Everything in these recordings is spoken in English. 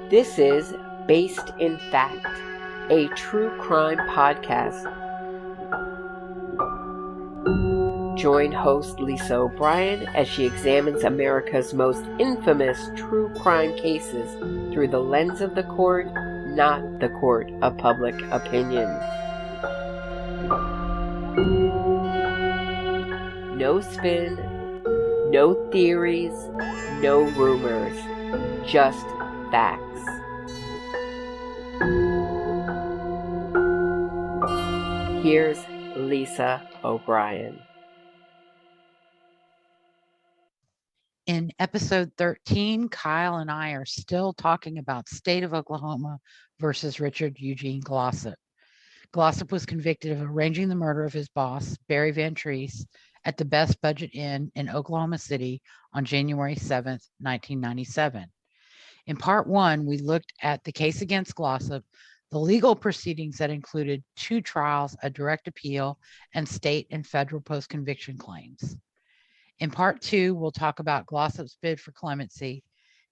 This is Based in Fact, a true crime podcast. Join host Lisa O'Brien as she examines America's most infamous true crime cases through the lens of the court, not the court of public opinion. No spin, no theories, no rumors, just facts. Here's Lisa O'Brien. In episode 13, Kyle and I are still talking about State of Oklahoma versus Richard Eugene Glossip. Glossip was convicted of arranging the murder of his boss, Barry Van Treese, at the Best Budget Inn in Oklahoma City on January 7th, 1997. In part one, we looked at the case against Glossip, the legal proceedings that included 2 trials, a direct appeal, and state and federal post-conviction claims. In part 2, we'll talk about Glossip's bid for clemency,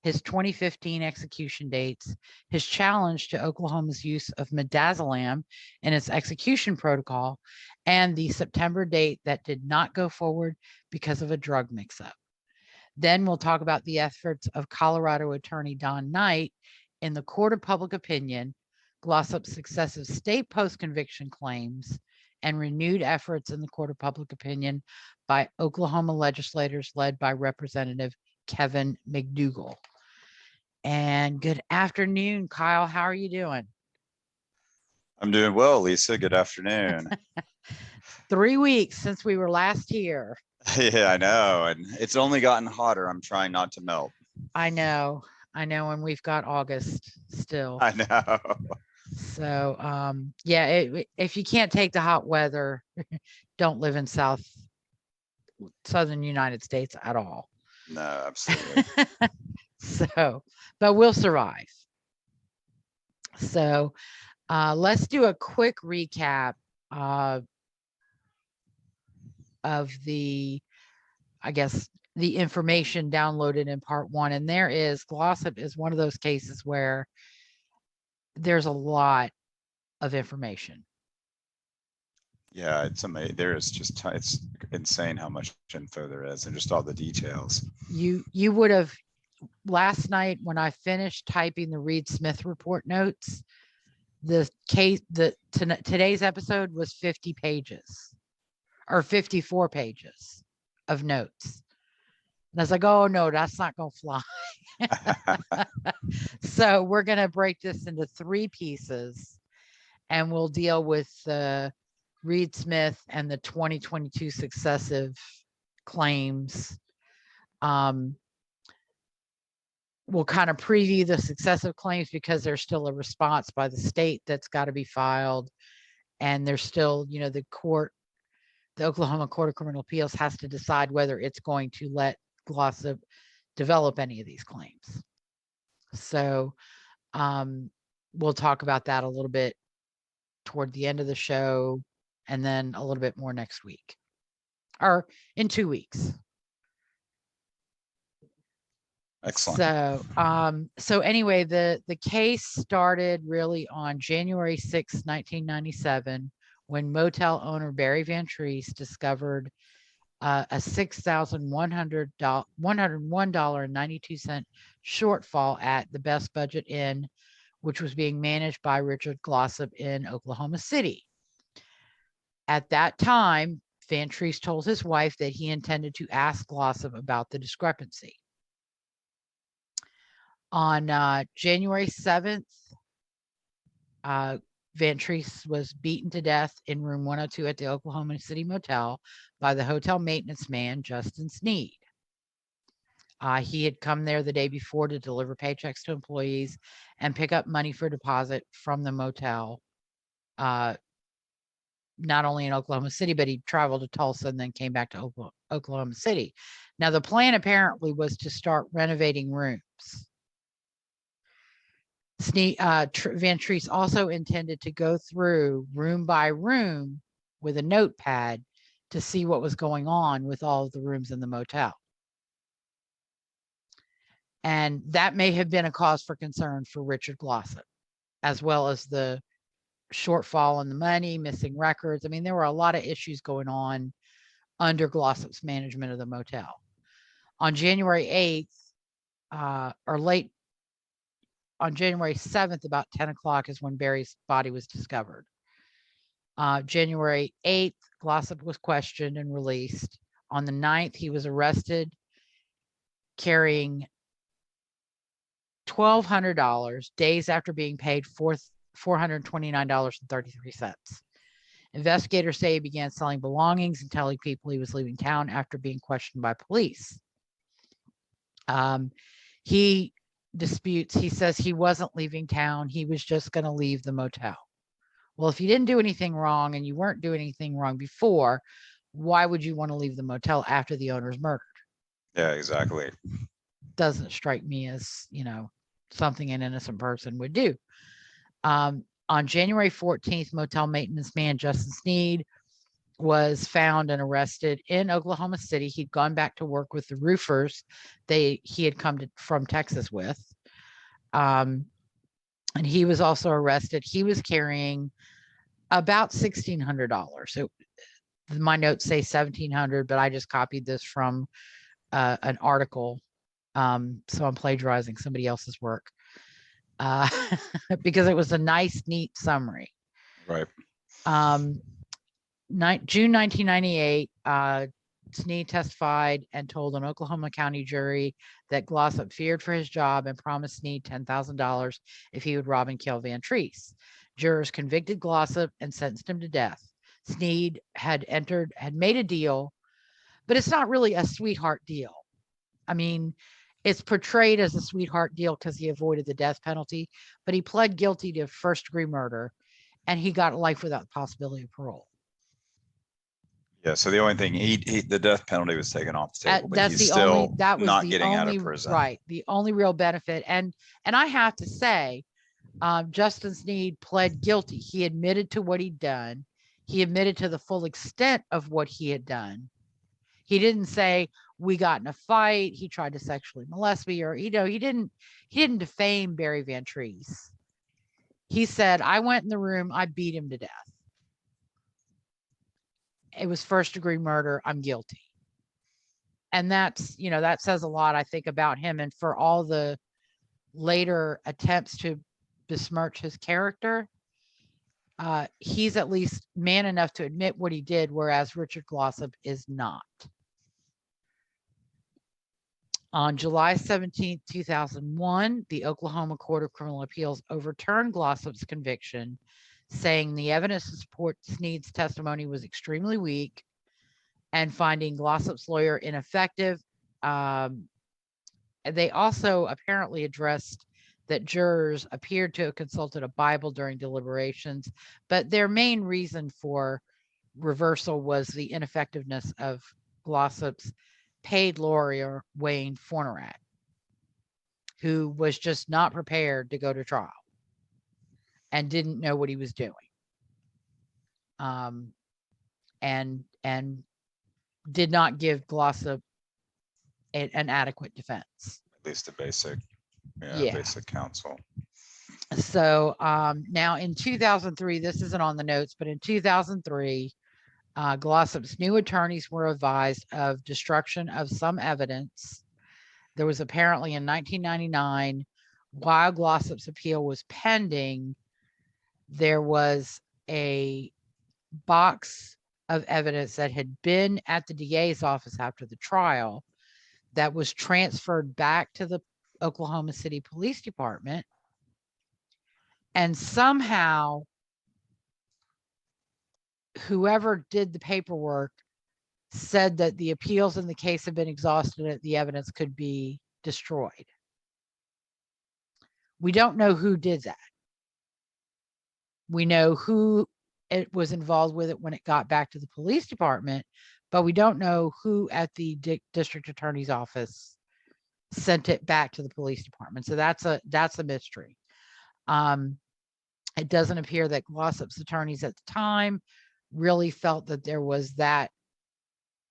his 2015 execution dates, his challenge to Oklahoma's use of midazolam in its execution protocol, and the September date that did not go forward because of a drug mix-up. Then we'll talk about the efforts of Colorado attorney Don Knight in the court of public opinion, Glossip's successive state post-conviction claims, and renewed efforts in the court of public opinion by Oklahoma legislators led by Representative Kevin McDougal. And good afternoon, Kyle. How are you doing? I'm doing well, Lisa. Good afternoon. 3 weeks since we were last here. Yeah, I know. And it's only gotten hotter. I'm trying not to melt. I know. And we've got August still. I know. So, yeah, if you can't take the hot weather, don't live in southern United States at all. No, absolutely. So, but we'll survive. So, let's do a quick recap of the information downloaded in part one. And there is, Glossip is one of those cases where there's a lot of information. Yeah, it's amazing. It's insane how much info there is and just all the details. You would have, last night when I finished typing the Reed Smith report notes, the case, today's episode was 50 pages or 54 pages of notes. And I was like, oh no, that's not going to fly. So we're going to break this into 3 pieces and we'll deal with Reed Smith and the 2022 successive claims. We'll kind of preview the successive claims because there's still a response by the state that's got to be filed. And there's still, the Oklahoma Court of Criminal Appeals has to decide whether it's going to let Glossip develop any of these claims. So we'll talk about that a little bit toward the end of the show and then a little bit more next week or in 2 weeks. Excellent. So anyway, the case started really on January 6, 1997, when motel owner Barry Van Treese discovered a $6,101.92 shortfall at the Best Budget Inn, which was being managed by Richard Glossip in Oklahoma City. At that time, Van Treese told his wife that he intended to ask Glossip about the discrepancy. On January 7th, Van Treese was beaten to death in room 102 at the Oklahoma City Motel by the hotel maintenance man, Justin Sneed. He had come there the day before to deliver paychecks to employees and pick up money for deposit from the motel, not only in Oklahoma City, but he traveled to Tulsa and then came back to Oklahoma City. Now, the plan apparently was to start renovating rooms. Van Treese also intended to go through room by room with a notepad to see what was going on with all of the rooms in the motel. And that may have been a cause for concern for Richard Glossip, as well as the shortfall in the money, missing records. I mean, there were a lot of issues going on under Glossip's management of the motel. On January 8th, on January 7th, about 10 o'clock is when Barry's body was discovered. January 8th, Glossip was questioned and released. On the 9th, he was arrested carrying $1,200 days after being paid $429.33. Investigators say he began selling belongings and telling people he was leaving town after being questioned by police. He disputes, he says he wasn't leaving town. He was just going to leave the motel. Well, if you didn't do anything wrong and you weren't doing anything wrong before, why would you want to leave the motel after the owner's murdered? Yeah, exactly. Doesn't strike me as, something an innocent person would do. On January 14th, motel maintenance man Justin Sneed was found and arrested in Oklahoma City. He'd gone back to work with the roofers he had come from Texas with. And he was also arrested. He was carrying about $1,600. So my notes say $1,700, but I just copied this from an article. So I'm plagiarizing somebody else's work because it was a nice, neat summary. Right. June 1998, Sneed testified and told an Oklahoma County jury that Glossip feared for his job and promised Sneed $10,000 if he would rob and kill Van Treese. Jurors convicted Glossip and sentenced him to death. Sneed had made a deal, but it's not really a sweetheart deal. I mean, it's portrayed as a sweetheart deal because he avoided the death penalty, but he pled guilty to first-degree murder, and he got life without the possibility of parole. Yeah, so the only thing the death penalty was taken off the table, but That's he's the still only, that was not the getting only, out of prison. right? The only real benefit, and I have to say, Justin Sneed pled guilty. He admitted to what he'd done. He admitted to the full extent of what he had done. He didn't say we got in a fight. He tried to sexually molest me, or he didn't defame Barry Van Treese. He said, I went in the room, I beat him to death. It was first-degree murder. I'm guilty. And that's, that says a lot, I think, about him. And for all the later attempts to besmirch his character, he's at least man enough to admit what he did, whereas Richard Glossip is not. On July 17, 2001, the Oklahoma Court of Criminal Appeals overturned Glossip's conviction, saying the evidence to support Sneed's testimony was extremely weak and finding Glossip's lawyer ineffective. They also apparently addressed that jurors appeared to have consulted a Bible during deliberations, but their main reason for reversal was the ineffectiveness of Glossip's paid lawyer, Wayne Fornerat, who was just not prepared to go to trial and didn't know what he was doing. And did not give Glossip an adequate defense. At least a basic, basic counsel. So now in 2003, this isn't on the notes, but in 2003, Glossip's new attorneys were advised of destruction of some evidence. There was apparently in 1999, while Glossip's appeal was pending, there was a box of evidence that had been at the DA's office after the trial that was transferred back to the Oklahoma City Police Department. And somehow, whoever did the paperwork said that the appeals in the case had been exhausted and the evidence could be destroyed. We don't know who did that. We know who it was involved with it when it got back to the police department, but we don't know who at the district attorney's office sent it back to the police department. So that's a mystery. It doesn't appear that Glossip's attorneys at the time really felt that there was that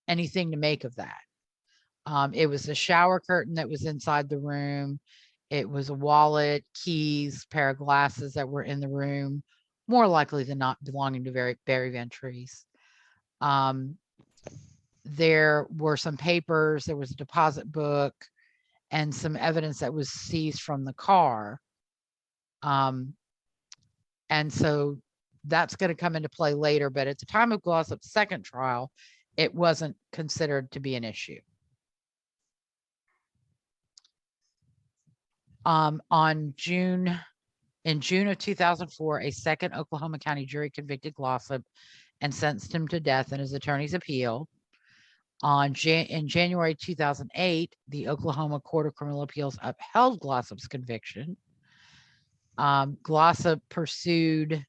anything to make of that. It was a shower curtain that was inside the room. It was a wallet, keys, pair of glasses that were in the room, more likely than not belonging to Barry Van Treese. There were some papers, there was a deposit book, and some evidence that was seized from the car. And so that's going to come into play later, but at the time of Glossip's second trial, it wasn't considered to be an issue. In June of 2004, a second Oklahoma County jury convicted Glossip and sentenced him to death in his attorney's appeal. In January 2008, the Oklahoma Court of Criminal Appeals upheld Glossip's conviction. Glossip pursued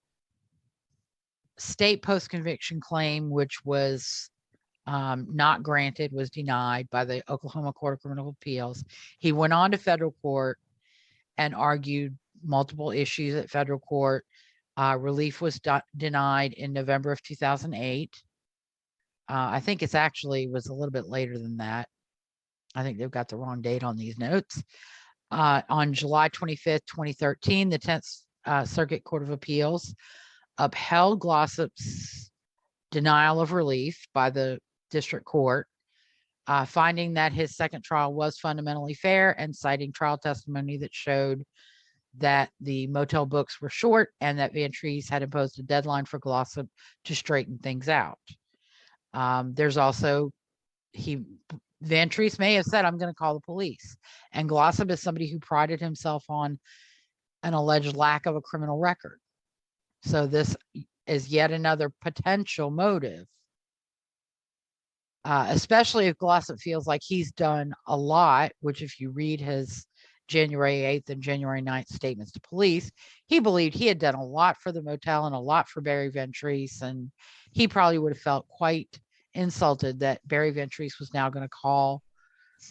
state post-conviction claim, which was not granted, was denied by the Oklahoma Court of Criminal Appeals. He went on to federal court and argued multiple issues at federal court. Relief was denied in November of 2008. I think it's actually was a little bit later than that. I think they've got the wrong date on these notes. On July 25th, 2013, the 10th Circuit Court of Appeals upheld Glossip's denial of relief by the district court, finding that his second trial was fundamentally fair and citing trial testimony that showed that the motel books were short and that Van Treese had imposed a deadline for Glossip to straighten things out. There's also, Van Treese may have said, I'm going to call the police. And Glossip is somebody who prided himself on an alleged lack of a criminal record. So this is yet another potential motive, especially if Glossip feels like he's done a lot, which if you read his January 8th and January 9th statements to police, he believed he had done a lot for the motel and a lot for Barry Van Treese, and he probably would have felt quite insulted that Barry Van Treese was now going to call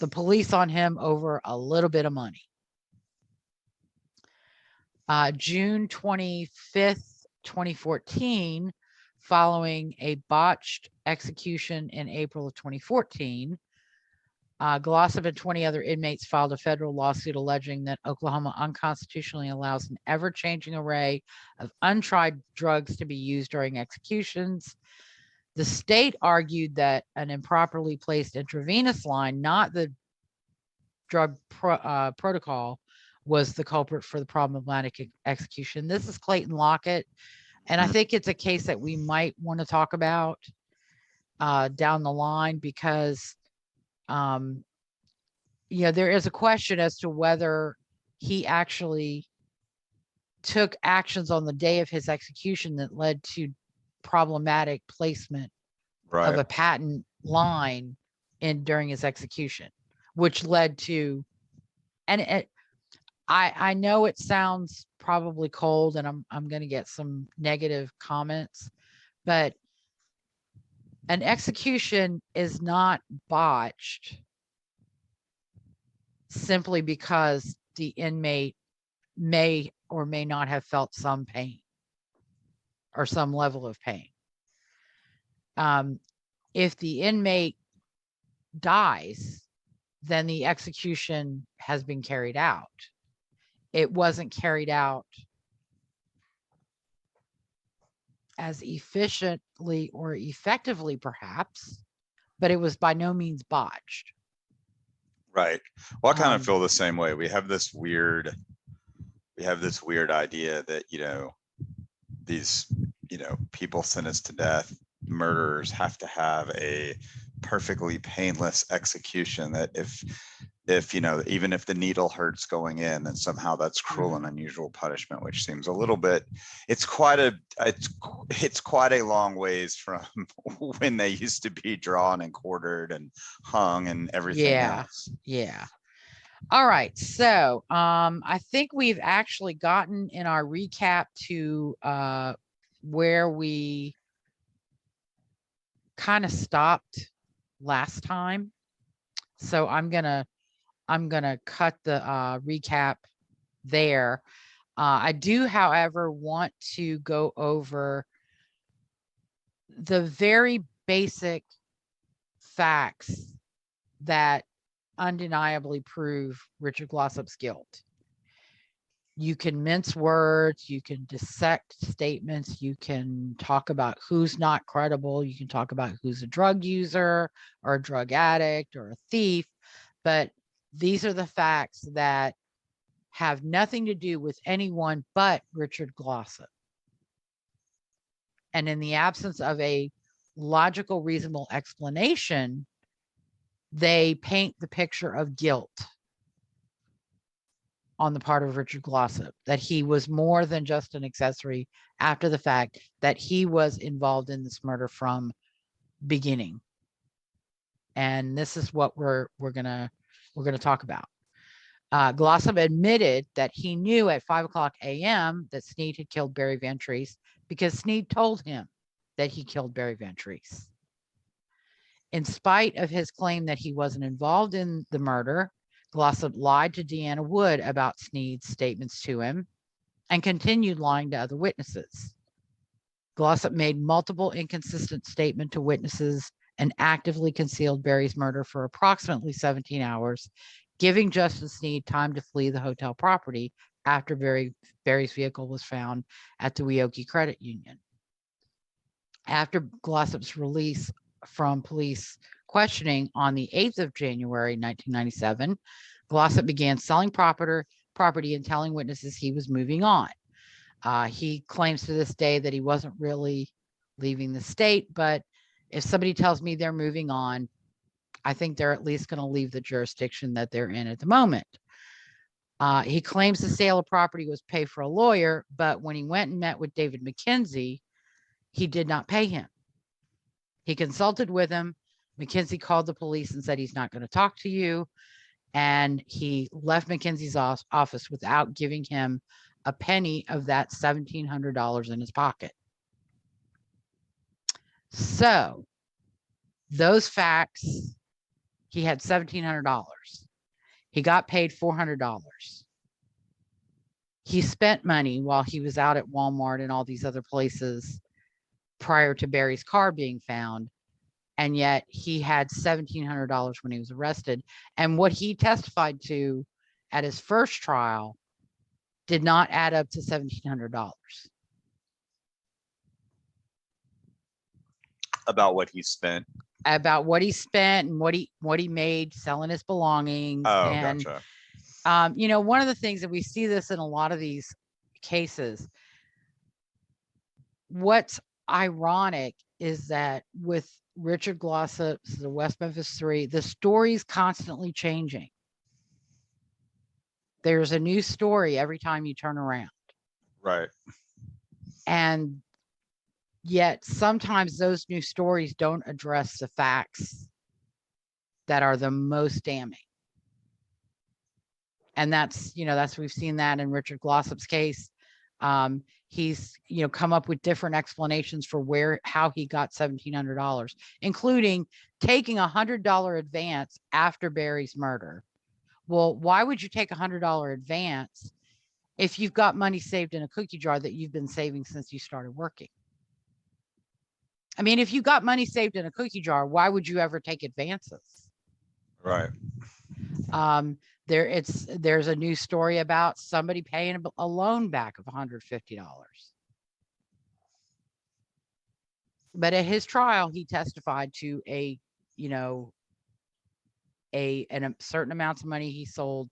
the police on him over a little bit of money. June 25th, 2014, following a botched execution in April of 2014, Glossip and 20 other inmates filed a federal lawsuit alleging that Oklahoma unconstitutionally allows an ever-changing array of untried drugs to be used during executions. The state argued that an improperly placed intravenous line, not the drug protocol, was the culprit for the problematic execution. This is Clayton Lockett, and I think it's a case that we might want to talk about down the line because there is a question as to whether he actually took actions on the day of his execution that led to problematic placement of a patent line during his execution, which led to, and I know it sounds probably cold, and I'm going to get some negative comments, but an execution is not botched simply because the inmate may or may not have felt some pain or some level of pain. If the inmate dies, then the execution has been carried out. It wasn't carried out as efficiently or effectively, perhaps, but it was by no means botched. Right. Well, I kind of feel the same way. We have this weird idea that, these, people sentenced to death, murderers have to have a perfectly painless execution, that if even if the needle hurts going in, then somehow that's cruel and unusual punishment, which seems a little bit, it's quite a long ways from when they used to be drawn and quartered and hung and everything else. Yeah. All right. So I think we've actually gotten in our recap to where we kind of stopped last time. So I'm gonna cut the recap there. I do, however, want to go over the very basic facts that undeniably prove Richard Glossip's guilt. You can mince words, you can dissect statements, you can talk about who's not credible, you can talk about who's a drug user or a drug addict or a thief, but these are the facts that have nothing to do with anyone but Richard Glossip. And in the absence of a logical, reasonable explanation, they paint the picture of guilt on the part of Richard Glossip, that he was more than just an accessory after the fact, that he was involved in this murder from beginning. And this is what we're gonna talk about. Glossip admitted that he knew at 5:00 a.m. that Sneed had killed Barry Van Treese because Sneed told him that he killed Barry Van Treese. In spite of his claim that he wasn't involved in the murder, Glossip lied to Deanna Wood about Sneed's statements to him and continued lying to other witnesses. Glossip made multiple inconsistent statements to witnesses and actively concealed Barry's murder for approximately 17 hours, giving Justin Sneed time to flee the hotel property after Barry's vehicle was found at the Weoki Credit Union. After Glossip's release from police questioning on the 8th of January, 1997, Glossip began selling property and telling witnesses he was moving on. He claims to this day that he wasn't really leaving the state, but if somebody tells me they're moving on, I think they're at least going to leave the jurisdiction that they're in at the moment. He claims the sale of property was paid for a lawyer, but when he went and met with David McKenzie, he did not pay him. He consulted with him. McKenzie called the police and said he's not going to talk to you. And he left McKenzie's office without giving him a penny of that $1,700 in his pocket. So those facts, he had $1,700. He got paid $400. He spent money while he was out at Walmart and all these other places prior to Barry's car being found. And yet he had $1,700 when he was arrested. And what he testified to at his first trial did not add up to $1,700. About what he spent. About what he spent and what he made selling his belongings. Oh, and, gotcha. You know, one of the things that we see this in a lot of these cases, what's ironic is that with Richard Glossip's the West Memphis 3, the story's constantly changing. There's a new story every time you turn around. Right. And yet sometimes those new stories don't address the facts that are the most damning. And that's, you know, we've seen that in Richard Glossip's case. He's, you know, come up with different explanations for how he got $1,700, including taking $100 advance after Barry's murder. Well, why would you take $100 advance if you've got money saved in a cookie jar that you've been saving since you started working? I mean, if you got money saved in a cookie jar, why would you ever take advances? Right. There's a new story about somebody paying a loan back of $150. But at his trial, he testified to a certain amounts of money he sold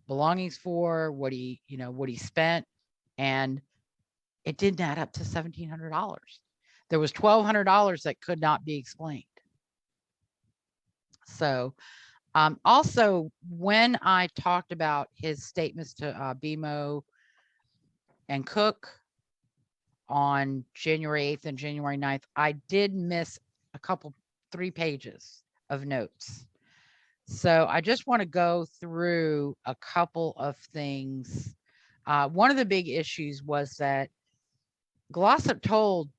belongings for, what he spent, and it didn't add up to $1,700. There was $1,200 that could not be explained. So also, when I talked about his statements to BMO and Cook on January 8th and January 9th, I did miss 3 pages of notes. So I just want to go through a couple of things. One of the big issues was that Glossip told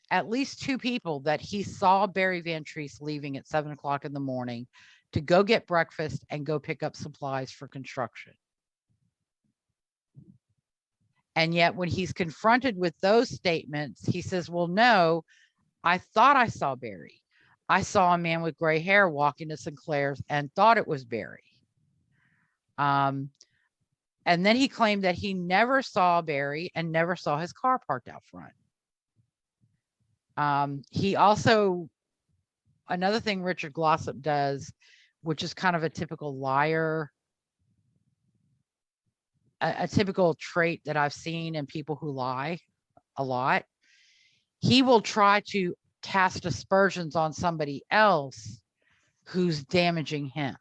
at least 2 people that he saw Barry Van Treese leaving at 7:00 in the morning to go get breakfast and go pick up supplies for construction. And yet when he's confronted with those statements, he says, well, no, I thought I saw Barry. I saw a man with gray hair walk into Sinclair's and thought it was Barry. And then he claimed that he never saw Barry and never saw his car parked out front. He also, another thing Richard Glossip does, which is kind of a typical liar, a typical trait that I've seen in people who lie a lot. He will try to cast aspersions on somebody else who's damaging him.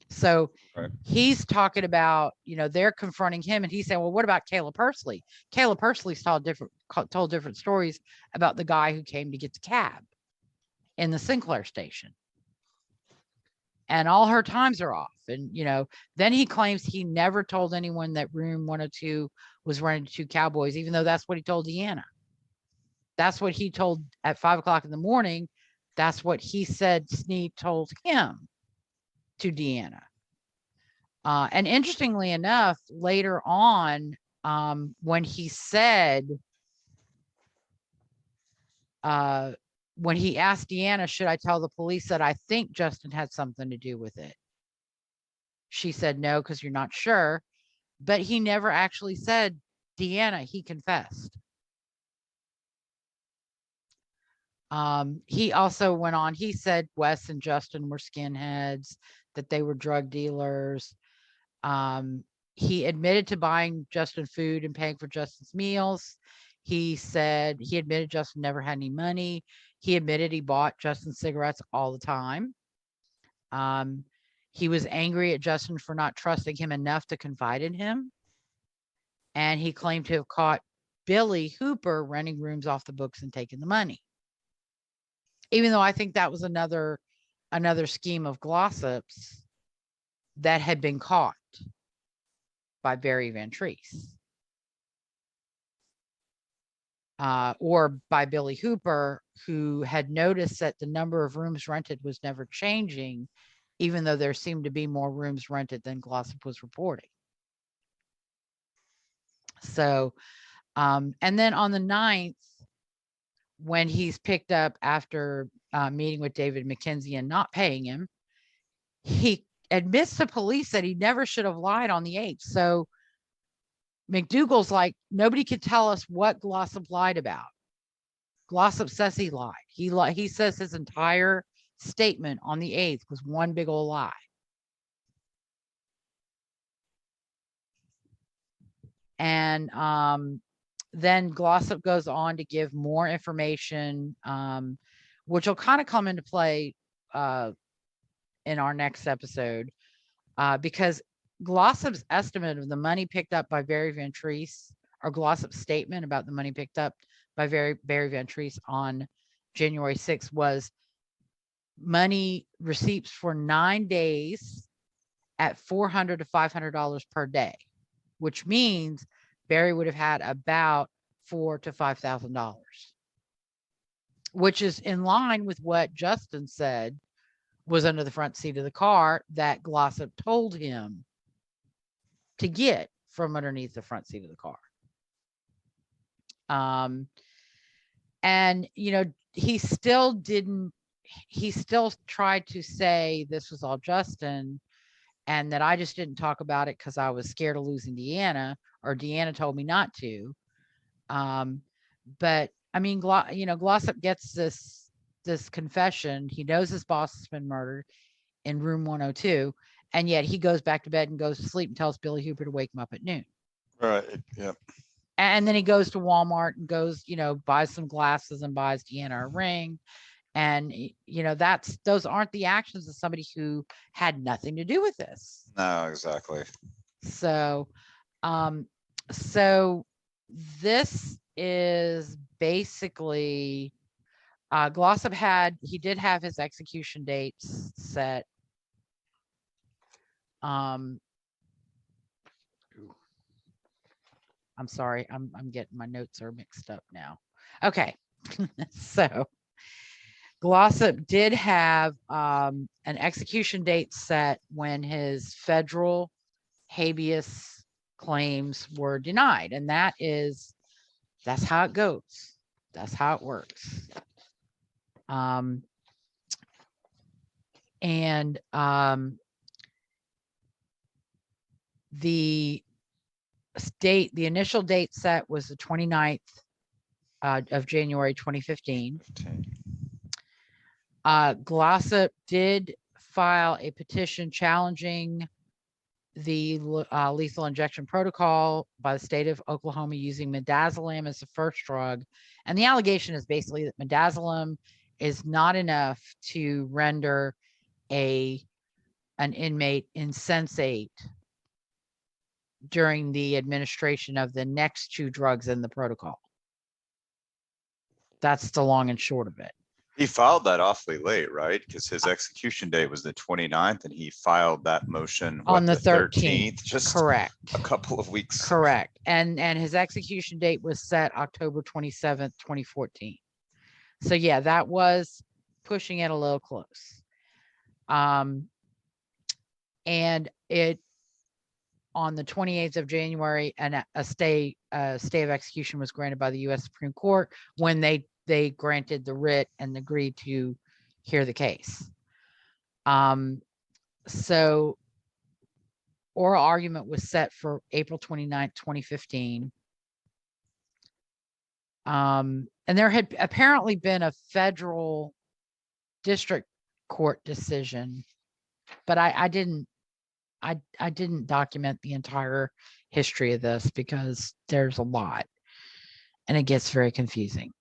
So Right. he's talking about, they're confronting him and he's saying, well, what about Kayla Pursley? Kayla Pursley's told different stories about the guy who came to get the cab in the Sinclair station. And all her times are off. And, then he claims he never told anyone that room 102 was rented to cowboys, even though that's what he told Deanna. That's what he told at 5 o'clock in the morning. That's what he said Sneed told him to Deanna. And interestingly enough, later on, when he said, when he asked Deanna, should I tell the police that I think Justin had something to do with it? She said no, because you're not sure. But he never actually said, Deanna, he confessed. He also went on, he said Wes and Justin were skinheads, that they were drug dealers. He admitted to buying Justin food and paying for Justin's meals. He said he admitted Justin never had any money. He admitted he bought Justin cigarettes all the time. He was angry at Justin for not trusting him enough to confide in him. And he claimed to have caught Billy Hooper renting rooms off the books and taking the money. Even though I think that was another scheme of Glossip's that had been caught by Barry Van Treese. Or by Billy Hooper, who had noticed that the number of rooms rented was never changing, even though there seemed to be more rooms rented than Glossip was reporting. So, and then on the 9th, when he's picked up after meeting with David McKenzie and not paying him, he admits to police that he never should have lied on the 8th. So McDougal's like, nobody could tell us what Glossip lied about. Glossip says he lied. He says his entire statement on the 8th was one big old lie. And then Glossip goes on to give more information, which will kind of come into play in our next episode, because Glossip's estimate of the money picked up by Barry Van Treese, or Glossip's statement about the money picked up by Barry Van Treese on January 6th was money receipts for 9 days at $400 to $500 per day, which means Barry would have had about $4,000 to $5,000, which is in line with what Justin said was under the front seat of the car that Glossip told him to get from underneath the front seat of the car. And, he still tried to say this was all Justin and that I just didn't talk about it because I was scared of losing Deanna, or Deanna told me not to. But I mean, Glossip gets this confession. He knows his boss has been murdered in room 102, and yet he goes back to bed and goes to sleep and tells Billy Hooper to wake him up at noon. Right. Yep. And then he goes to Walmart and goes, buys some glasses and buys Deanna a ring. And, those aren't the actions of somebody who had nothing to do with this. No, exactly. So, so this is basically, Glossip he did have his execution dates set. I'm sorry, I'm getting, my notes are mixed up now. Okay. So Glossip did have an execution date set when his federal habeas claims were denied. And that's how it goes. That's how it works. And the initial date set was the 29th of January 2015. Glossip did file a petition challenging the lethal injection protocol by the state of Oklahoma using midazolam as the first drug. And the allegation is basically that midazolam is not enough to render an inmate insensate during the administration of the next two drugs in the protocol. That's the long and short of it. He filed that awfully late, right? Because his execution date was the 29th, and he filed that motion on the 13th. just correct. a couple of weeks. Correct. And his execution date was set October 27th, 2014. So yeah, that was pushing it a little close. And it on the 28th of January, and a stay of execution was granted by the U.S. Supreme Court when they granted the writ and agreed to hear the case. So oral argument was set for April 29th, 2015. And there had apparently been a federal district court decision, but I didn't document the entire history of this because there's a lot and it gets very confusing.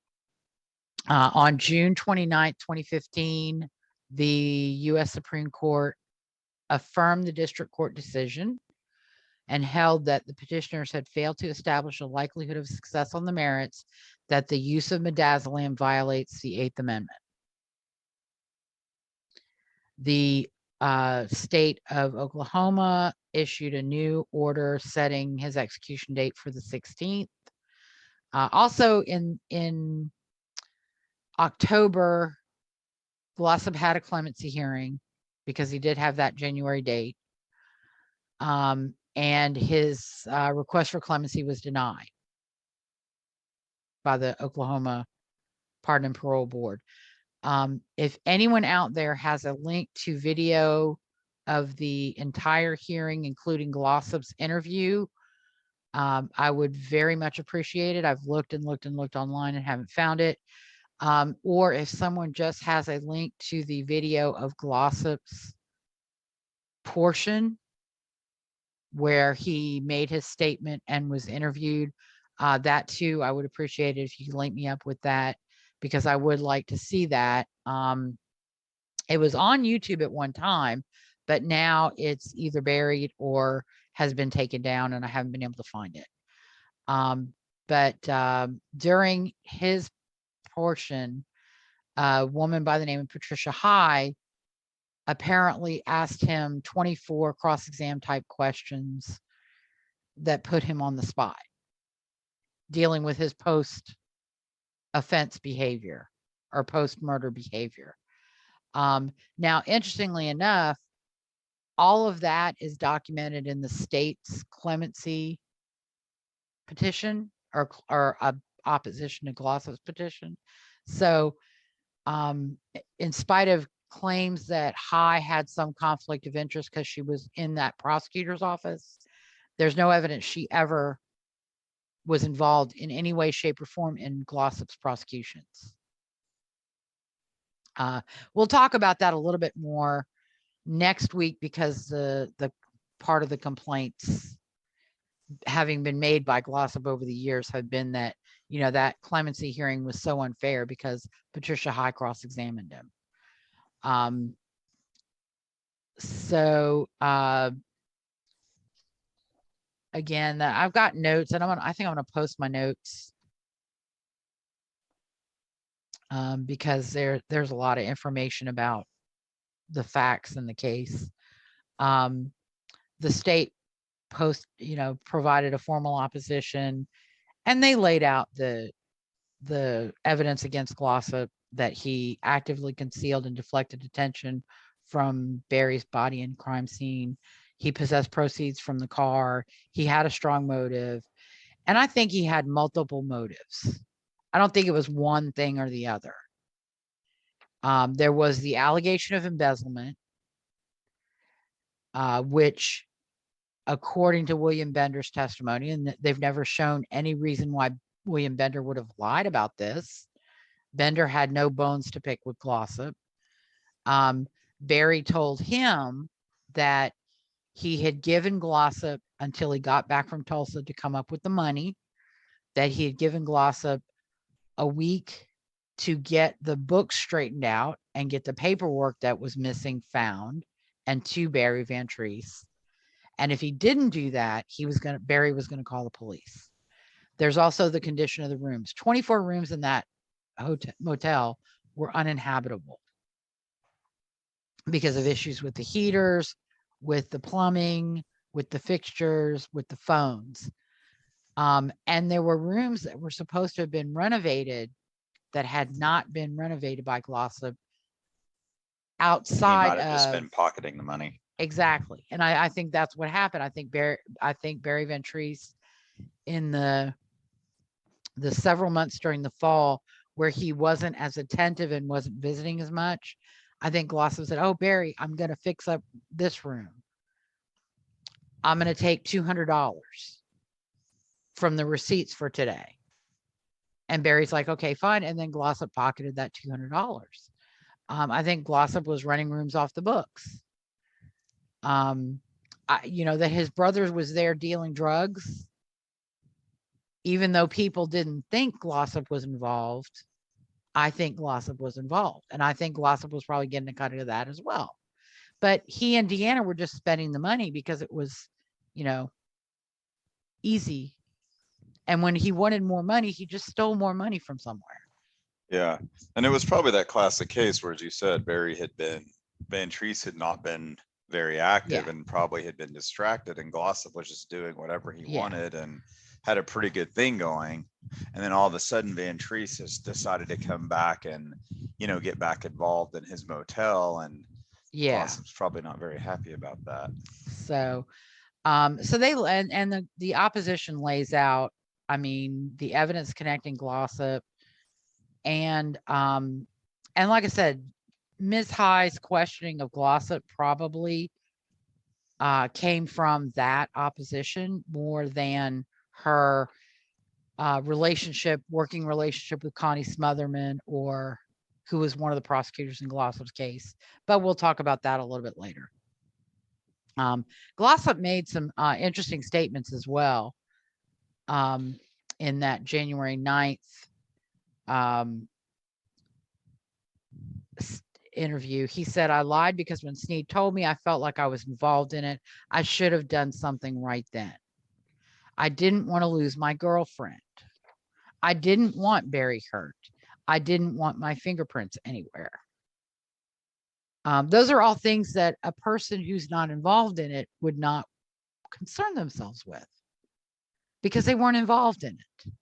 On June 29th, 2015, the U.S. Supreme Court affirmed the district court decision and held that the petitioners had failed to establish a likelihood of success on the merits that the use of midazolam violates the Eighth Amendment. The state of Oklahoma issued a new order setting his execution date for the 16th. Also in October, Glossip had a clemency hearing because he did have that January date. And his request for clemency was denied by the Oklahoma Pardon and Parole Board. If anyone out there has a link to video of the entire hearing, including Glossip's interview, I would very much appreciate it. I've looked and looked and looked online and haven't found it. Or if someone just has a link to the video of Glossip's portion where he made his statement and was interviewed, that too, I would appreciate it if you could link me up with that, because I would like to see that. It was on YouTube at one time, but now it's either buried or has been taken down and I haven't been able to find it. But during his portion, a woman by the name of Patricia High apparently asked him 24 cross-exam type questions that put him on the spot, dealing with his post-offense behavior or post-murder behavior. Now, interestingly enough, all of that is documented in the state's clemency petition or opposition to Glossip's petition. So in spite of claims that High had some conflict of interest because she was in that prosecutor's office, there's no evidence she ever was involved in any way, shape, or form in Glossip's prosecutions. We'll talk about that a little bit more next week because the part of the complaints having been made by Glossip over the years have been that, you know, that clemency hearing was so unfair because Patricia High cross-examined him. Again, I've got notes, and I think I'm going to post my notes because there's a lot of information about the facts in the case. The state provided a formal opposition, and they laid out the evidence against Glossip that he actively concealed and deflected attention from Barry's body and crime scene. He possessed proceeds from the car. He had a strong motive. And I think he had multiple motives. I don't think it was one thing or the other. There was the allegation of embezzlement. which according to William Bender's testimony, and they've never shown any reason why William Bender would have lied about this. Bender had no bones to pick with Glossip. Barry told him that he had given Glossip until he got back from Tulsa to come up with the money, that he had given Glossip a week to get the book straightened out and get the paperwork that was missing found and to Barry Van Treese. And if he didn't do that, Barry was going to call the police. There's also the condition of the rooms. 24 rooms in that motel were uninhabitable because of issues with the heaters, with the plumbing, with the fixtures, with the phones. And there were rooms that were supposed to have been renovated that had not been renovated by Glossip outside He might have just been pocketing the money. Exactly. And I think that's what happened. I think Barry Van Treese, in the several months during the fall where he wasn't as attentive and wasn't visiting as much, I think Glossip said, "Oh, Barry, I'm going to fix up this room. I'm going to take $200 from the receipts for today." And Barry's like, "Okay, fine." And then Glossip pocketed that $200. I think Glossip was running rooms off the books. That his brother was there dealing drugs, even though people didn't think Glossip was involved. I think Glossip was involved, and I think Glossip was probably getting a cut of that as well. But he and Deanna were just spending the money because it was, easy. And when he wanted more money, he just stole more money from somewhere. Yeah. And it was probably that classic case where, as you said, Van Treese had not been very active and probably had been distracted, and Glossip was just doing whatever he wanted and had a pretty good thing going. And then all of a sudden Van Treese has decided to come back and, get back involved in his motel, and Glossip's probably not very happy about that. So the opposition lays out, the evidence connecting Glossip and like I said, Ms. High's questioning of Glossip probably came from that opposition more than her working relationship with Connie Smotherman, or who was one of the prosecutors in Glossip's case. But we'll talk about that a little bit later. Glossip made some interesting statements as well in that January 9th interview. He said, "I lied because when Snead told me, I felt like I was involved in it. I should have done something right then. I didn't want to lose my girlfriend. I didn't want Barry hurt. I didn't want my fingerprints anywhere." Those are all things that a person who's not involved in it would not concern themselves with because they weren't involved in it.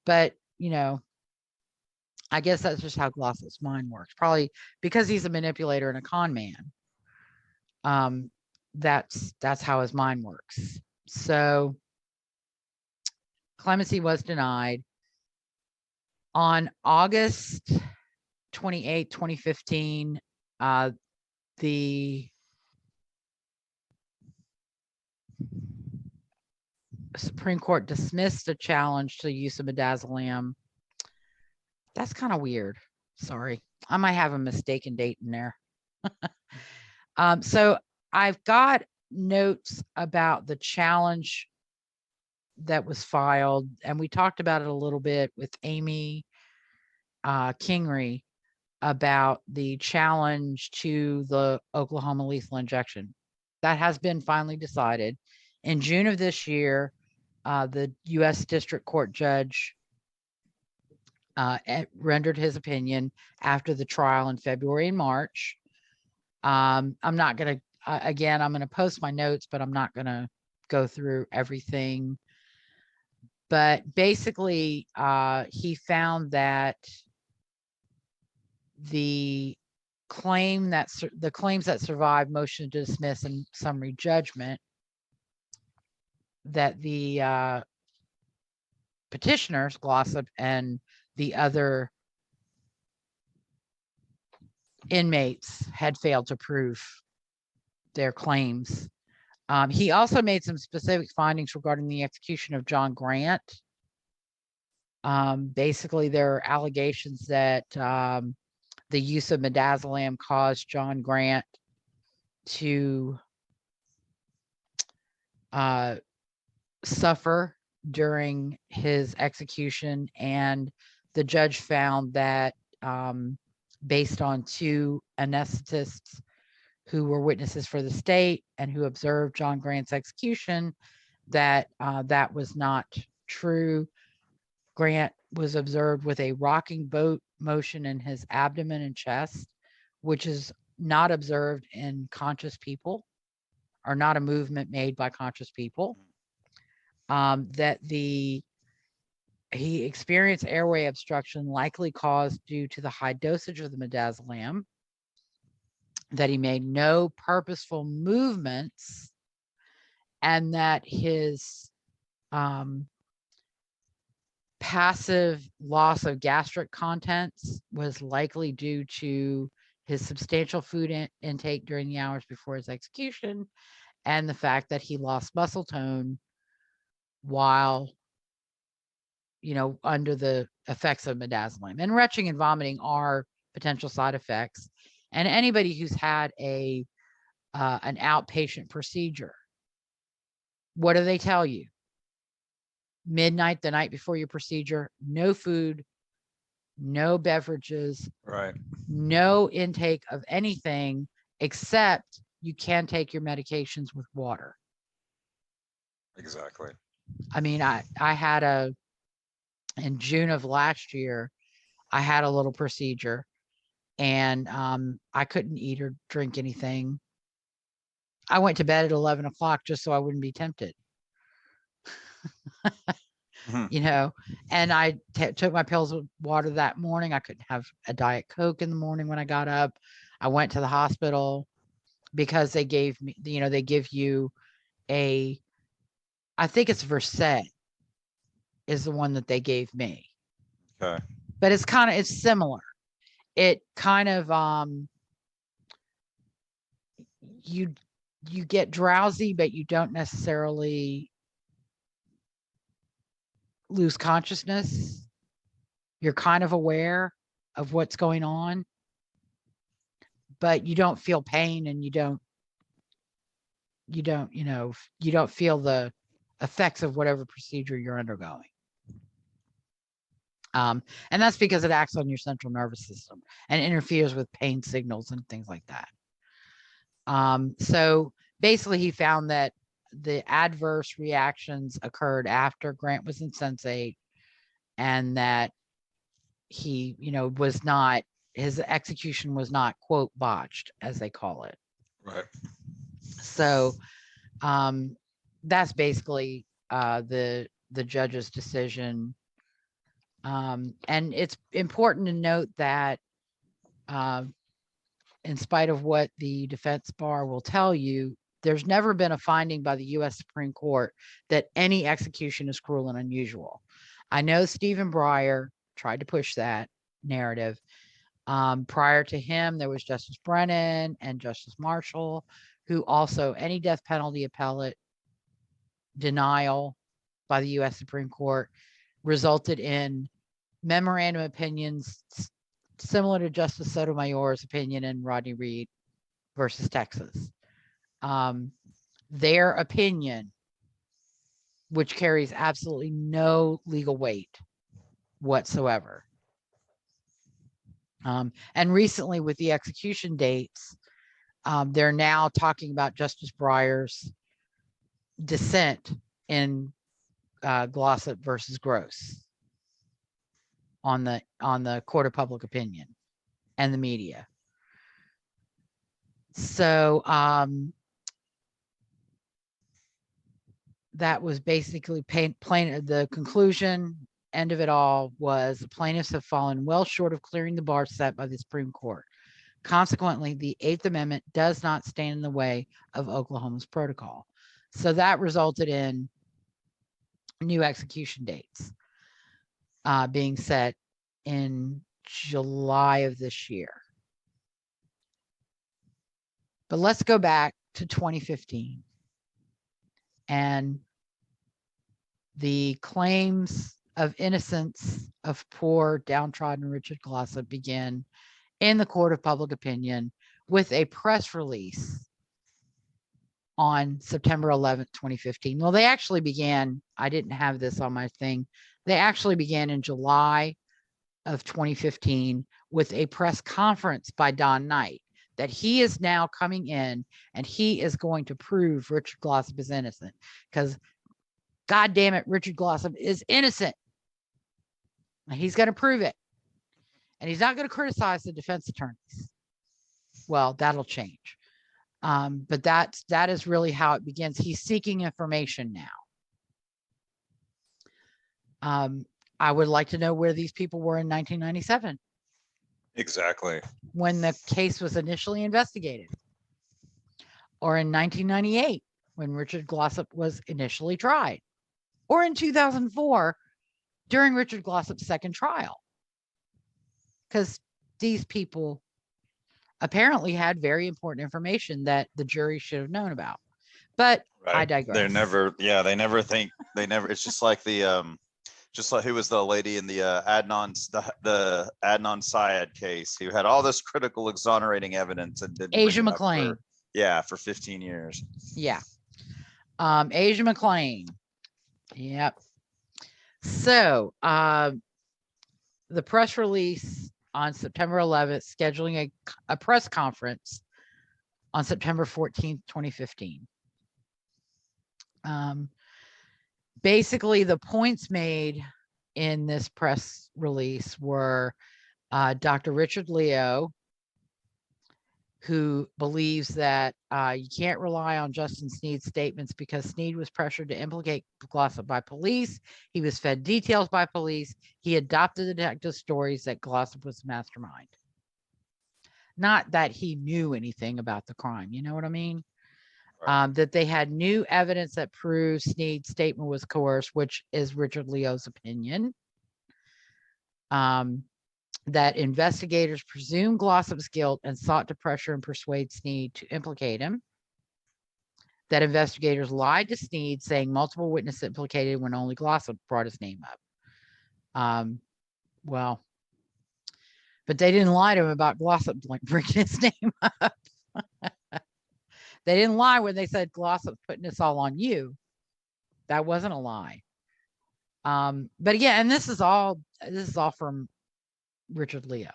But, I guess that's just how Glossip's mind works. Probably because he's a manipulator and a con man. That's how his mind works. So clemency was denied. On August 28, 2015, the Supreme Court dismissed a challenge to the use of midazolam. That's kind of weird. Sorry. I might have a mistaken date in there. So I've got notes about the challenge that was filed, and we talked about it a little bit with Amy Kingery about the challenge to the Oklahoma lethal injection. That has been finally decided. In June of this year, the U.S. District Court judge rendered his opinion after the trial in February and March. I'm not going to, again, I'm going to post my notes, but I'm not going to go through everything. But basically, he found that the claims that survived motion to dismiss and summary judgment, that the petitioners, Glossip and the other inmates, had failed to prove their claims. He also made some specific findings regarding the execution of John Grant. Basically, there are allegations that the use of midazolam caused John Grant to suffer during his execution, and the judge found that based on 2 anesthetists who were witnesses for the state and who observed John Grant's execution, that that was not true. Grant was observed with a rocking boat motion in his abdomen and chest, which is not observed in conscious people, or not a movement made by conscious people. That he experienced airway obstruction, likely caused due to the high dosage of the midazolam, that he made no purposeful movements, and that his passive loss of gastric contents was likely due to his substantial food intake during the hours before his execution, and the fact that he lost muscle tone while, under the effects of midazolam. And retching and vomiting are potential side effects. And anybody who's had an outpatient procedure, what do they tell you? Midnight, the night before your procedure, no food, no beverages, Right. no intake of anything, except you can take your medications with water. Exactly. I mean, I had in June of last year, I had a little procedure, and I couldn't eat or drink anything. I went to bed at 11 o'clock just so I wouldn't be tempted. And I took my pills with water that morning. I couldn't have a Diet Coke in the morning when I got up. I went to the hospital because they gave me, they give you I think it's Versed is the one that they gave me. Okay. But it's similar. It kind of, you get drowsy, but you don't necessarily lose consciousness. You're kind of aware of what's going on, but you don't feel pain, and you don't feel the effects of whatever procedure you're undergoing. And that's because it acts on your central nervous system and interferes with pain signals and things like that. So basically, he found that the adverse reactions occurred after Grant was insensate, and that he, his execution was not, quote, botched, as they call it. Right. So that's basically the judge's decision. And it's important to note that in spite of what the defense bar will tell you, there's never been a finding by the U.S. Supreme Court that any execution is cruel and unusual. I know Stephen Breyer tried to push that narrative. Prior to him, there was Justice Brennan and Justice Marshall, who also, any death penalty appellate denial by the U.S. Supreme Court resulted in memorandum opinions similar to Justice Sotomayor's opinion in Rodney Reed versus Texas. Their opinion, which carries absolutely no legal weight whatsoever. And recently, with the execution dates, they're now talking about Justice Breyer's dissent in Glossip versus Gross on the court of public opinion and the media. So that was basically the conclusion. End of it all was the plaintiffs have fallen well short of clearing the bar set by the Supreme Court. Consequently, the Eighth Amendment does not stand in the way of Oklahoma's protocol. So that resulted in new execution dates being set in July of this year. But let's go back to 2015. And the claims of innocence of poor, downtrodden Richard Glossip began in the court of public opinion with a press release on September 11th, 2015. Well, they actually began, I didn't have this on my thing. They actually began in July of 2015 with a press conference by Don Knight that he is now coming in and he is going to prove Richard Glossip is innocent, because God damn it, Richard Glossip is innocent. And he's going to prove it. And he's not going to criticize the defense attorneys. Well, that'll change. But that is really how it begins. He's seeking information now. I would like to know where these people were in 1997. Exactly. When the case was initially investigated. Or in 1998, when Richard Glossip was initially tried. Or in 2004, during Richard Glossip's second trial. Because these people apparently had very important information that the jury should have known about. But I digress. They never think, it's just like just like who was the lady in the the Adnan Syed case who had all this critical exonerating evidence and didn't Asia bring it up McClain. for 15 years. Yeah. Asia McClain. Yep. So the press release on September 11th, scheduling a press conference on September 14th, 2015. Basically, the points made in this press release were Dr. Richard Leo, who believes that you can't rely on Justin Sneed's statements because Sneed was pressured to implicate Glossip by police. He was fed details by police. He adopted the detective stories that Glossip was the mastermind. Not that he knew anything about the crime. You know what I mean? Right. That they had new evidence that proves Sneed's statement was coerced, which is Richard Leo's opinion. That investigators presumed Glossip's guilt and sought to pressure and persuade Sneed to implicate him. That investigators lied to Sneed, saying multiple witnesses implicated when only Glossip brought his name up. Well, but they didn't lie to him about Glossip bringing his name up. They didn't lie when they said Glossip's putting this all on you. That wasn't a lie. But again, and this is all from Richard Leo.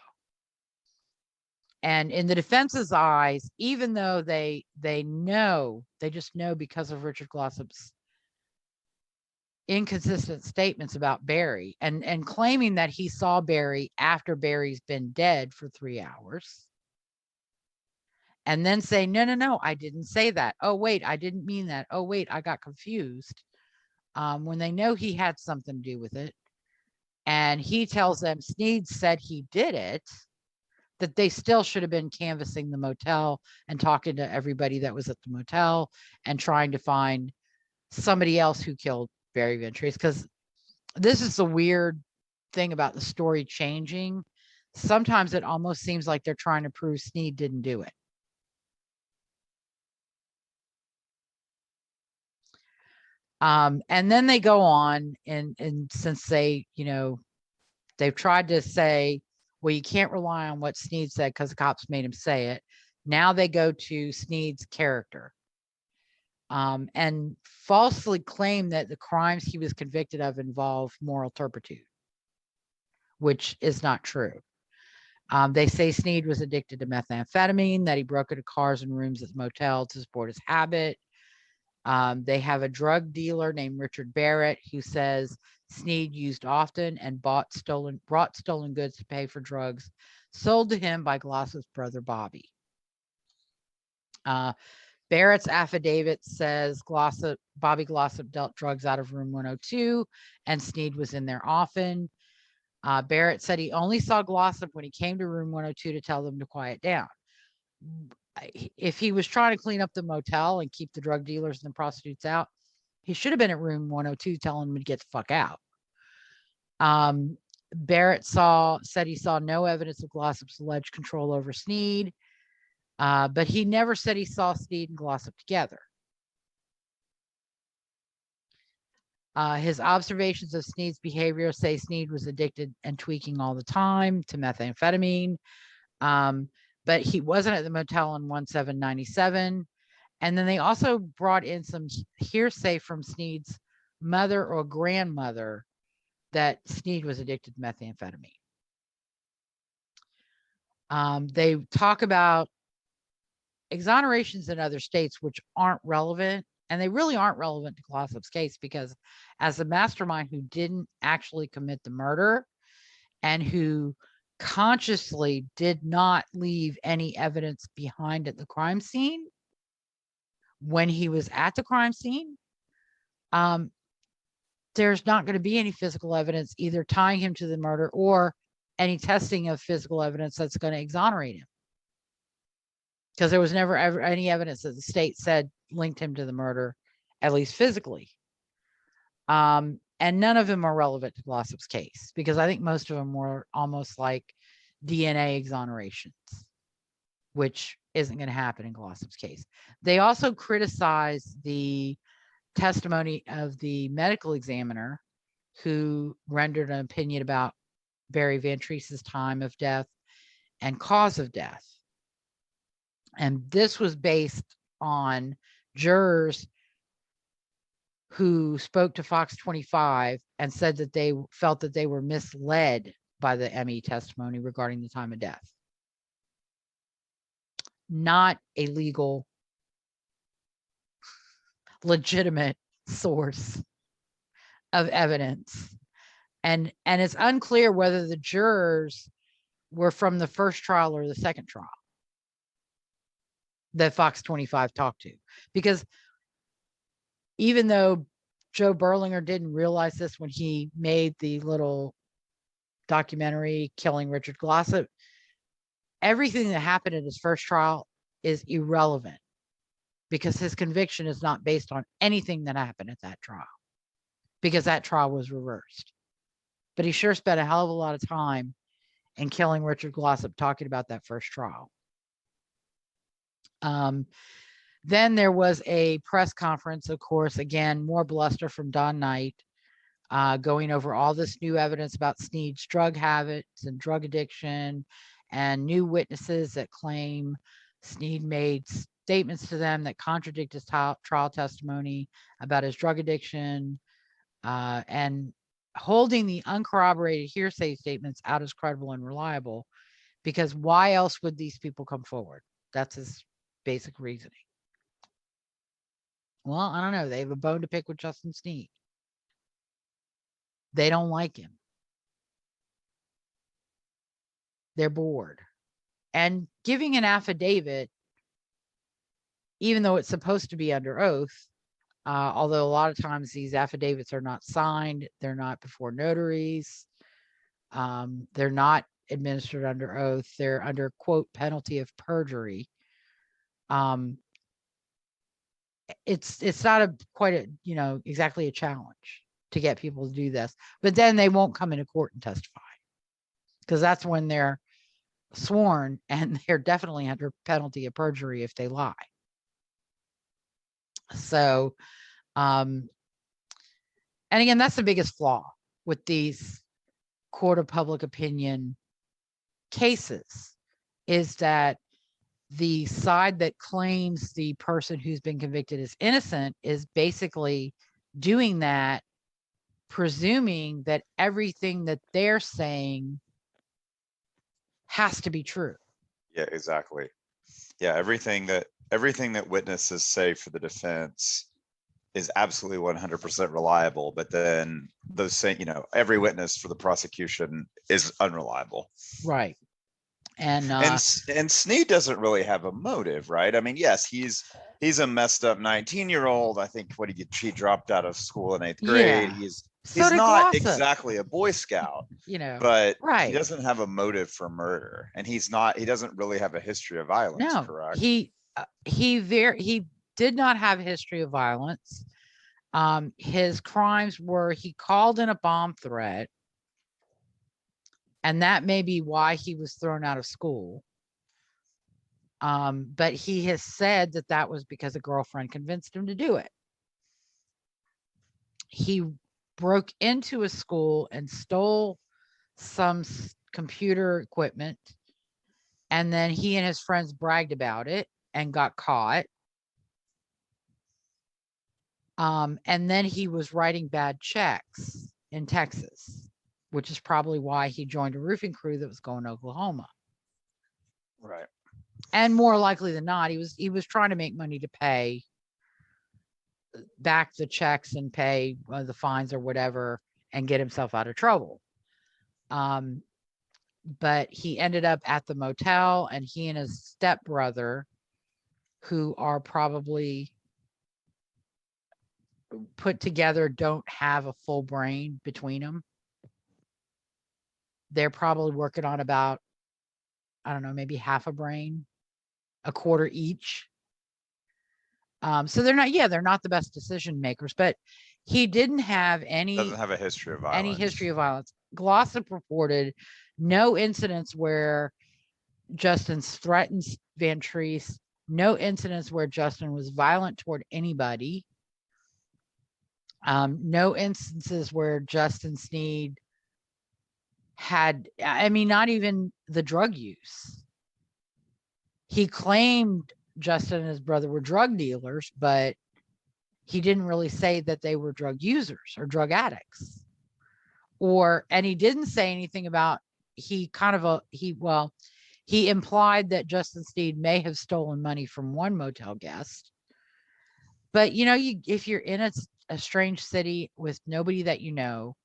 And in the defense's eyes, even though they just know because of Richard Glossip's inconsistent statements about Barry and claiming that he saw Barry after Barry's been dead for 3 hours. And then say, no, I didn't say that. Oh, wait, I didn't mean that. Oh, wait, I got confused. When they know he had something to do with it. And he tells them Sneed said he did it, that they still should have been canvassing the motel and talking to everybody that was at the motel and trying to find somebody else who killed Barry Van Treese. Because this is the weird thing about the story changing. Sometimes it almost seems like they're trying to prove Sneed didn't do it. And then they go on and since they, they've tried to say, well, you can't rely on what Sneed said because the cops made him say it. Now they go to Sneed's character and falsely claim that the crimes he was convicted of involve moral turpitude, which is not true. They say Sneed was addicted to methamphetamine, that he broke into cars and rooms at the motel to support his habit. They have a drug dealer named Richard Barrett who says Sneed used often and brought stolen goods to pay for drugs sold to him by Glossip's brother Bobby. Barrett's affidavit says Bobby Glossip dealt drugs out of room 102 and Sneed was in there often. Barrett said he only saw Glossip when he came to room 102 to tell them to quiet down. If he was trying to clean up the motel and keep the drug dealers and the prostitutes out, he should have been at room 102 telling them to get the fuck out. Barrett said he saw no evidence of Glossip's alleged control over Sneed. But he never said he saw Sneed and Glossip together. His observations of Sneed's behavior say Sneed was addicted and tweaking all the time to methamphetamine. But he wasn't at the motel on 1797. And then they also brought in some hearsay from Sneed's mother or grandmother that Sneed was addicted to methamphetamine. They talk about exonerations in other states which aren't relevant, and they really aren't relevant to Glossip's case, because as a mastermind who didn't actually commit the murder and who consciously did not leave any evidence behind at the crime scene, when he was at the crime scene, there's not going to be any physical evidence either tying him to the murder or any testing of physical evidence that's going to exonerate him. Because there was never ever any evidence that the state said linked him to the murder, at least physically. And none of them are relevant to Glossip's case, because I think most of them were almost like DNA exonerations, which isn't going to happen in Glossip's case. They also criticize the testimony of the medical examiner who rendered an opinion about Barry Van Treese's time of death and cause of death. And this was based on jurors who spoke to Fox 25 and said that they felt that they were misled by the ME testimony regarding the time of death. Not a legal, legitimate source of evidence. And it's unclear whether the jurors were from the first trial or the second trial that Fox 25 talked to. Because even though Joe Berlinger didn't realize this when he made the little documentary Killing Richard Glossip, everything that happened in his first trial is irrelevant, because his conviction is not based on anything that happened at that trial, because that trial was reversed. But he sure spent a hell of a lot of time in Killing Richard Glossip talking about that first trial. Then there was a press conference, of course, again, more bluster from Don Knight, going over all this new evidence about Sneed's drug habits and drug addiction, and new witnesses that claim Sneed made statements to them that contradict his trial testimony about his drug addiction, and holding the uncorroborated hearsay statements out as credible and reliable, because why else would these people come forward? That's his basic reasoning. Well, I don't know. They have a bone to pick with Justin Sneed. They don't like him. They're bored. And giving an affidavit, even though it's supposed to be under oath, although a lot of times these affidavits are not signed, they're not before notaries, they're not administered under oath, they're under, quote, penalty of perjury. It's not quite exactly a challenge to get people to do this, but then they won't come into court and testify, because that's when they're sworn, and they're definitely under penalty of perjury if they lie. So, and again, that's the biggest flaw with these court of public opinion cases, is that the side that claims the person who's been convicted is innocent is basically doing that, presuming that everything that they're saying has to be true. Yeah, exactly. Yeah, everything that witnesses say for the defense is absolutely 100% reliable, but then those saying, every witness for the prosecution is unreliable. Right. And Sneed doesn't really have a motive, right? I mean, yes, he's a messed up 19-year-old. I think he dropped out of school in 8th grade. Yeah. He's Glossip. not exactly a Boy Scout, but right. He doesn't have a motive for murder, and he doesn't really have a history of violence. No, correct? He did not have a history of violence. His crimes were, he called in a bomb threat, and that may be why he was thrown out of school. But he has said that that was because a girlfriend convinced him to do it. He broke into a school and stole some computer equipment, and then he and his friends bragged about it and got caught. And then he was writing bad checks in Texas, which is probably why he joined a roofing crew that was going to Oklahoma. Right. And more likely than not, he was trying to make money to pay back the checks and pay the fines or whatever and get himself out of trouble. But he ended up at the motel, and he and his stepbrother, who are probably put together, don't have a full brain between them. They're probably working on about, I don't know, maybe half a brain, a quarter each. So they're not the best decision makers, but he didn't have Doesn't have a history of violence. any history of violence. Glossip reported no incidents where Justin threatened Van Treese, no incidents where Justin was violent toward anybody. No instances where Justin Sneed had, I mean, not even the drug use. He claimed Justin and his brother were drug dealers, but he didn't really say that they were drug users or drug addicts. And he didn't say anything about, he implied that Justin Sneed may have stolen money from one motel guest. But, if you're in a strange city with nobody that you know,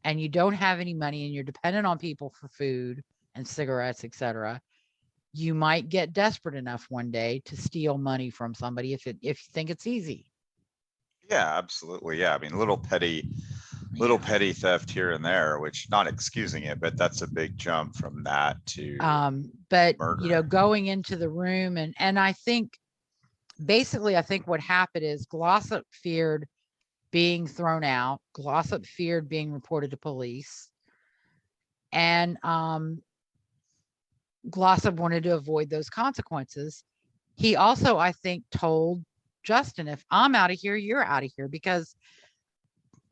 and you don't have any money and you're dependent on people for food and cigarettes, etc., you might get desperate enough one day to steal money from somebody if you think it's easy. Yeah, absolutely. Yeah. I mean, little petty theft here and there, which, not excusing it, but that's a big jump from that to but murder. Going into the room, and I think basically what happened is Glossip feared being thrown out. Glossip feared being reported to police. And Glossip wanted to avoid those consequences. He also, I think, told Justin, if I'm out of here, you're out of here, because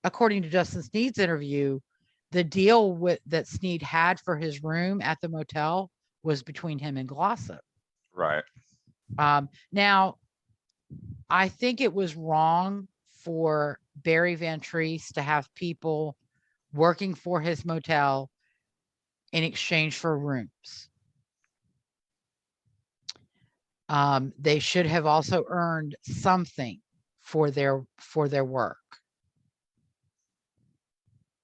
according to Justin Sneed's interview, the deal that Sneed had for his room at the motel was between him and Glossip. Right. Now, I think it was wrong for Barry Van Treese to have people working for his motel in exchange for rooms. They should have also earned something for their work.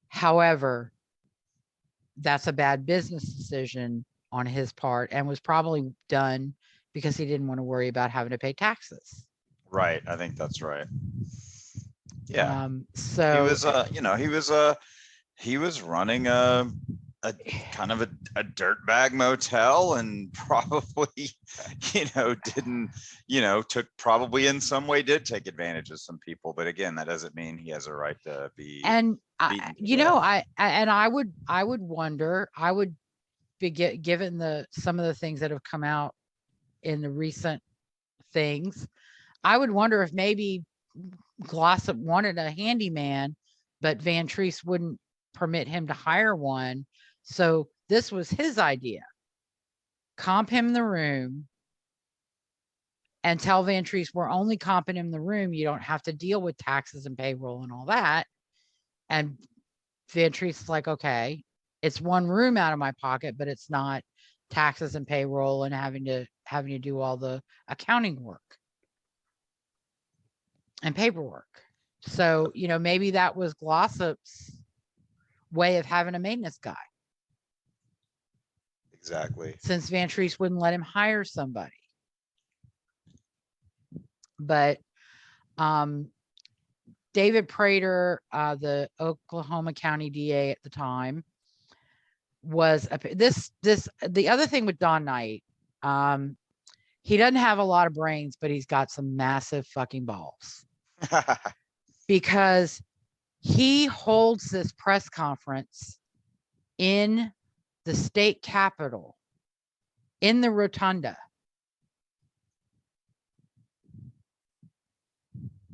However, that's a bad business decision on his part, and was probably done because he didn't want to worry about having to pay taxes. Right. I think that's right. Yeah. So he was running a kind of a dirtbag motel, and probably, probably in some way did take advantage of some people. But again, that doesn't mean he has a right to be. And I would wonder, given some of the things that have come out in the recent things, I would wonder if maybe Glossip wanted a handyman, but Van Treese wouldn't permit him to hire one. So this was his idea. Comp him the room and tell Van Treese, we're only comping him the room. You don't have to deal with taxes and payroll and all that. And Van Treese is like, okay, it's one room out of my pocket, but it's not taxes and payroll and having to do all the accounting work and paperwork. So, maybe that was Glossip's way of having a maintenance guy. Exactly. Since Van Treese wouldn't let him hire somebody. But David Prater, the Oklahoma County DA at the time, was the other thing with Don Knight. He doesn't have a lot of brains, but he's got some massive fucking balls. Because he holds this press conference in the state capitol, in the rotunda,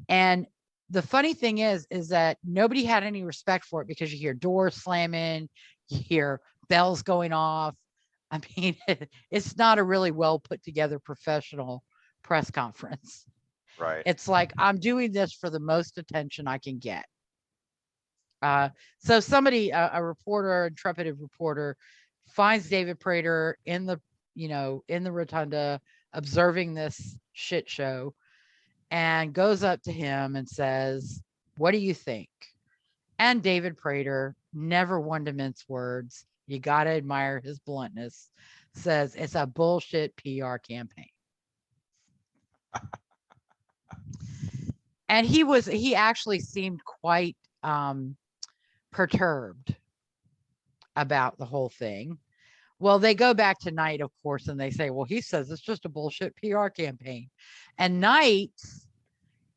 And the funny thing is that nobody had any respect for it, because you hear doors slamming, you hear bells going off. I mean, it's not a really well put together professional press conference. Right. It's like, I'm doing this for the most attention I can get. So somebody, a reporter, intrepid reporter, finds David Prater in the, in the rotunda, observing this shit show, and goes up to him and says, "What do you think?" And David Prater, never one to mince words, you got to admire his bluntness, says it's a bullshit PR campaign. And he actually seemed quite perturbed about the whole thing. Well, they go back to Knight, of course, and they say, well, he says it's just a bullshit PR campaign. And Knight,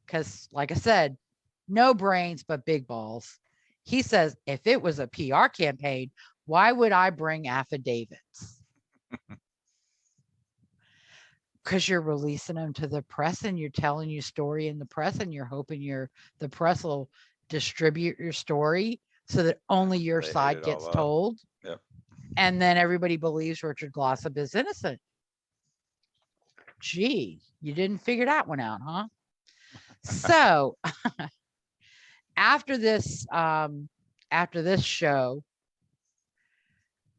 because like I said, no brains, but big balls. He says, if it was a PR campaign, why would I bring affidavits? Because you're releasing them to the press and you're telling your story in the press, and you're hoping the press will distribute your story so that only your They ate side it gets all up. told. Yep. And then everybody believes Richard Glossip is innocent. Gee, you didn't figure that one out, huh? So after this show,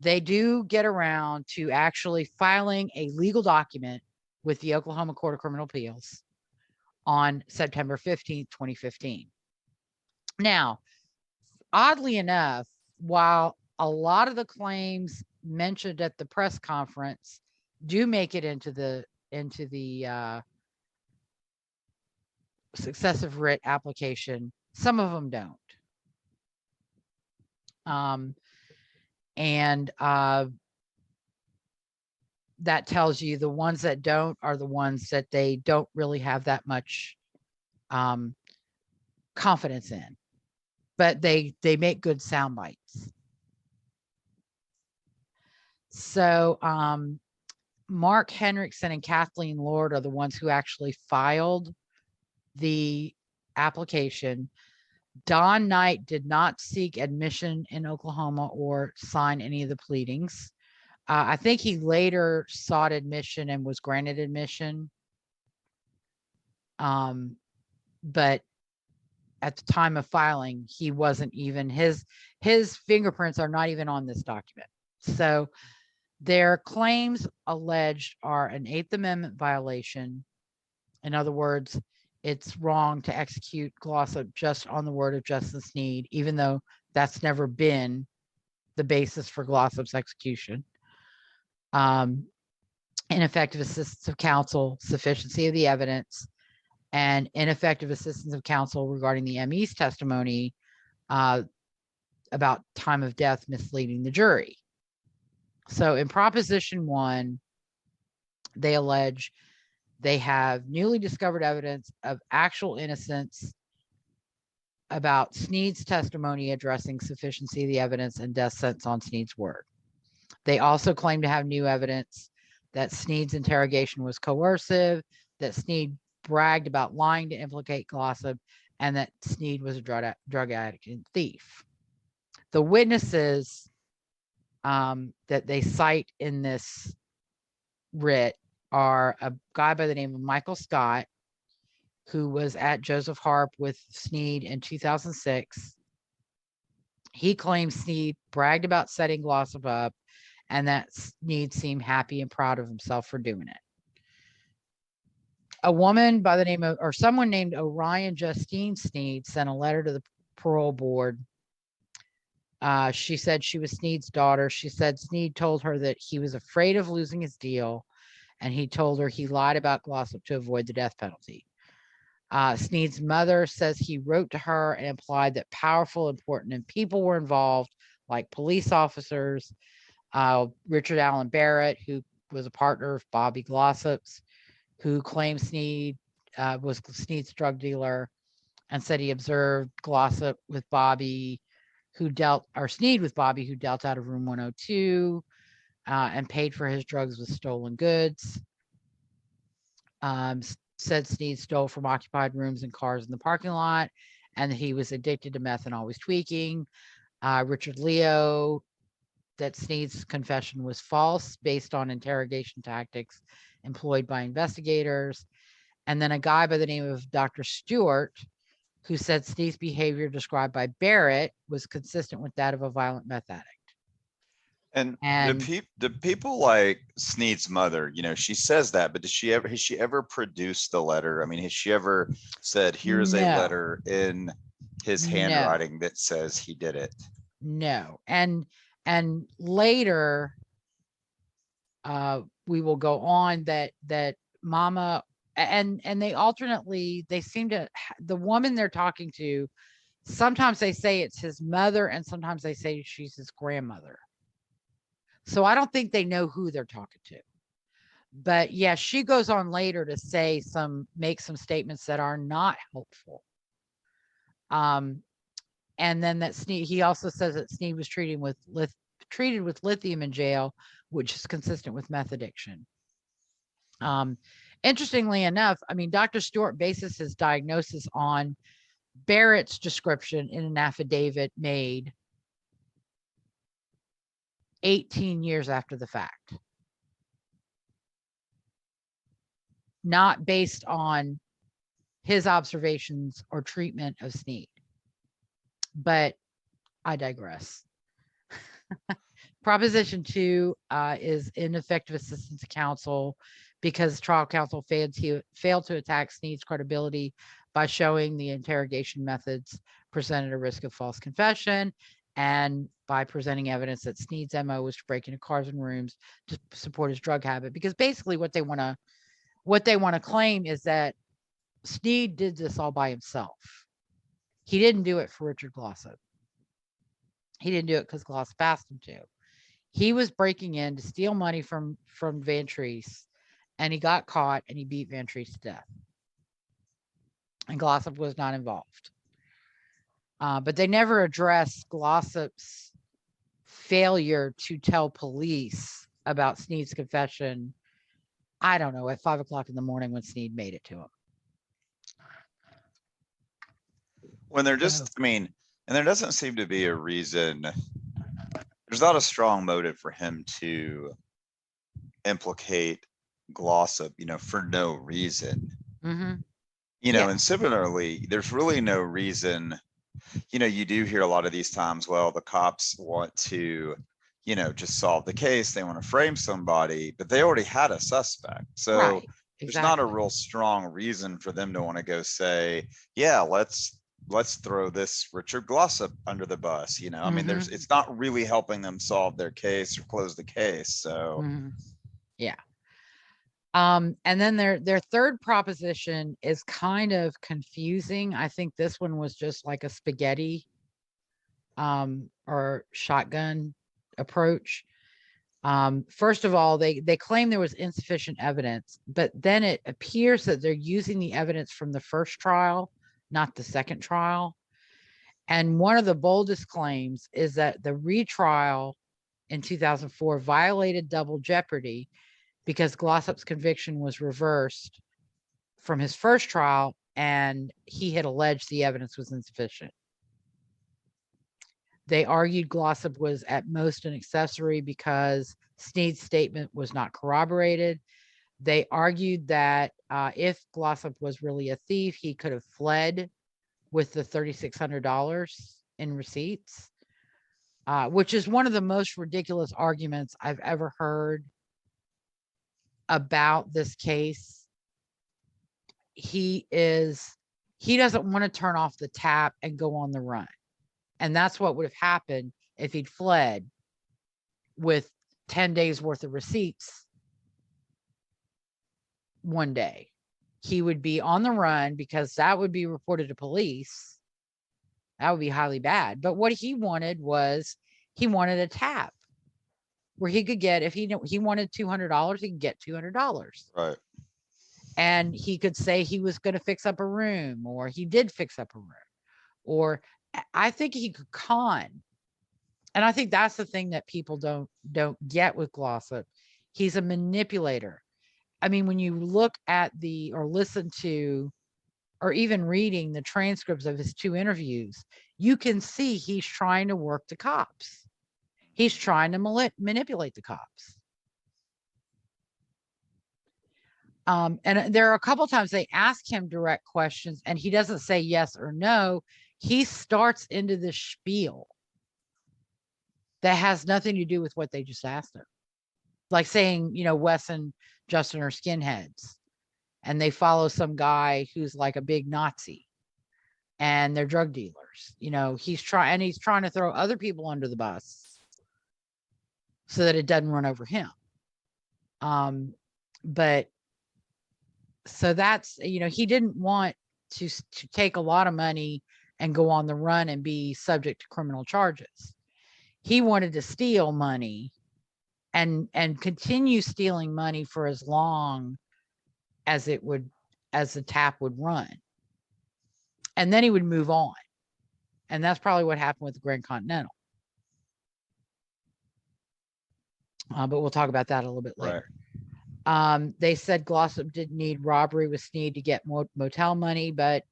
they do get around to actually filing a legal document with the Oklahoma Court of Criminal Appeals on September 15th, 2015. Now, oddly enough, while a lot of the claims mentioned at the press conference do make it into the successive writ application, some of them don't. And that tells you the ones that don't are the ones that they don't really have that much confidence in, but they make good sound bites. So Mark Henriksen and Kathleen Lord are the ones who actually filed the application. Don Knight did not seek admission in Oklahoma or sign any of the pleadings. I think he later sought admission and was granted admission. But at the time of filing, he wasn't even, his fingerprints are not even on this document. So their claims alleged are an 8th Amendment violation. In other words, it's wrong to execute Glossip just on the word of Justice Sneed, even though that's never been the basis for Glossip's execution. Ineffective assistance of counsel, sufficiency of the evidence, and ineffective assistance of counsel regarding the ME's testimony about time of death, misleading the jury. So in Proposition 1, they allege they have newly discovered evidence of actual innocence about Sneed's testimony addressing sufficiency of the evidence and death sentence on Sneed's word. They also claim to have new evidence that Sneed's interrogation was coercive, that Sneed bragged about lying to implicate Glossip, and that Sneed was a drug addict and thief. The witnesses that they cite in this writ are a guy by the name of Michael Scott, who was at Joseph Harp with Sneed in 2006. He claims Sneed bragged about setting Glossip up, and that Sneed seemed happy and proud of himself for doing it. A woman by the name of, or someone named Orion Justine Sneed sent a letter to the parole board. She said she was Sneed's daughter. She said Sneed told her that he was afraid of losing his deal, and he told her he lied about Glossip to avoid the death penalty. Sneed's mother says he wrote to her and implied that powerful, important people were involved, like police officers, Richard Allen Barrett, who was a partner of Bobby Glossip's, who claimed Sneed was Sneed's drug dealer, and said he observed Glossip with Bobby, Sneed with Bobby, who dealt out of room 102, and paid for his drugs with stolen goods. said Sneed stole from occupied rooms and cars in the parking lot, and that he was addicted to meth and always tweaking. Richard Leo, that Sneed's confession was false based on interrogation tactics employed by investigators. And then a guy by the name of Dr. Stewart, who said Sneed's behavior described by Barrett was consistent with that of a violent meth addict. And And the people like Sneed's mother, she says that, but has she ever produced the letter? I mean, has she ever said, here's a No. letter in his No. handwriting that says he did it? No. And later, we will go on that Mama, and they alternately, they seem to, the woman they're talking to, sometimes they say it's his mother and sometimes they say she's his grandmother. So I don't think they know who they're talking to. But yeah, she goes on later to make some statements that are not helpful. And then that Sneed, he also says that Sneed was treated with lithium in jail, which is consistent with meth addiction. Interestingly enough, I mean, Dr. Stewart bases his diagnosis on Barrett's description in an affidavit made 18 years after the fact. Not based on his observations or treatment of Sneed. But I digress. Proposition 2 is ineffective assistance to counsel because trial counsel failed to attack Sneed's credibility by showing the interrogation methods presented a risk of false confession, and by presenting evidence that Sneed's MO was to break into cars and rooms to support his drug habit. Because basically what they want to claim is that Sneed did this all by himself. He didn't do it for Richard Glossip. He didn't do it because Glossip asked him to. He was breaking in to steal money from Van Treese, and he got caught and he beat Van Treese to death. And Glossip was not involved. But they never addressed Glossip's failure to tell police about Sneed's confession, I don't know, at 5 o'clock in the morning when Sneed made it to him. When they're just, I mean, and there doesn't seem to be a reason, there's not a strong motive for him to implicate Glossip, for no reason. Mm-hmm. And similarly, there's really no reason, you do hear a lot of these times, well, the cops want to, just solve the case. They want to frame somebody, but they already had a suspect. So Right, there's exactly. not a real strong reason for them to want to go say, yeah, let's throw this Richard Glossip under the bus. I mean, it's not really helping them solve their case or close the case. So yeah. And then their third proposition is kind of confusing. I think this one was just like a spaghetti or shotgun approach. First of all, they claim there was insufficient evidence, but then it appears that they're using the evidence from the first trial, not the second trial. And one of the boldest claims is that the retrial in 2004 violated double jeopardy because Glossip's conviction was reversed from his first trial and he had alleged the evidence was insufficient. They argued Glossip was at most an accessory because Sneed's statement was not corroborated. They argued that if Glossip was really a thief, he could have fled with the $3,600 in receipts, which is one of the most ridiculous arguments I've ever heard about this case. He doesn't want to turn off the tap and go on the run. And that's what would have happened if he'd fled with 10 days worth of receipts one day. He would be on the run because that would be reported to police. That would be highly bad. But what he wanted was he wanted a tap where he could get, if he wanted $200, he could get $200. Right. And he could say he was going to fix up a room, or he did fix up a room, or I think he could con. And I think that's the thing that people don't get with Glossip. He's a manipulator. I mean, when you look at or listen to, or even reading the transcripts of his 2 interviews, you can see he's trying to work the cops. He's trying to manipulate the cops. And there are a couple times they ask him direct questions and he doesn't say yes or no. He starts into this spiel that has nothing to do with what they just asked him. Like saying, Wes and Justin are skinheads and they follow some guy who's like a big Nazi and they're drug dealers. He's trying to throw other people under the bus so that it doesn't run over him. But so that's, he didn't want to take a lot of money and go on the run and be subject to criminal charges. He wanted to steal money and continue stealing money for as long as the tap would run. And then he would move on. And that's probably what happened with the Grand Continental. But we'll talk about that a little bit later. Right. They said Glossip didn't need robbery with Snead to get motel money, but,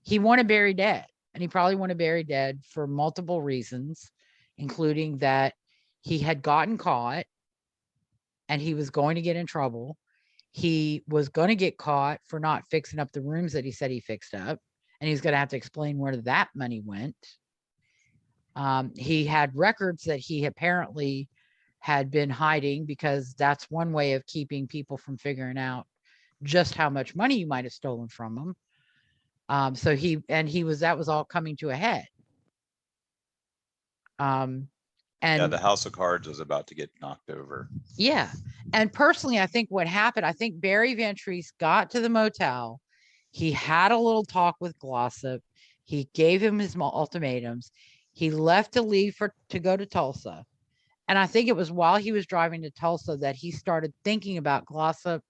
he wanted Barry dead. And he probably wanted Barry dead for multiple reasons, including that he had gotten caught and he was going to get in trouble. He was going to get caught for not fixing up the rooms that he said he fixed up. And he's going to have to explain where that money went. He had records that he apparently had been hiding, because that's one way of keeping people from figuring out just how much money you might have stolen from them. So that was all coming to a head. And the house of cards was about to get knocked over. Yeah. And personally, I think what happened, I think Barry Van Treese got to the motel. He had a little talk with Glossip. He gave him his ultimatums. He left to leave to go to Tulsa. And I think it was while he was driving to Tulsa that he started thinking about Glossip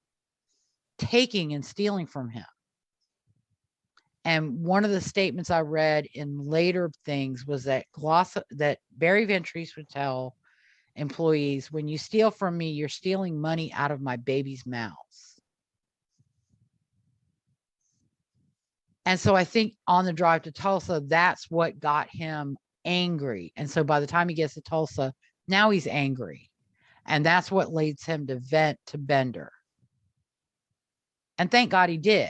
taking and stealing from him. And one of the statements I read in later things was that Barry Van Treese would tell employees, when you steal from me, you're stealing money out of my baby's mouths. And so I think on the drive to Tulsa, that's what got him angry. And so by the time he gets to Tulsa, now he's angry. And that's what leads him to vent to Bender. And thank God he did.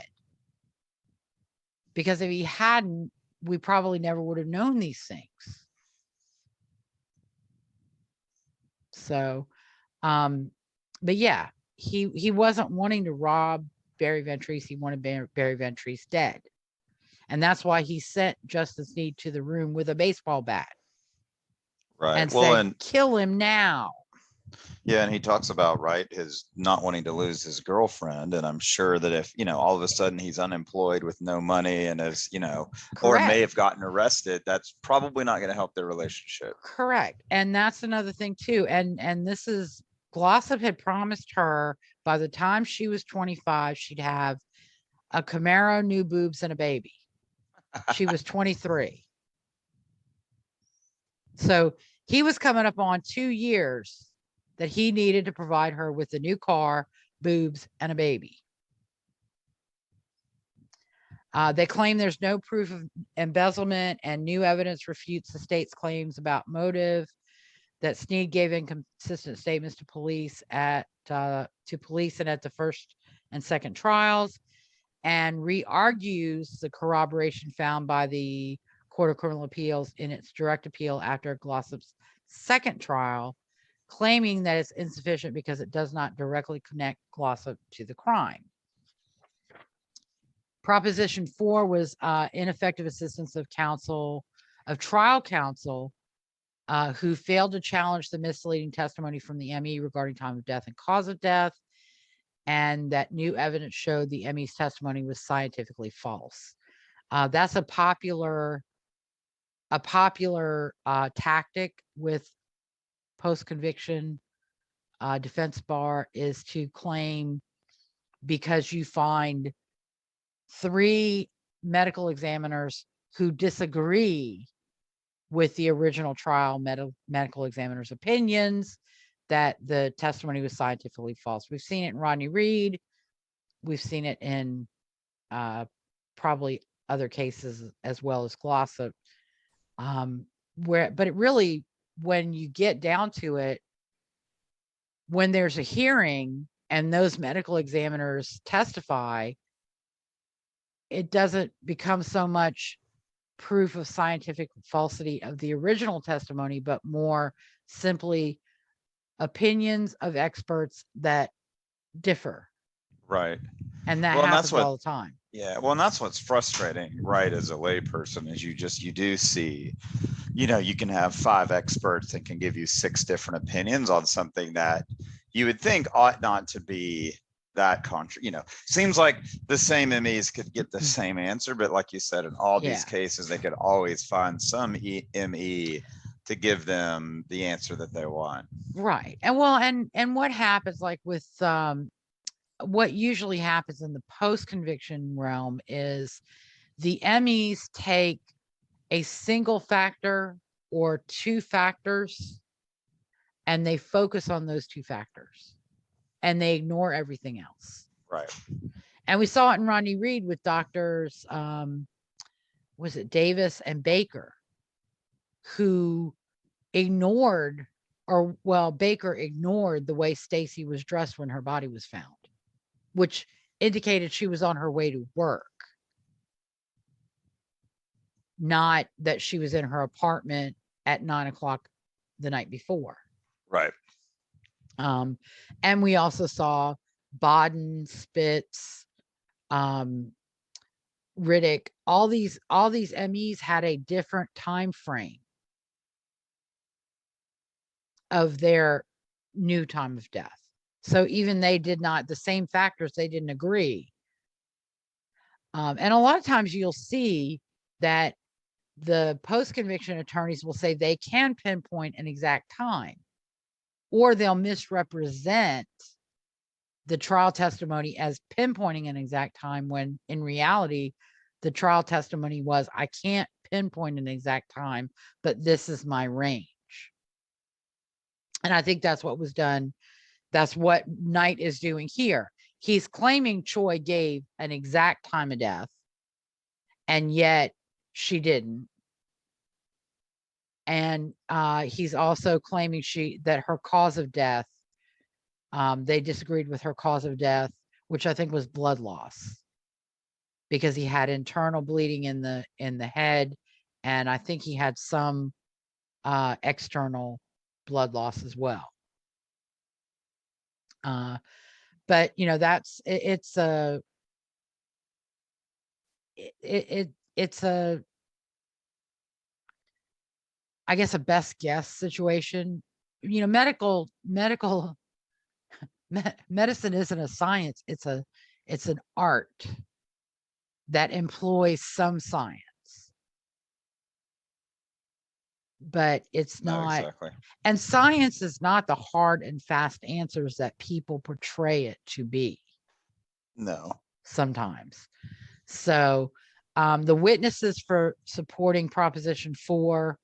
Because if he hadn't, we probably never would have known these things. So, but yeah, he wasn't wanting to rob Barry Van Treese. He wanted Barry Van Treese dead. And that's why he sent Justin Snead to the room with a baseball bat. Right. And said, kill him now. Yeah, and he talks about, his not wanting to lose his girlfriend. And I'm sure that if, all of a sudden he's unemployed with no money and is, or may have gotten arrested, that's probably not going to help their relationship. Correct. And that's another thing too. And this is, Glossip had promised her by the time she was 25, she'd have a Camaro, new boobs, and a baby. She was 23. So he was coming up on 2 years that he needed to provide her with a new car, boobs, and a baby. They claim there's no proof of embezzlement, and new evidence refutes the state's claims about motive, that Snead gave inconsistent statements to police and at the first and second trials, and re-argues the corroboration found by the Court of Criminal Appeals in its direct appeal after Glossip's second trial, claiming that it's insufficient because it does not directly connect Glossip to the crime. Proposition 4 was ineffective assistance of trial counsel, who failed to challenge the misleading testimony from the ME regarding time of death and cause of death, and that new evidence showed the ME's testimony was scientifically false. That's a popular tactic with post-conviction defense bar, is to claim, because you find 3 medical examiners who disagree with the original trial medical examiner's opinions, that the testimony was scientifically false. We've seen it in Rodney Reed. We've seen it in probably other cases as well as Glossip. But it really, when you get down to it, when there's a hearing and those medical examiners testify, it doesn't become so much proof of scientific falsity of the original testimony, but more simply opinions of experts that differ. Right. And that Well, and happens that's what, all the time. yeah, well, and that's what's frustrating, right? As a layperson, is you do see, you can have 5 experts that can give you 6 different opinions on something that you would think ought not to be that seems like the same MEs could get the same answer, but like you said, in all these cases, they could always find some ME to give them the answer that they want. Right. And well, and what happens, like with what usually happens in the post-conviction realm is the MEs take a single factor or 2 factors and they focus on those 2 factors and they ignore everything else. Right. And we saw it in Rodney Reed with doctors, was it Davis and Baker, who ignored, Baker ignored the way Stacy was dressed when her body was found, which indicated she was on her way to work, not that she was in her apartment at 9:00 the night before. Right. And we also saw Bodden, Spitz, Riddick, all these MEs had a different time frame of their new time of death. So even they did not, the same factors, they didn't agree. And a lot of times you'll see that the post-conviction attorneys will say they can pinpoint an exact time, or they'll misrepresent the trial testimony as pinpointing an exact time, when in reality, the trial testimony was, I can't pinpoint an exact time, but this is my range. And I think that's what was done. That's what Knight is doing here. He's claiming Choi gave an exact time of death, and yet she didn't. And he's also claiming that her cause of death, they disagreed with her cause of death, which I think was blood loss, because he had internal bleeding in the head, and I think he had some external blood loss as well. But that's it's a I guess a best guess situation. Medicine isn't a science. It's an art that employs some science, but it's not. Exactly. And science is not the hard and fast answers that people portray it to be. No. Sometimes. So the witnesses for supporting Proposition 4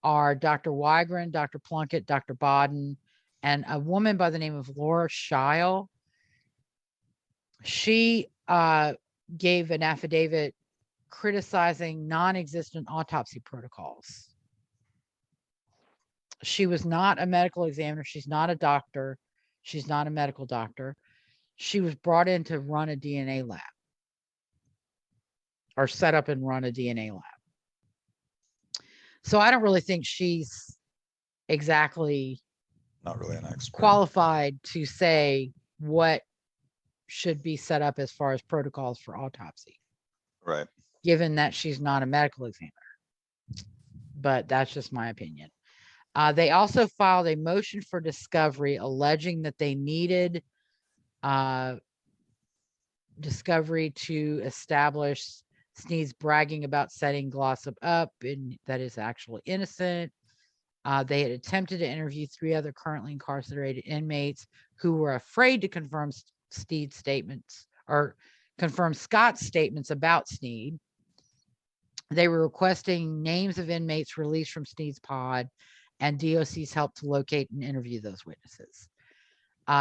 are Dr. Wygren, Dr. Plunkett, Dr. Bodden, and a woman by the name of Laura Scheil. She gave an affidavit criticizing non-existent autopsy protocols. She was not a medical examiner. She's not a doctor. She's not a medical doctor. She was brought in to run a DNA lab, or set up and run a DNA lab. So I don't really think she's exactly not really an expert qualified to say what should be set up as far as protocols for autopsy. Right. Given that she's not a medical examiner. But that's just my opinion. They also filed a motion for discovery alleging that they needed discovery to establish Sneed's bragging about setting Glossip up, and that is actually innocent. They had attempted to interview 3 other currently incarcerated inmates who were afraid to confirm Sneed's statements, or confirm Scott's statements about Sneed. They were requesting names of inmates released from Sneed's pod and DOC's help to locate and interview those witnesses.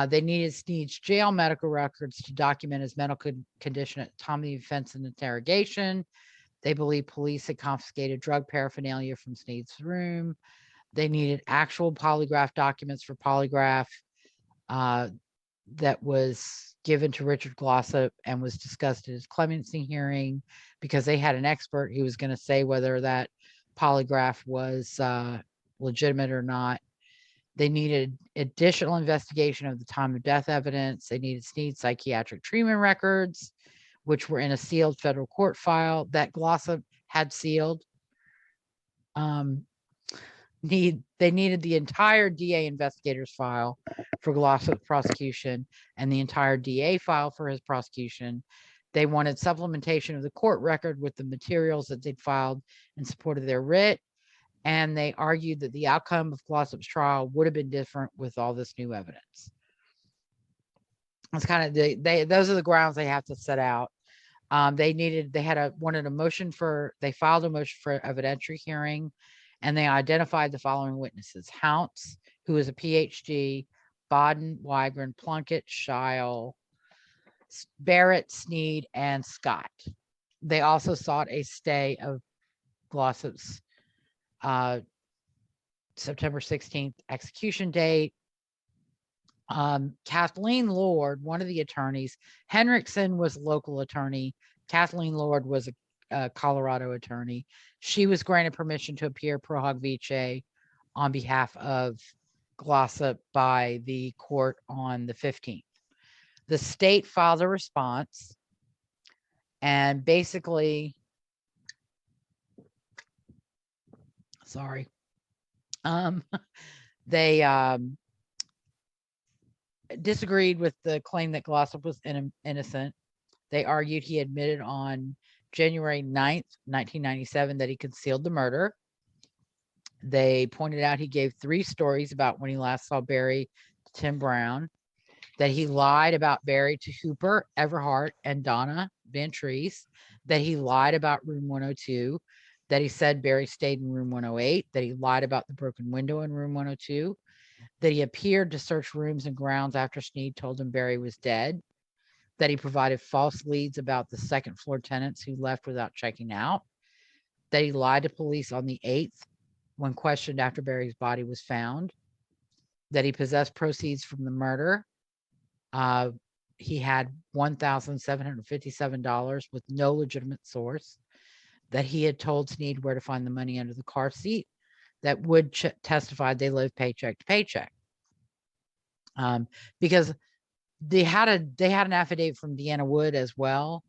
They needed Snead's jail medical records to document his medical condition at the time of the offense and interrogation. They believe police had confiscated drug paraphernalia from Snead's room. They needed actual polygraph documents for polygraph that was given to Richard Glossip and was discussed at his clemency hearing, because they had an expert who was going to say whether that polygraph was legitimate or not. They needed additional investigation of the time of death evidence. They needed Snead's psychiatric treatment records, which were in a sealed federal court file that Glossip had sealed. They needed the entire DA investigator's file for Glossip's prosecution and the entire DA file for his prosecution. They wanted supplementation of the court record with the materials that they'd filed in support of their writ. And they argued that the outcome of Glossip's trial would have been different with all this new evidence. That's kind of those are the grounds they have to set out. They filed a motion for evidentiary hearing, and they identified the following witnesses: Hounts, who is a PhD, Bodden, Wygren, Plunkett, Scheil, Barrett, Snead, and Scott. They also sought a stay of Glossip's September 16th execution date. Kathleen Lord, one of the attorneys, Henriksen was a local attorney. Kathleen Lord was a Colorado attorney. She was granted permission to appear pro hoc vice on behalf of Glossip by the court on the 15th. The state filed a response, and basically, they disagreed with the claim that Glossip was innocent. They argued he admitted on January 9th, 1997, that he concealed the murder. They pointed out he gave 3 stories about when he last saw Barry to Tim Brown, that he lied about Barry to Hooper, Everhart, and Donna Van Treese, that he lied about room 102, that he said Barry stayed in room 108, that he lied about the broken window in room 102, that he appeared to search rooms and grounds after Snead told him Barry was dead, that he provided false leads about the second floor tenants who left without checking out, that he lied to police on the 8th when questioned after Barry's body was found, that he possessed proceeds from the murder. He had $1,757 with no legitimate source, that he had told Snead where to find the money under the car seat, that Wood testified they lived paycheck to paycheck. Because they had an affidavit from Deanna Wood as well,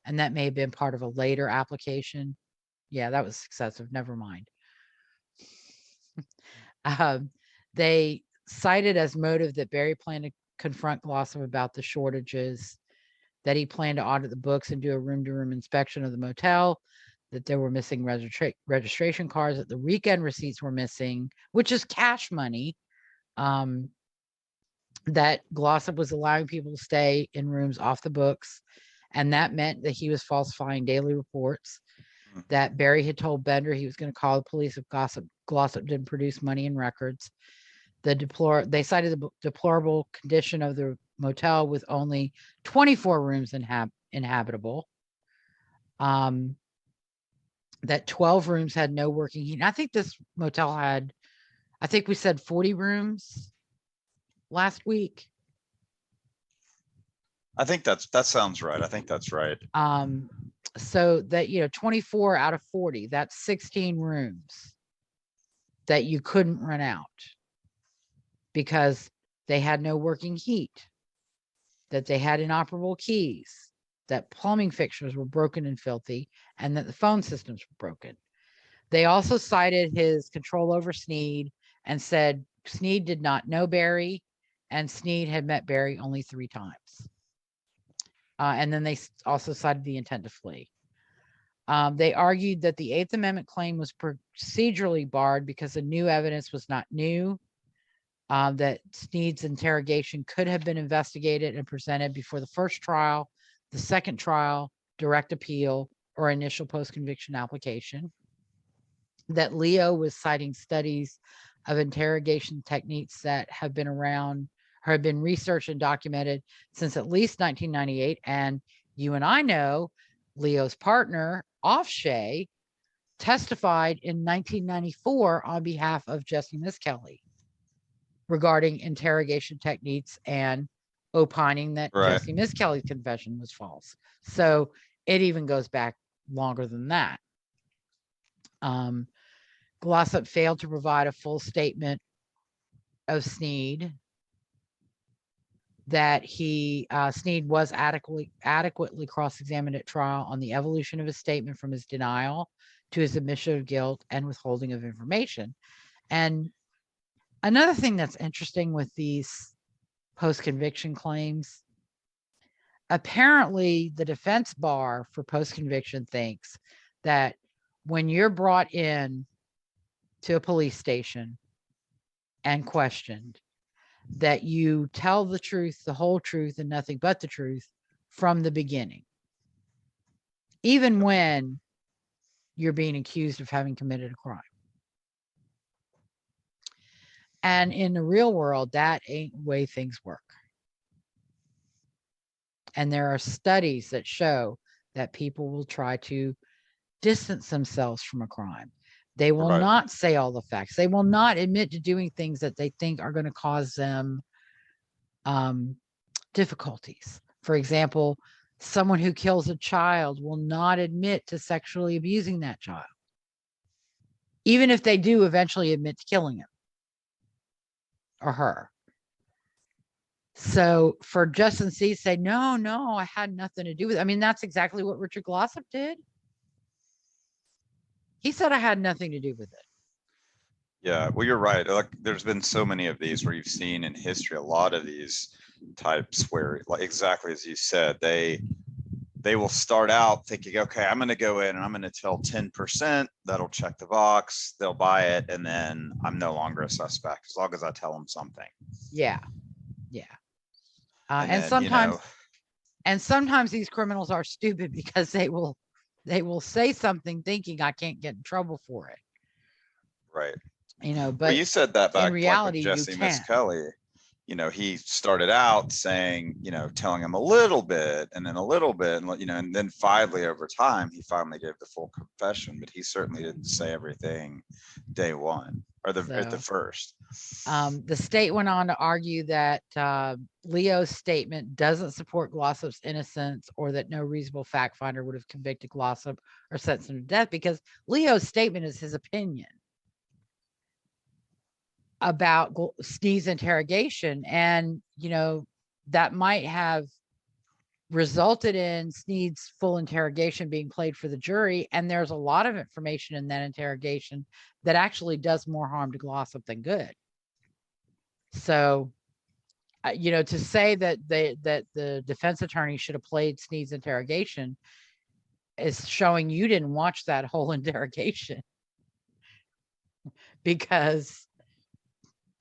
and that may have been part of a later application. Yeah, that was successive. Never mind. They cited as motive that Barry planned to confront Glossip about the shortages, that he planned to audit the books and do a room-to-room inspection of the motel, that there were missing registration cards, that the weekend receipts were missing, which is cash money, that Glossip was allowing people to stay in rooms off the books, and that meant that he was falsifying daily reports, that Barry had told Bender he was going to call the police if Glossip didn't produce money and records. They cited the deplorable condition of the motel with only 24 rooms inhabitable. That 12 rooms had no working heat. I think this motel had, I think we said 40 rooms last week. I think that sounds right. I think that's right. So that, 24 out of 40, that's 16 rooms that you couldn't rent out because they had no working heat, that they had inoperable keys, that plumbing fixtures were broken and filthy, and that the phone systems were broken. They also cited his control over Snead and said Snead did not know Barry, and Snead had met Barry only 3 times. And then they also cited the intent to flee. They argued that the 8th Amendment claim was procedurally barred because the new evidence was not new, that Snead's interrogation could have been investigated and presented before the first trial, the second trial, direct appeal, or initial post-conviction application. that Leo was citing studies of interrogation techniques that have been around or have been researched and documented since at least 1998. And you and I know Leo's partner, Offshay, testified in 1994 on behalf of Jesse Misskelley regarding interrogation techniques and opining that Right. Jesse Misskelley's confession was false. So it even goes back longer than that. Glossip failed to provide a full statement of Sneed that Sneed was adequately cross-examined at trial on the evolution of his statement from his denial to his admission of guilt and withholding of information. And another thing that's interesting with these post-conviction claims, apparently the defense bar for post-conviction thinks that when you're brought in to a police station and questioned, that you tell the truth, the whole truth, and nothing but the truth from the beginning, even when you're being accused of having committed a crime. And in the real world, that ain't the way things work. And there are studies that show that people will try to distance themselves from a crime. They will Right. not say all the facts. They will not admit to doing things that they think are going to cause them difficulties. For example, someone who kills a child will not admit to sexually abusing that child, even if they do eventually admit to killing him or her. So for Justin C to say, no, I had nothing to do with it. I mean, that's exactly what Richard Glossip did. He said, I had nothing to do with it. Yeah, well, you're right. Like, there's been so many of these where you've seen in history a lot of these types where, like, exactly as you said, they will start out thinking, okay, I'm going to go in and I'm going to tell 10%. That'll check the box. They'll buy it, and then I'm no longer a suspect as long as I tell them something. Yeah. And and then, sometimes these criminals are stupid because they will say something thinking I can't get in trouble for it. Right. But well, you said that back in reality, like with Jesse you can. Misskelley. He started out saying, telling him a little bit and then a little bit, and then finally over time, he finally gave the full confession, but he certainly didn't say everything day one or at the first. The state went on to argue that Leo's statement doesn't support Glossip's innocence or that no reasonable fact finder would have convicted Glossip or sentenced him to death because Leo's statement is his opinion about Sneed's interrogation. And, that might have resulted in Sneed's full interrogation being played for the jury. And there's a lot of information in that interrogation that actually does more harm to Glossip than good. So, to say that the defense attorney should have played Sneed's interrogation is showing you didn't watch that whole interrogation because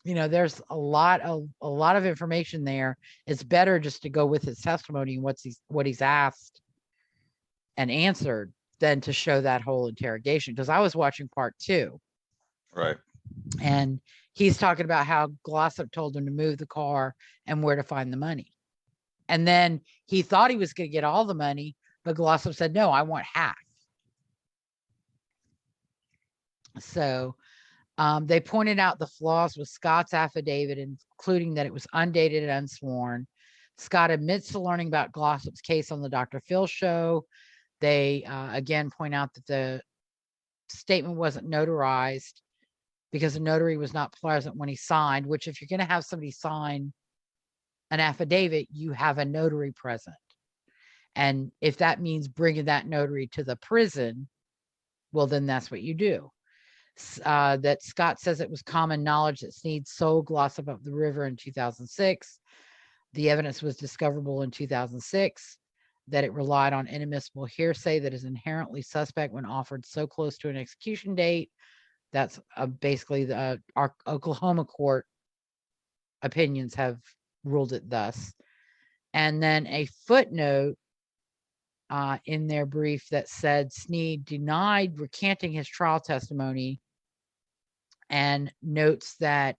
there's a lot of information there. It's better just to go with his testimony and what he's asked and answered than to show that whole interrogation. Because I was watching part 2. Right. And he's talking about how Glossip told him to move the car and where to find the money. And then he thought he was going to get all the money, but Glossip said, no, I want half. So they pointed out the flaws with Scott's affidavit, including that it was undated and unsworn. Scott admits to learning about Glossip's case on the Dr. Phil show. They again point out that the statement wasn't notarized because the notary was not present when he signed, which if you're going to have somebody sign an affidavit, you have a notary present. And if that means bringing that notary to the prison, well, then that's what you do. That Scott says it was common knowledge that Sneed sold Glossip up the river in 2006. The evidence was discoverable in 2006, that it relied on inadmissible hearsay that is inherently suspect when offered so close to an execution date. That's basically our Oklahoma court opinions have ruled it thus. And then a footnote in their brief that said Snead denied recanting his trial testimony and notes that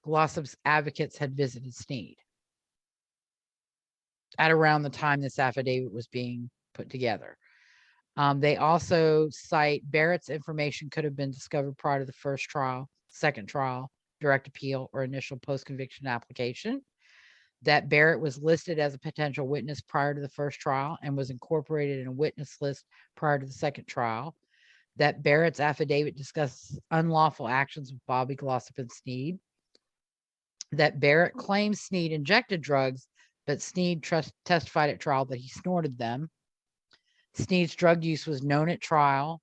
Glossip's advocates had visited Snead at around the time this affidavit was being put together. They also cite Barrett's information could have been discovered prior to the first trial, second trial, direct appeal, or initial post-conviction application. That Barrett was listed as a potential witness prior to the first trial and was incorporated in a witness list prior to the second trial. That Barrett's affidavit discusses unlawful actions of Bobby, Glossip, and Snead. That Barrett claims Snead injected drugs, but Snead testified at trial that he snorted them. Snead's drug use was known at trial.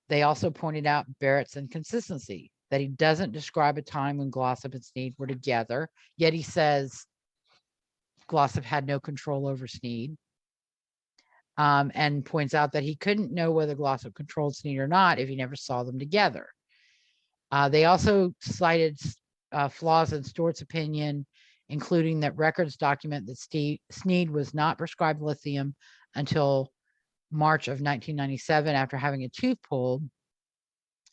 They also pointed out Barrett's inconsistency, that he doesn't describe a time when Glossip and Snead were together, yet he says Glossip had no control over Snead, and points out that he couldn't know whether Glossip controlled Snead or not if he never saw them together. They also cited flaws in Stewart's opinion, including that records document that Snead was not prescribed lithium until March of 1997 after having a tooth pulled,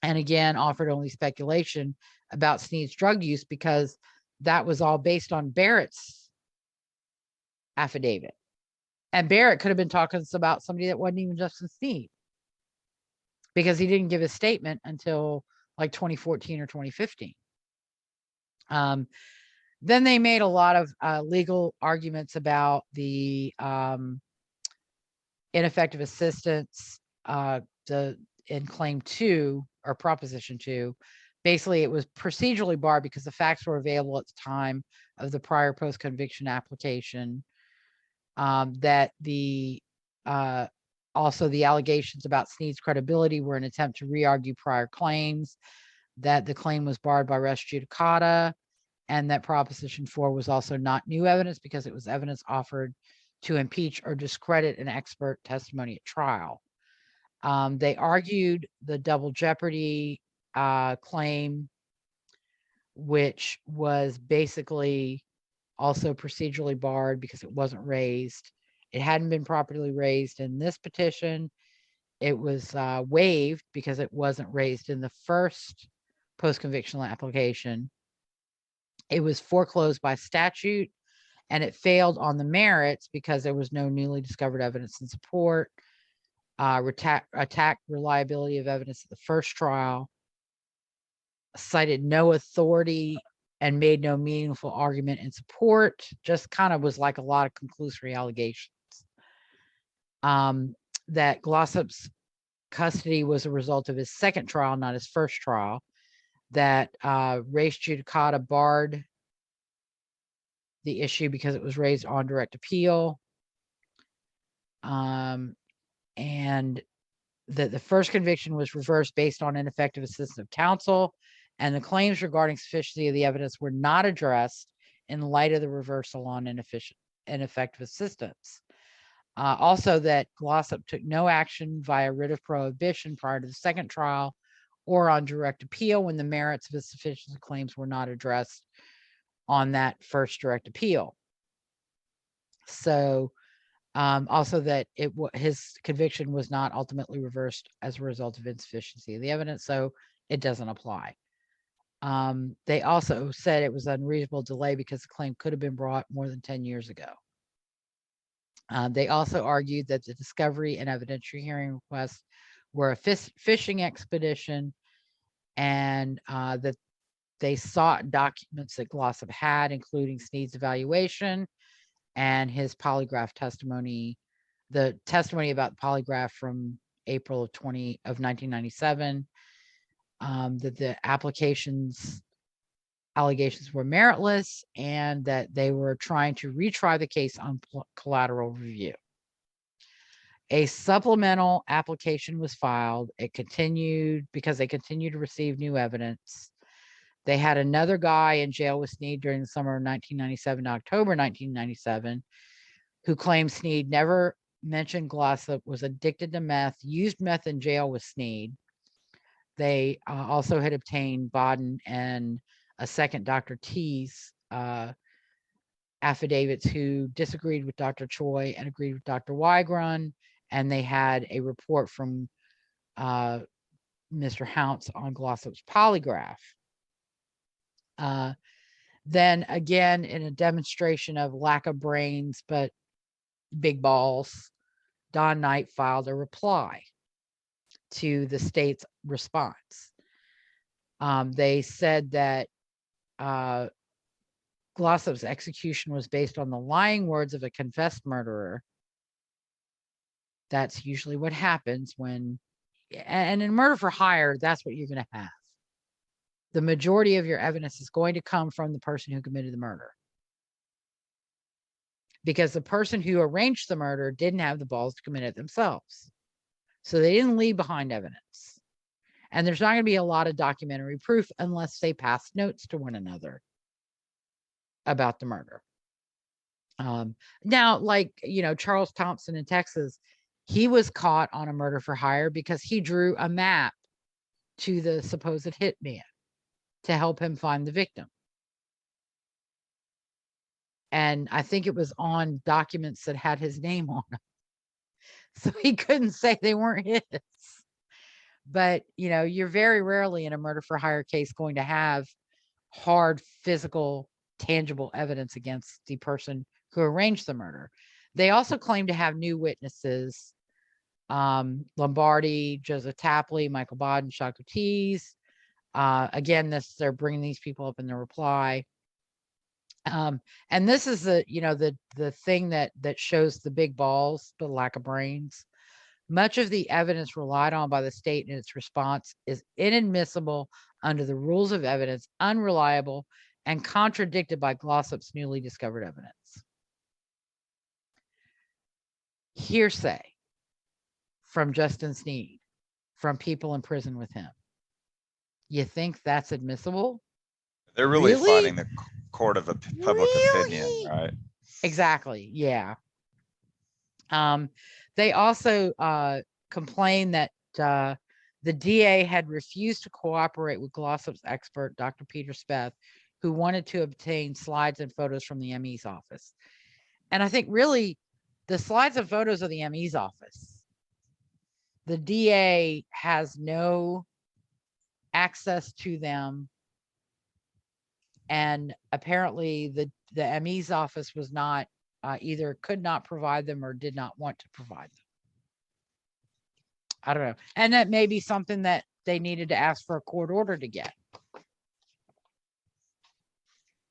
and again offered only speculation about Snead's drug use because that was all based on Barrett's affidavit. And Barrett could have been talking about somebody that wasn't even Justin Snead, because he didn't give his statement until like 2014 or 2015. Then they made a lot of legal arguments about the ineffective assistance in claim 2 or proposition 2. Basically, it was procedurally barred because the facts were available at the time of the prior post-conviction application. That the also the allegations about Snead's credibility were an attempt to re-argue prior claims, that the claim was barred by res judicata, and that proposition 4 was also not new evidence because it was evidence offered to impeach or discredit an expert testimony at trial. They argued the double jeopardy claim, which was basically also procedurally barred because it wasn't raised. It hadn't been properly raised in this petition. It was waived because it wasn't raised in the first post-conviction application. It was foreclosed by statute, and it failed on the merits because there was no newly discovered evidence in support, attacked reliability of evidence at the first trial, cited no authority, and made no meaningful argument in support. Just kind of was like a lot of conclusory allegations. That Glossip's custody was a result of his second trial, not his first trial. That res judicata barred the issue because it was raised on direct appeal. And that the first conviction was reversed based on ineffective assistance of counsel, and the claims regarding sufficiency of the evidence were not addressed in light of the reversal on ineffective assistance. Also, that Glossip took no action via writ of prohibition prior to the second trial or on direct appeal when the merits of his sufficiency claims were not addressed on that first direct appeal. So also that his conviction was not ultimately reversed as a result of insufficiency of the evidence, so it doesn't apply. They also said it was unreasonable delay because the claim could have been brought more than 10 years ago. They also argued that the discovery and evidentiary hearing requests were a fishing expedition, and that they sought documents that Glossip had, including Snead's evaluation and his polygraph testimony, the testimony about polygraph from April of 1997, that the allegations were meritless, and that they were trying to retry the case on collateral review. A supplemental application was filed. It continued because they continued to receive new evidence. They had another guy in jail with Snead during the summer of 1997 to October 1997, who claimed Snead never mentioned Glossip, was addicted to meth, used meth in jail with Snead. They also had obtained Baden and a second Dr. Treese affidavits who disagreed with Dr. Choi and agreed with Dr. Wygron, and they had a report from Mr. Hounce on Glossop's polygraph. Then again, in a demonstration of lack of brains but big balls, Don Knight filed a reply to the state's response. They said that Glossop's execution was based on the lying words of a confessed murderer. That's usually what happens when, and in murder for hire, that's what you're going to have. The majority of your evidence is going to come from the person who committed the murder, because the person who arranged the murder didn't have the balls to commit it themselves. So they didn't leave behind evidence. And there's not going to be a lot of documentary proof unless they pass notes to one another about the murder. Now, like, Charles Thompson in Texas, he was caught on a murder for hire because he drew a map to the supposed hitman to help him find the victim. And I think it was on documents that had his name on them. So he couldn't say they weren't his. But, you're very rarely in a murder for hire case going to have hard, physical, tangible evidence against the person who arranged the murder. They also claim to have new witnesses. Lombardi, Joseph Tapley, Michael Bodden, Shaka Treese. Again, they're bringing these people up in the reply. And this is the thing that shows the big balls, the lack of brains. Much of the evidence relied on by the state in its response is inadmissible under the rules of evidence, unreliable, and contradicted by Glossop's newly discovered evidence. Hearsay from Justin Sneed, from people in prison with him. You think that's admissible? They're really fighting the court of public opinion, right? Exactly. Yeah. They also complained that the DA had refused to cooperate with Glossop's expert, Dr. Peter Speth, who wanted to obtain slides and photos from the ME's office. And I think really the slides and photos of the ME's office, the DA has no access to them. And apparently the ME's office was not either could not provide them or did not want to provide them. I don't know. And that may be something that they needed to ask for a court order to get.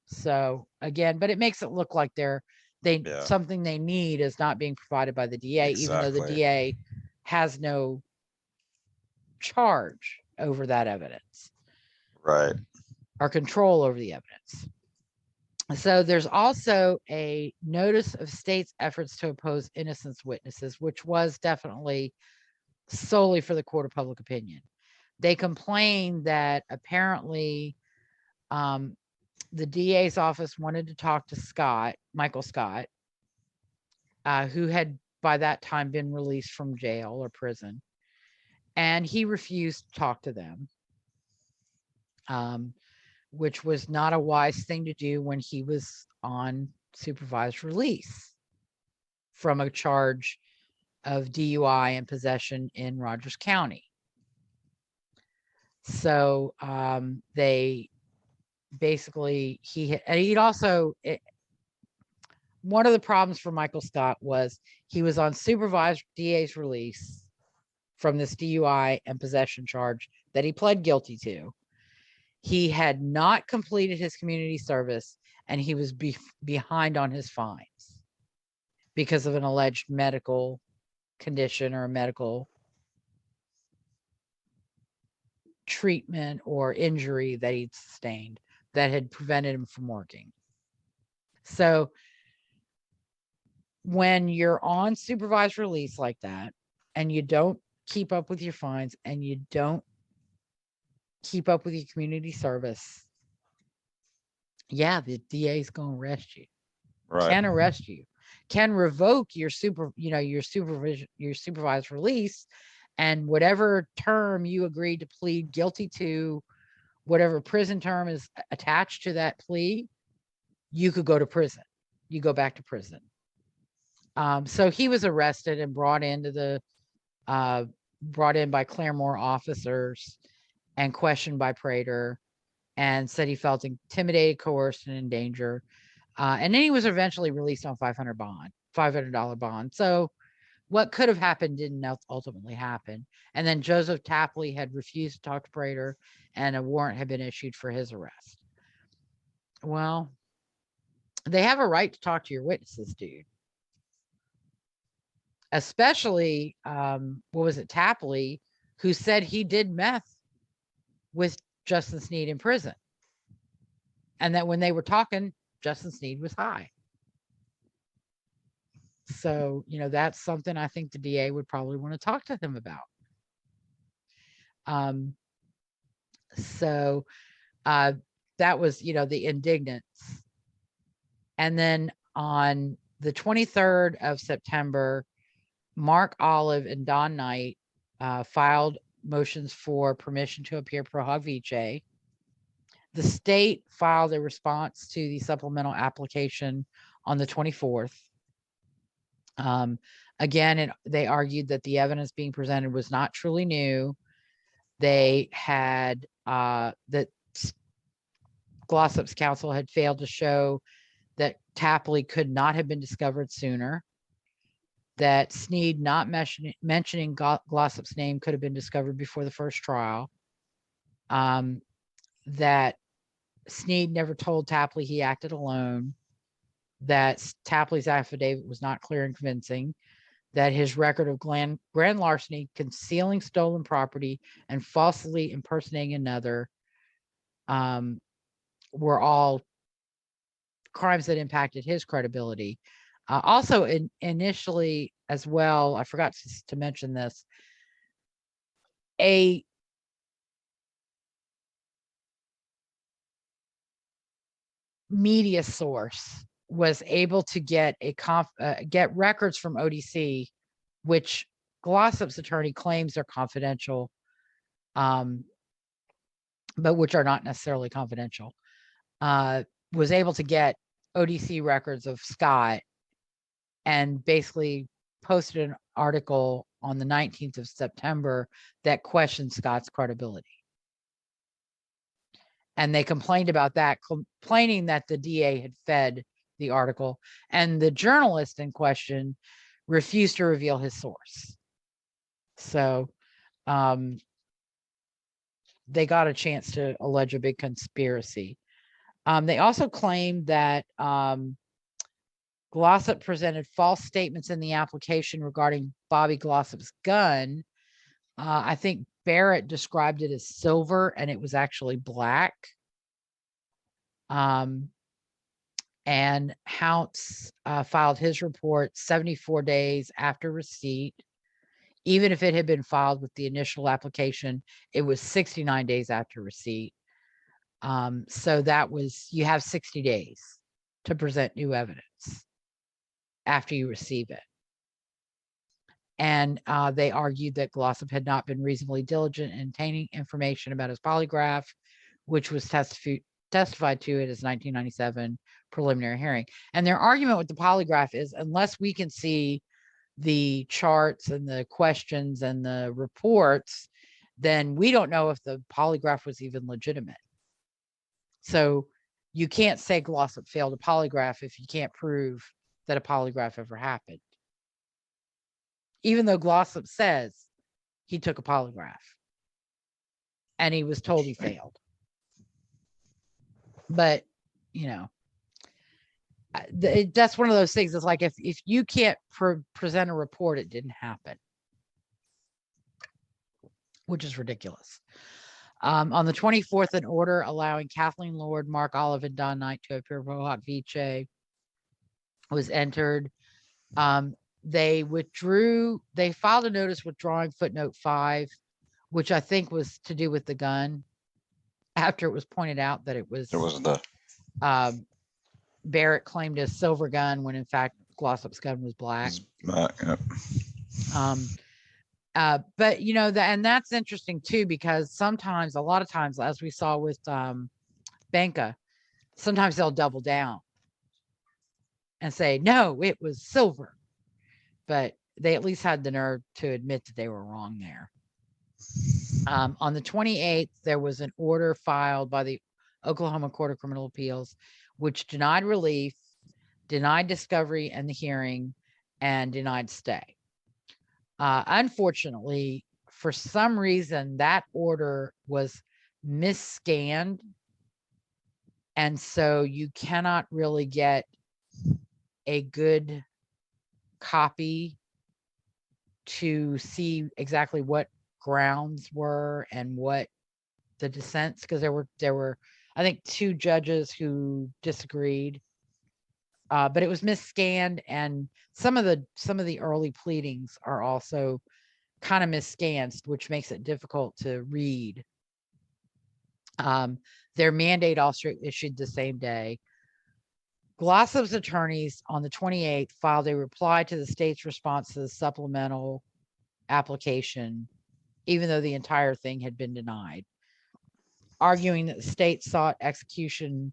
So again, but it makes it look like something they need is not being provided by the DA, even though the DA has no charge over that evidence. Right. Or control over the evidence. So there's also a notice of state's efforts to oppose innocence witnesses, which was definitely solely for the court of public opinion. They complained that apparently the DA's office wanted to talk to Michael Scott, who had by that time been released from jail or prison, and he refused to talk to them, which was not a wise thing to do when he was on supervised release from a charge of DUI and possession in Rogers County. So they basically, one of the problems for Michael Scott was he was on supervised DA's release from this DUI and possession charge that he pled guilty to. He had not completed his community service, and he was behind on his fines because of an alleged medical condition or a medical treatment or injury that he'd sustained that had prevented him from working. So when you're on supervised release like that, and you don't keep up with your fines, and you don't keep up with your community service, the DA is going to arrest you. Right. Can arrest you, can revoke your supervised release, and whatever term you agreed to plead guilty to, whatever prison term is attached to that plea, you could go to prison. You go back to prison. So he was arrested and brought in by Claremore officers and questioned by Prater, and said he felt intimidated, coerced, and in danger. And then he was eventually released on $500 bond. So what could have happened didn't ultimately happen. And then Joseph Tapley had refused to talk to Prater, and a warrant had been issued for his arrest. Well, they have a right to talk to your witnesses, dude. Especially, Tapley, who said he did meth with Justin Sneed in prison. And that when they were talking, Justin Sneed was high. So, that's something I think the DA would probably want to talk to him about. So that was, the indignance. And then on the 23rd of September, Mark Olive and Don Knight filed motions for permission to appear pro hoc vice. The state filed a response to the supplemental application on the 24th. Again, they argued that the evidence being presented was not truly new. They had that Glossip's counsel had failed to show that Tapley could not have been discovered sooner, that Sneed not mentioning Glossip's name could have been discovered before the first trial, that Sneed never told Tapley he acted alone, that Tapley's affidavit was not clear and convincing, that his record of grand larceny, concealing stolen property, and falsely impersonating another were all crimes that impacted his credibility. Also, initially as well, I forgot to mention this, a media source was able to get get records from ODC, which Glossip's attorney claims are confidential, but which are not necessarily confidential. Was able to get ODC records of Scott and basically posted an article on the 19th of September that questioned Scott's credibility. And they complained about that, complaining that the DA had fed the article, and the journalist in question refused to reveal his source. So they got a chance to allege a big conspiracy. They also claimed that Glossip presented false statements in the application regarding Bobby Glossip's gun. I think Barrett described it as silver, and it was actually black. And Hounts filed his report 74 days after receipt. Even if it had been filed with the initial application, it was 69 days after receipt. So that was, you have 60 days to present new evidence after you receive it. And they argued that Glossip had not been reasonably diligent in obtaining information about his polygraph, which was testified to at his 1997 preliminary hearing. And their argument with the polygraph is, unless we can see the charts and the questions and the reports, then we don't know if the polygraph was even legitimate. So you can't say Glossip failed a polygraph if you can't prove that a polygraph ever happened. Even though Glossip says he took a polygraph and he was told he failed. But, that's one of those things. It's like, if you can't present a report, it didn't happen, which is ridiculous. On the 24th, an order allowing Kathleen Lord, Mark Olive, and Don Knight to appear pro hoc vice was entered. They filed a notice withdrawing footnote 5, which I think was to do with the gun, after it was pointed out that it was Barrett claimed a silver gun when in fact Glossip's gun was black. Yep. But and that's interesting too, because a lot of times, as we saw with Benka, sometimes they'll double down and say, no, it was silver. but they at least had the nerve to admit that they were wrong there. On the 28th, there was an order filed by the Oklahoma Court of Criminal Appeals, which denied relief, denied discovery and the hearing, and denied stay. Unfortunately, for some reason, that order was misscanned, and so you cannot really get a good copy to see exactly what grounds were and what the dissents, because there were I think 2 judges who disagreed, but it was misscanned, and some of the early pleadings are also kind of misscanned, which makes it difficult to read. Their mandate also issued the same day. Glossip's attorneys on the 28th filed a reply to the state's response to the supplemental application, even though the entire thing had been denied, arguing that the state sought execution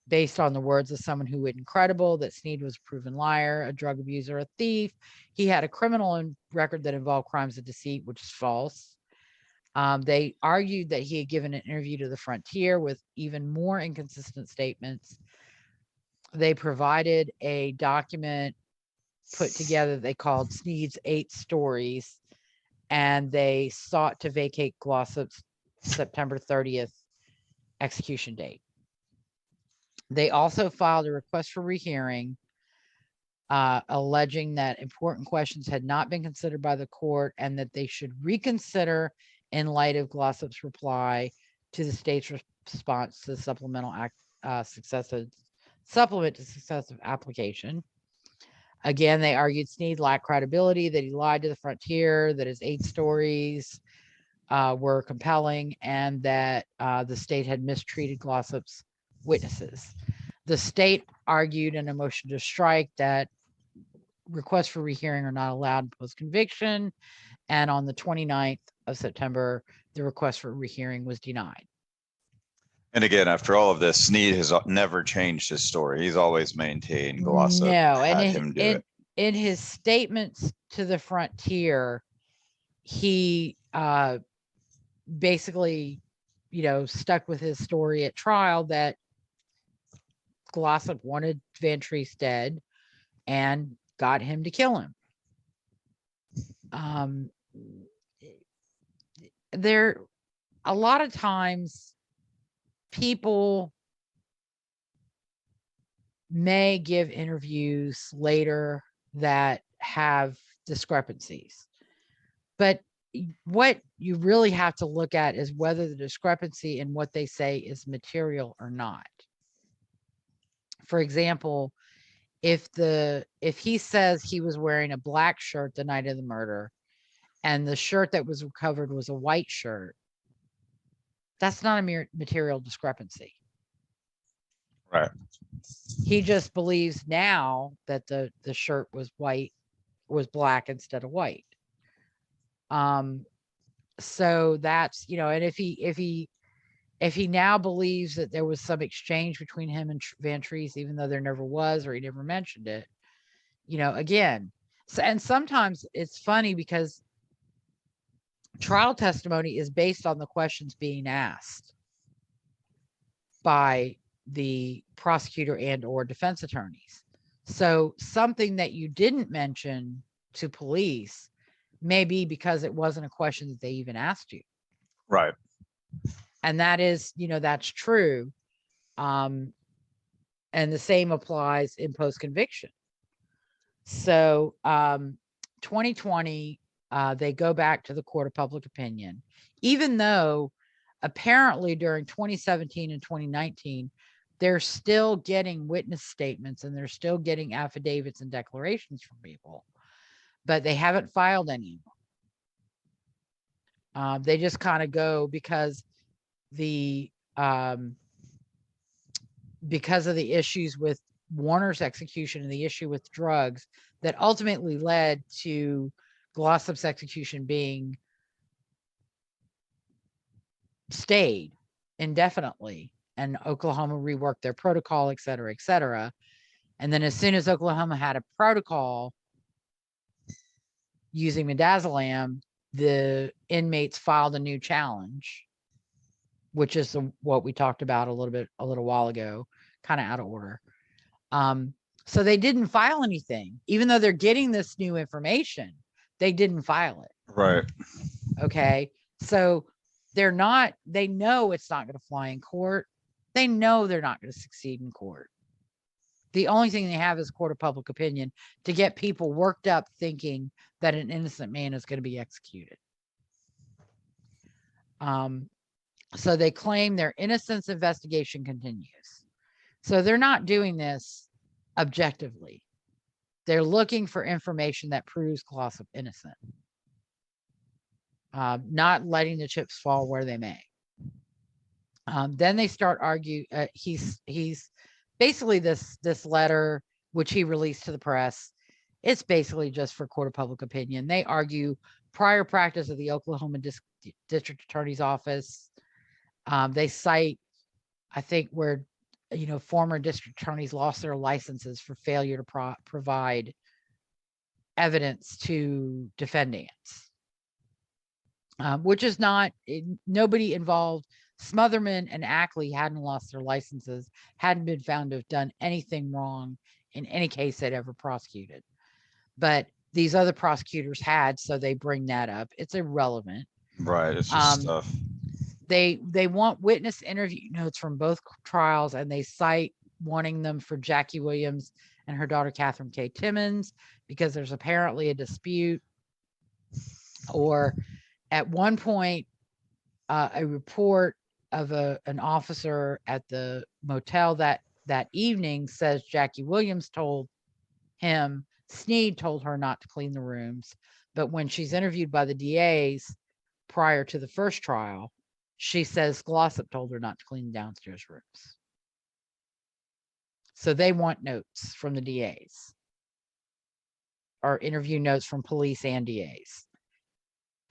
based on the words of someone who wasn't credible, that Snead was a proven liar, a drug abuser, a thief. He had a criminal record that involved crimes of deceit, which is false. They argued that he had given an interview to the Frontier with even more inconsistent statements. They provided a document put together they called Snead's 8 Stories, and they sought to vacate Glossip's September 30th execution date. They also filed a request for rehearing, alleging that important questions had not been considered by the court and that they should reconsider in light of Glossip's reply to the state's response to the supplement to successive application. Again, they argued Snead lacked credibility, that he lied to the Frontier, that his 8 stories were compelling, and that the state had mistreated Glossip's witnesses. The state argued in a motion to strike that requests for rehearing are not allowed post-conviction, and on the 29th of September, the request for rehearing was denied. And again, after all of this, Snead has never changed his story. He's always maintained Glossip had him do it. In his statements to the Frontier, he basically, stuck with his story at trial that Glossip wanted Van Treese dead and got him to kill him. There, a lot of times, people may give interviews later that have discrepancies, but what you really have to look at is whether the discrepancy in what they say is material or not. For example, if he says he was wearing a black shirt the night of the murder and the shirt that was recovered was a white shirt, that's not a material discrepancy. Right. He just believes now that the shirt was black instead of white. So that's, and if he now believes that there was some exchange between him and Van Treese, even though there never was, or he never mentioned it, again, and sometimes it's funny because trial testimony is based on the questions being asked by the prosecutor and or defense attorneys. So something that you didn't mention to police may be because it wasn't a question that they even asked you. Right. And that is, that's true. And the same applies in post-conviction. So 2020, they go back to the court of public opinion, even though apparently during 2017 and 2019, they're still getting witness statements and they're still getting affidavits and declarations from people, but they haven't filed any. They just kind of go because of the issues with Warner's execution and the issue with drugs that ultimately led to Glossip's execution being stayed indefinitely, and Oklahoma reworked their protocol, et cetera, et cetera. And then as soon as Oklahoma had a protocol using midazolam, the inmates filed a new challenge, which is what we talked about a little while ago, kind of out of order. So they didn't file anything, even though they're getting this new information. They didn't file it. Right. Okay. So they know it's not going to fly in court. They know they're not going to succeed in court. The only thing they have is court of public opinion to get people worked up thinking that an innocent man is going to be executed. So they claim their innocence investigation continues. So they're not doing this objectively. They're looking for information that proves Glossip innocent. Not letting the chips fall where they may. Then they start arguing. He's basically this letter, which he released to the press. It's basically just for court of public opinion. They argue prior practice of the Oklahoma District Attorney's Office. They cite, I think, where former district attorneys lost their licenses for failure to provide evidence to defendants. Which is not, nobody involved. Smotherman and Ackley hadn't lost their licenses, hadn't been found to have done anything wrong in any case they'd ever prosecuted. But these other prosecutors had, so they bring that up. It's irrelevant. Right. It's just stuff. They want witness interview notes from both trials, and they cite wanting them for Jackie Williams and her daughter, Catherine K. Timmons, because there's apparently a dispute. Or at one point, a report of an officer at the motel that evening says Jackie Williams told him, Sneed told her not to clean the rooms. But when she's interviewed by the DAs prior to the first trial, she says Glossip told her not to clean the downstairs rooms. So they want notes from the DAs, or interview notes from police and DAs.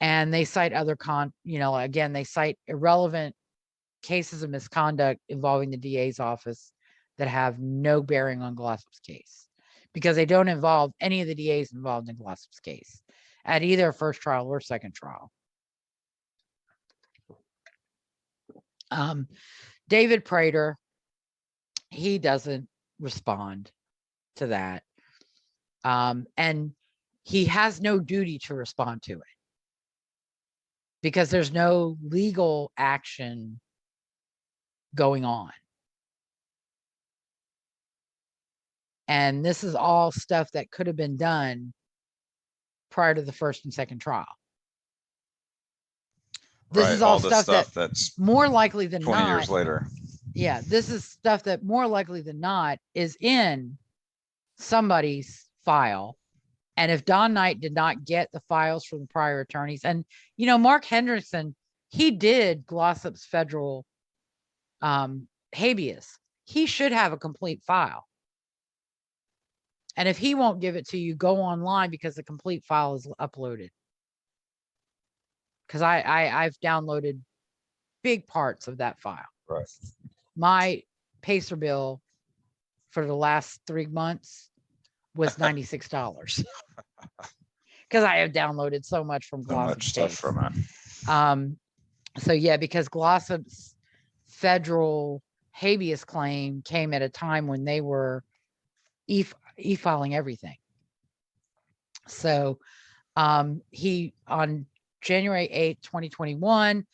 And they cite other again, they cite irrelevant cases of misconduct involving the DA's office that have no bearing on Glossip's case, because they don't involve any of the DAs involved in Glossip's case at either first trial or second trial. David Prater, he doesn't respond to that. And he has no duty to respond to it, because there's no legal action going on. And this is all stuff that could have been done prior to the first and second trial. This is all stuff that's more likely than 20 not, years later. Yeah, this is stuff that more likely than not is in somebody's file. And if Don Knight did not get the files from the prior attorneys, and Mark Hendrickson, he did Glossip's federal habeas. He should have a complete file. And if he won't give it to you, go online, because the complete file is uploaded. Because I've downloaded big parts of that file. Right. My Pacer bill for the last 3 months was $96 because I have downloaded so much from Glossip's So much stuff from it. So yeah, because Glossip's federal habeas claim came at a time when they were e-filing everything. So he, on January 8th, 2021,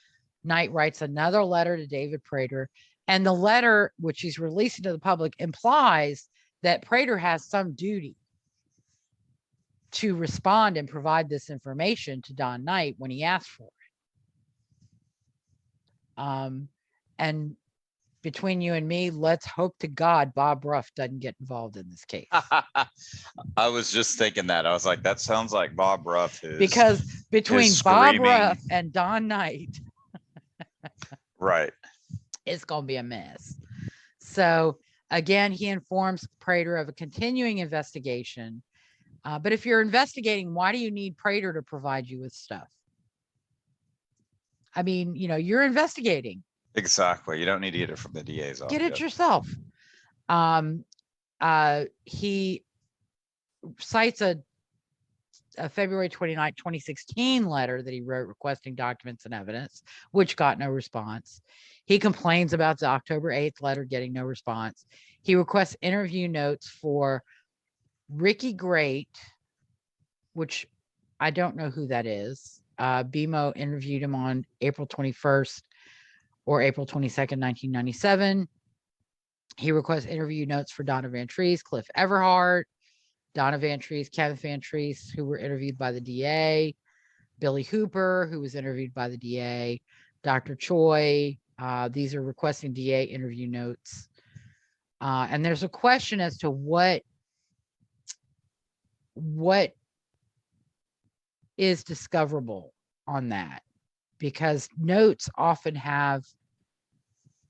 Knight writes another letter to David Prater, and the letter, which he's releasing to the public, implies that Prater has some duty to respond and provide this information to Don Knight when he asked for it. And between you and me, let's hope to God Bob Ruff doesn't get involved in this case. I was just thinking that. I was like, that sounds like Bob Ruff. Because between Bob Ruff and Don Knight, right, it's going to be a mess. So again, he informs Prater of a continuing investigation. But if you're investigating, why do you need Prater to provide you with stuff? I mean, you're investigating. Exactly. You don't need to get it from the DA's office. Get it yourself. He cites a a February 29, 2016 letter that he wrote requesting documents and evidence, which got no response. He complains about the October 8th letter getting no response. He requests interview notes for Ricky Great, which I don't know who that is. BMO interviewed him on April 21st or April 22nd, 1997. He requests interview notes for Donna Van Treese, Cliff Everhart, Donna Van Treese, Kevin Van Treese, who were interviewed by the DA, Billy Hooper, who was interviewed by the DA, Dr. Choi. These are requesting DA interview notes. And there's a question as to what is discoverable on that, because notes often have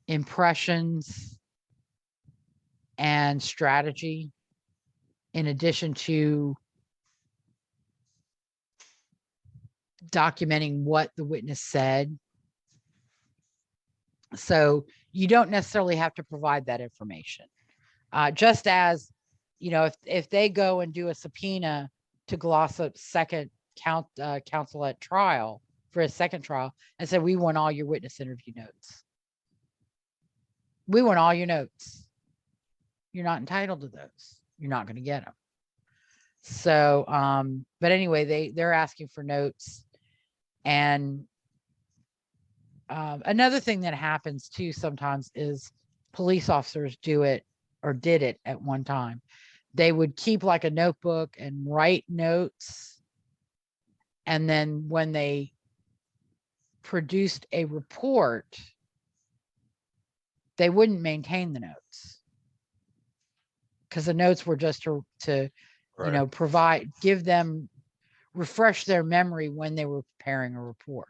impressions and strategy in addition to documenting what the witness said. So you don't necessarily have to provide that information. Just as, you know, if they go and do a subpoena to Glossip's second counsel at trial for his second trial and said, we want all your witness interview notes. We want all your notes. You're not entitled to those. You're not going to get them. So, but anyway, they're asking for notes. And another thing that happens too sometimes is police officers do it or did it at one time. They would keep like a notebook and write notes. And then when they produced a report, they wouldn't maintain the notes because the notes were just to Right. you know, refresh their memory when they were preparing a report.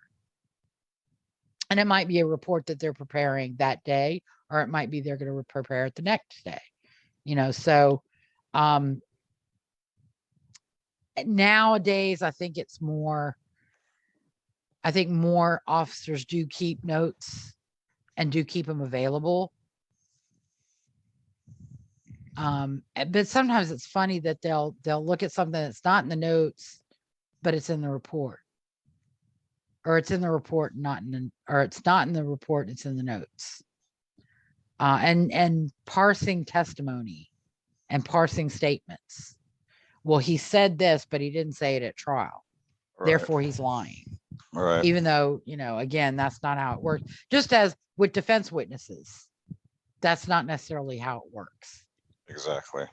And it might be a report that they're preparing that day, or it might be they're going to prepare it the next day, you know. So nowadays, I think more officers do keep notes and do keep them available. But sometimes it's funny that they'll look at something that's not in the notes, but it's in the report, or it's in the report, or it's not in the report, it's in the notes. And parsing testimony and parsing statements. Well, he said this, but he didn't say it at trial. Right. Therefore, he's lying. Right. Even though, you know, again, that's not how it works. Just as with defense witnesses, that's not necessarily how it works. Exactly.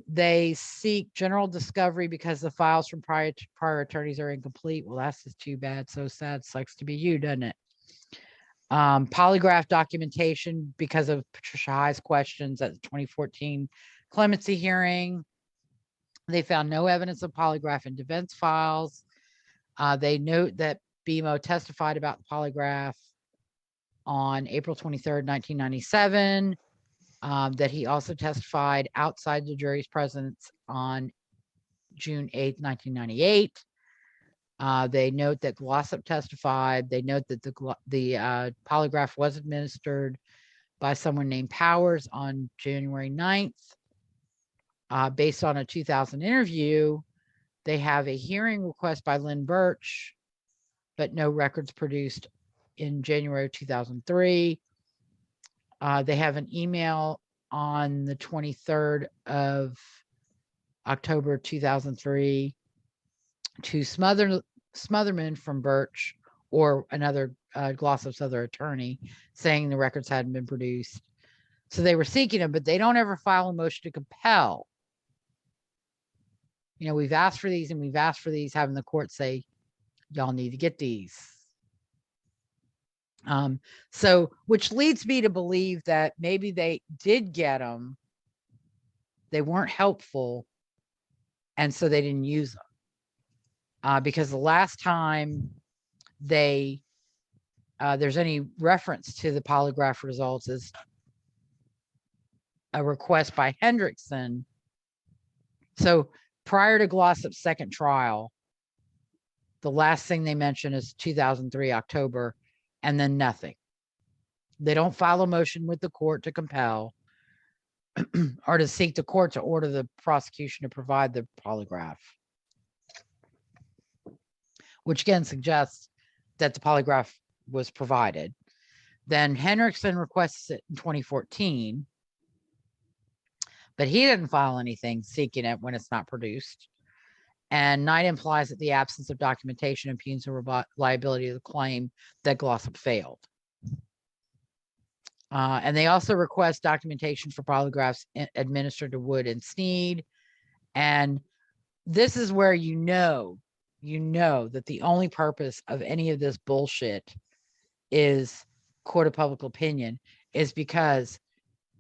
They seek general discovery because the files from prior attorneys are incomplete. Well, that's just too bad. So sad. Sucks to be you, doesn't it? Polygraph documentation because of Patricia High's questions at the 2014 clemency hearing. They found no evidence of polygraph in defense files. They note that BMO testified about the polygraph on April 23rd, 1997. That he also testified outside the jury's presence on June 8th, 1998. They note that Glossip testified. They note that the polygraph was administered by someone named Powers on January 9th. Based on a 2000 interview, they have a hearing request by Lynn Birch, but no records produced in January 2003. They have an email on the 23rd of October 2003 to Smotherman from Birch, or another Glossip's other attorney, saying the records hadn't been produced. So they were seeking them, but they don't ever file a motion to compel. You know, we've asked for these and we've asked for these, having the court say, y'all need to get these. So, which leads me to believe that maybe they did get them, they weren't helpful, and so they didn't use them. Because the last time there's any reference to the polygraph results is a request by Hendrickson. So prior to Glossip's second trial, the last thing they mention is 2003 October, and then nothing. They don't file a motion with the court to compel or to seek the court to order the prosecution to provide the polygraph. which again suggests that the polygraph was provided. Then Henriksen requests it in 2014, but he didn't file anything seeking it when it's not produced. And Knight implies that the absence of documentation impugns the reliability of the claim that Glossip failed. And they also request documentation for polygraphs administered to Wood and Sneed. And this is where you know that the only purpose of any of this bullshit is court of public opinion, is because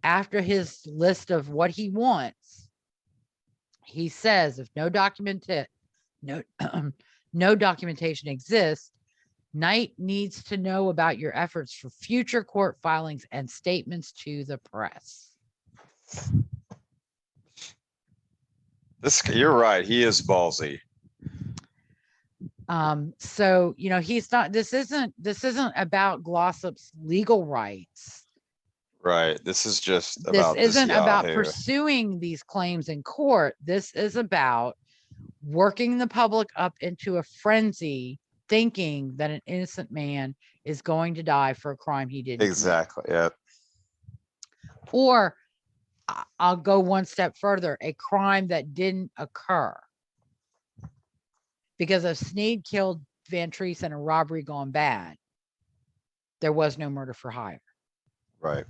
after his list of what he wants, he says if no documentation exists, Knight needs to know about your efforts for future court filings and statements to the press. You're right. He is ballsy. So, he's not, this isn't about Glossip's legal rights. Right. This is just This about isn't about Yahoo. pursuing these claims in court. This is about working the public up into a frenzy, thinking that an innocent man is going to die for a crime he didn't commit. Exactly. Yep. Or I'll go one step further, a crime that didn't occur. Because if Sneed killed Van Treese in a robbery gone bad, there was no murder for hire. Right.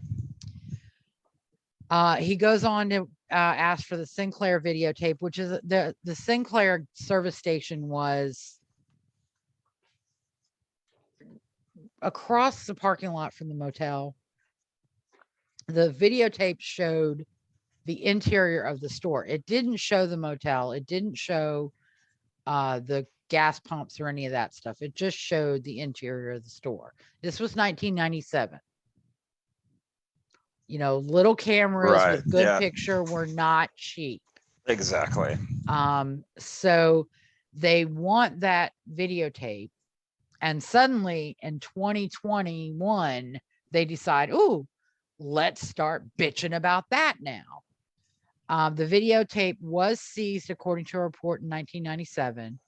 He goes on to ask for the Sinclair videotape, which is the Sinclair service station was across the parking lot from the motel. The videotape showed the interior of the store. It didn't show the motel. It didn't show the gas pumps or any of that stuff. It just showed the interior of the store. This was 1997. Little cameras with good picture were not cheap. Exactly. So they want that videotape, and suddenly in 2021 they decide, let's start bitching about that now. The videotape was seized according to a report in 1997.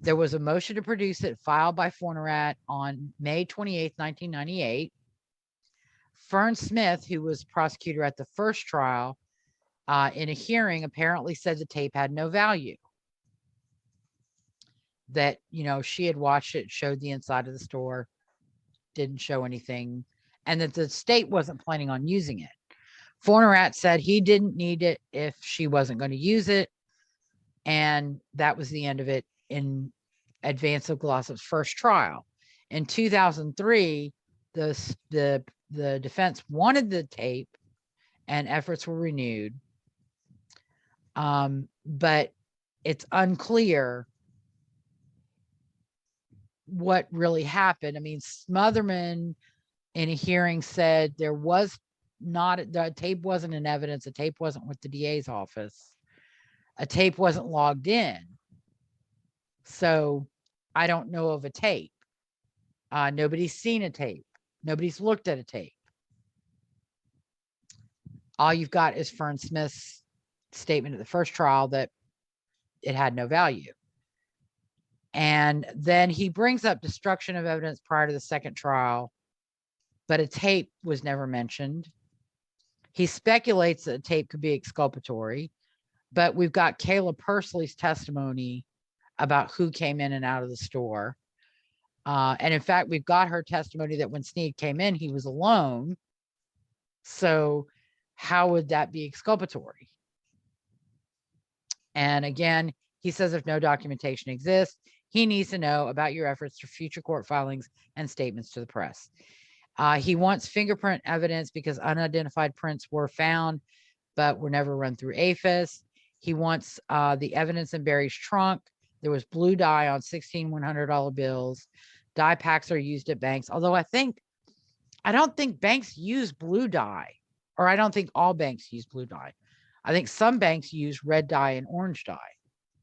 There was a motion to produce it filed by Fornerat on May 28, 1998. Fern Smith, who was prosecutor at the first trial, in a hearing apparently said the tape had no value. That, she had watched it, showed the inside of the store, didn't show anything, and that the state wasn't planning on using it. Fornerat said he didn't need it if she wasn't going to use it. And that was the end of it in advance of Glossip's first trial. In 2003, the defense wanted the tape and efforts were renewed. But it's unclear what really happened. I mean, Smotherman in a hearing said there was the tape wasn't in evidence. The tape wasn't with the DA's office. A tape wasn't logged in. So I don't know of a tape. Nobody's seen a tape. Nobody's looked at a tape. All you've got is Fern Smith's statement at the first trial that it had no value. And then he brings up destruction of evidence prior to the second trial, but a tape was never mentioned. He speculates that a tape could be exculpatory, but we've got Kayla Pursley's testimony about who came in and out of the store. And in fact, we've got her testimony that when Sneed came in, he was alone. So how would that be exculpatory? And again, he says if no documentation exists, he needs to know about your efforts for future court filings and statements to the press. He wants fingerprint evidence because unidentified prints were found, but were never run through APHIS. He wants the evidence in Barry's trunk. There was blue dye on 16 $100 bills. Dye packs are used at banks, although I don't think banks use blue dye, or I don't think all banks use blue dye. I think some banks use red dye and orange dye.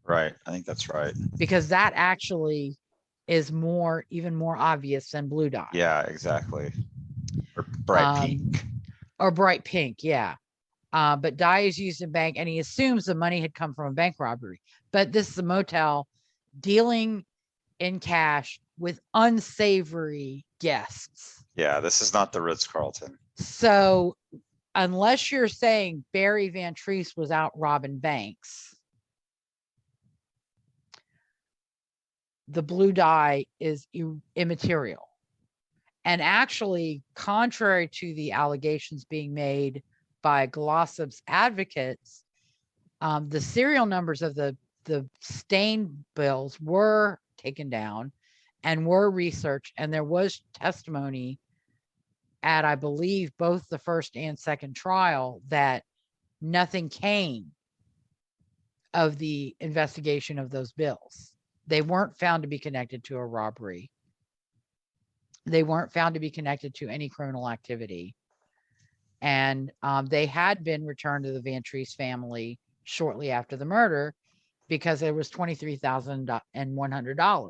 Right. I think that's right. Because that actually is even more obvious than blue dye. Yeah, exactly. Or bright pink. Or bright pink, yeah. But dye is used in bank, and he assumes the money had come from a bank robbery. But this is a motel dealing in cash with unsavory guests. Yeah, this is not the Ritz-Carlton. So unless you're saying Barry Van Treese was out robbing banks, the blue dye is immaterial. And actually, contrary to the allegations being made by Glossip's advocates, the serial numbers of the stain bills were taken down and were researched, and there was testimony at, I believe, both the first and second trial that nothing came of the investigation of those bills. They weren't found to be connected to a robbery. They weren't found to be connected to any criminal activity. And they had been returned to the Van Treese family shortly after the murder because there was $23,100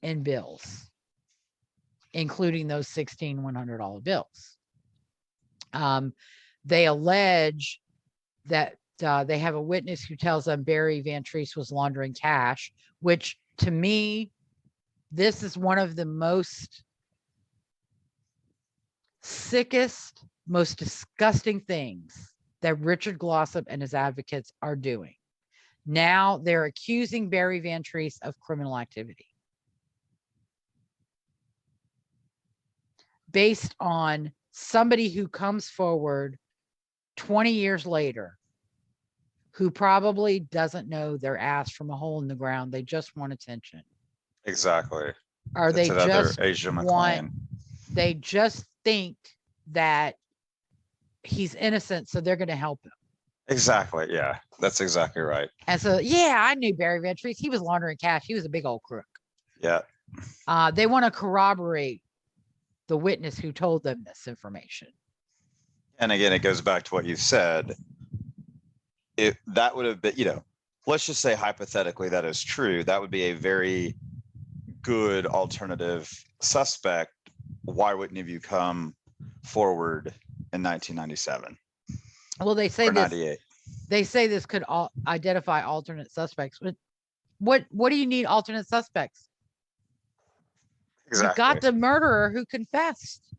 in bills, including those 16 $100 bills. They allege that they have a witness who tells them Barry Van Treese was laundering cash, which to me, this is one of the most sickest, most disgusting things that Richard Glossip and his advocates are doing. Now they're accusing Barry Van Treese of criminal activity based on somebody who comes forward 20 years later, who probably doesn't know their ass from a hole in the ground. They just want attention. Exactly. Or they just Asia want, McLean. they just think that he's innocent, so they're going to help him. Exactly. Yeah, that's exactly right. And so, yeah, I knew Barry Van Treese. He was laundering cash. He was a big old crook. Yeah. They want to corroborate the witness who told them this information. And again, it goes back to what you said. That would have been, let's just say hypothetically that is true. That would be a very good alternative suspect. Why wouldn't have you come forward in 1997? Well, they say or this. 98? They say this could identify alternate suspects. But what do you need alternate suspects? Exactly. You got the murderer who confessed.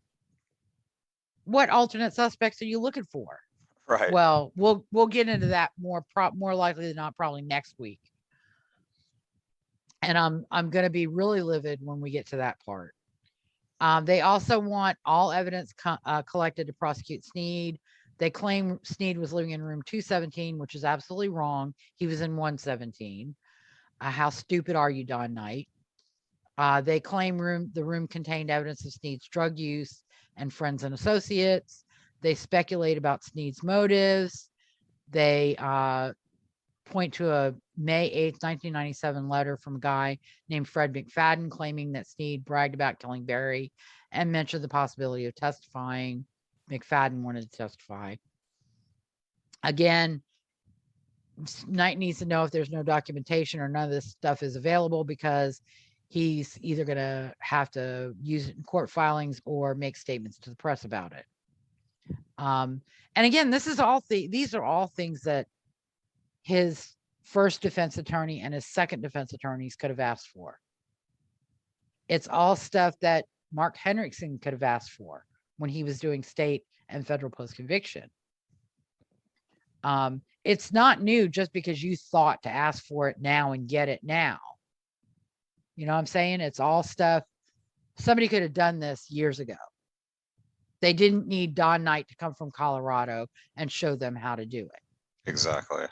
What alternate suspects are you looking for? Right. Well, we'll get into that more likely than not, probably next week. And I'm going to be really livid when we get to that part. They also want all evidence collected to prosecute Sneed. They claim Sneed was living in room 217, which is absolutely wrong. He was in 117. How stupid are you, Don Knight? They claim the room contained evidence of Sneed's drug use and friends and associates. They speculate about Sneed's motives. They point to a May 8th, 1997 letter from a guy named Fred McFadden claiming that Sneed bragged about killing Barry and mentioned the possibility of testifying. McFadden wanted to testify. Again, Knight needs to know if there's no documentation or none of this stuff is available, because he's either going to have to use it in court filings or make statements to the press about it. And again, these are all things that his first defense attorney and his second defense attorneys could have asked for. It's all stuff that Mark Henriksen could have asked for when he was doing state and federal post-conviction. It's not new just because you thought to ask for it now and get it now. You know what I'm saying? It's all stuff. Somebody could have done this years ago. They didn't need Don Knight to come from Colorado and show them how to do it. Exactly.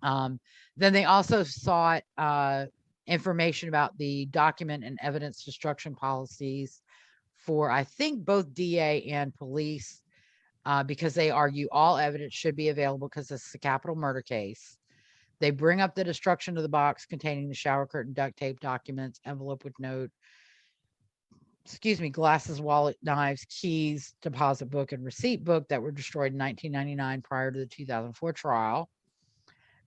Then they also sought information about the document and evidence destruction policies for, I think, both DA and police, because they argue all evidence should be available because this is a capital murder case. They bring up the destruction of the box containing the shower curtain, duct tape, documents, envelope with note, glasses, wallet, knives, keys, deposit book, and receipt book that were destroyed in 1999 prior to the 2004 trial.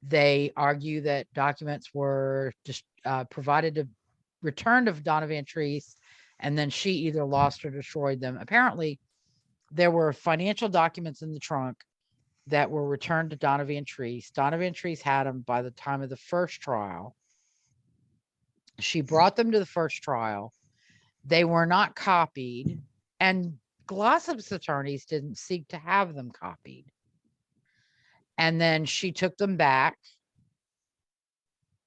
They argue that documents were just returned to Donna Van Treese, and then she either lost or destroyed them. Apparently, there were financial documents in the trunk that were returned to Donna Van Treese. Donna Van Treese had them by the time of the first trial. She brought them to the first trial. They were not copied, and Glossip's attorneys didn't seek to have them copied. And then she took them back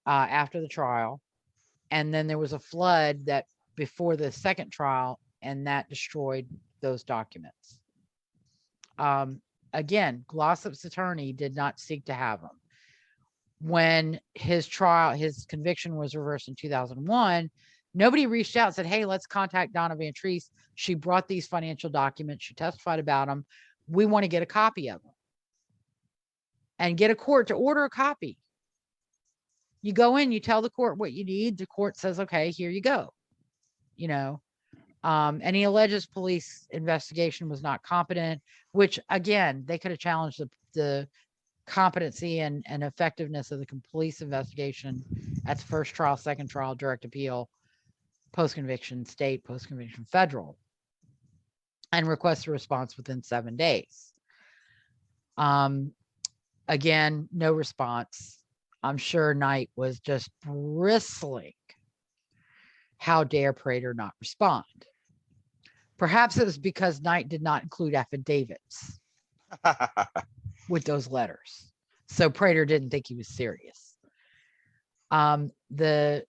after the trial. And then there was a flood that before the second trial, and that destroyed those documents. Again, Glossip's attorney did not seek to have them. When his conviction was reversed in 2001, nobody reached out and said, hey, let's contact Donna Van Treese. She brought these financial documents. She testified about them. We want to get a copy of them. And get a court to order a copy. You go in, you tell the court what you need. The court says, okay, here you go. You know, and he alleges police investigation was not competent, which again, they could have challenged the competency and effectiveness of the police investigation at the first trial, second trial, direct appeal, post-conviction state, post-conviction federal, and request a response within 7 days. Again, no response. I'm sure Knight was just bristling. How dare Prater not respond? Perhaps it was because Knight did not include affidavits with those letters. So Prater didn't think he was serious. The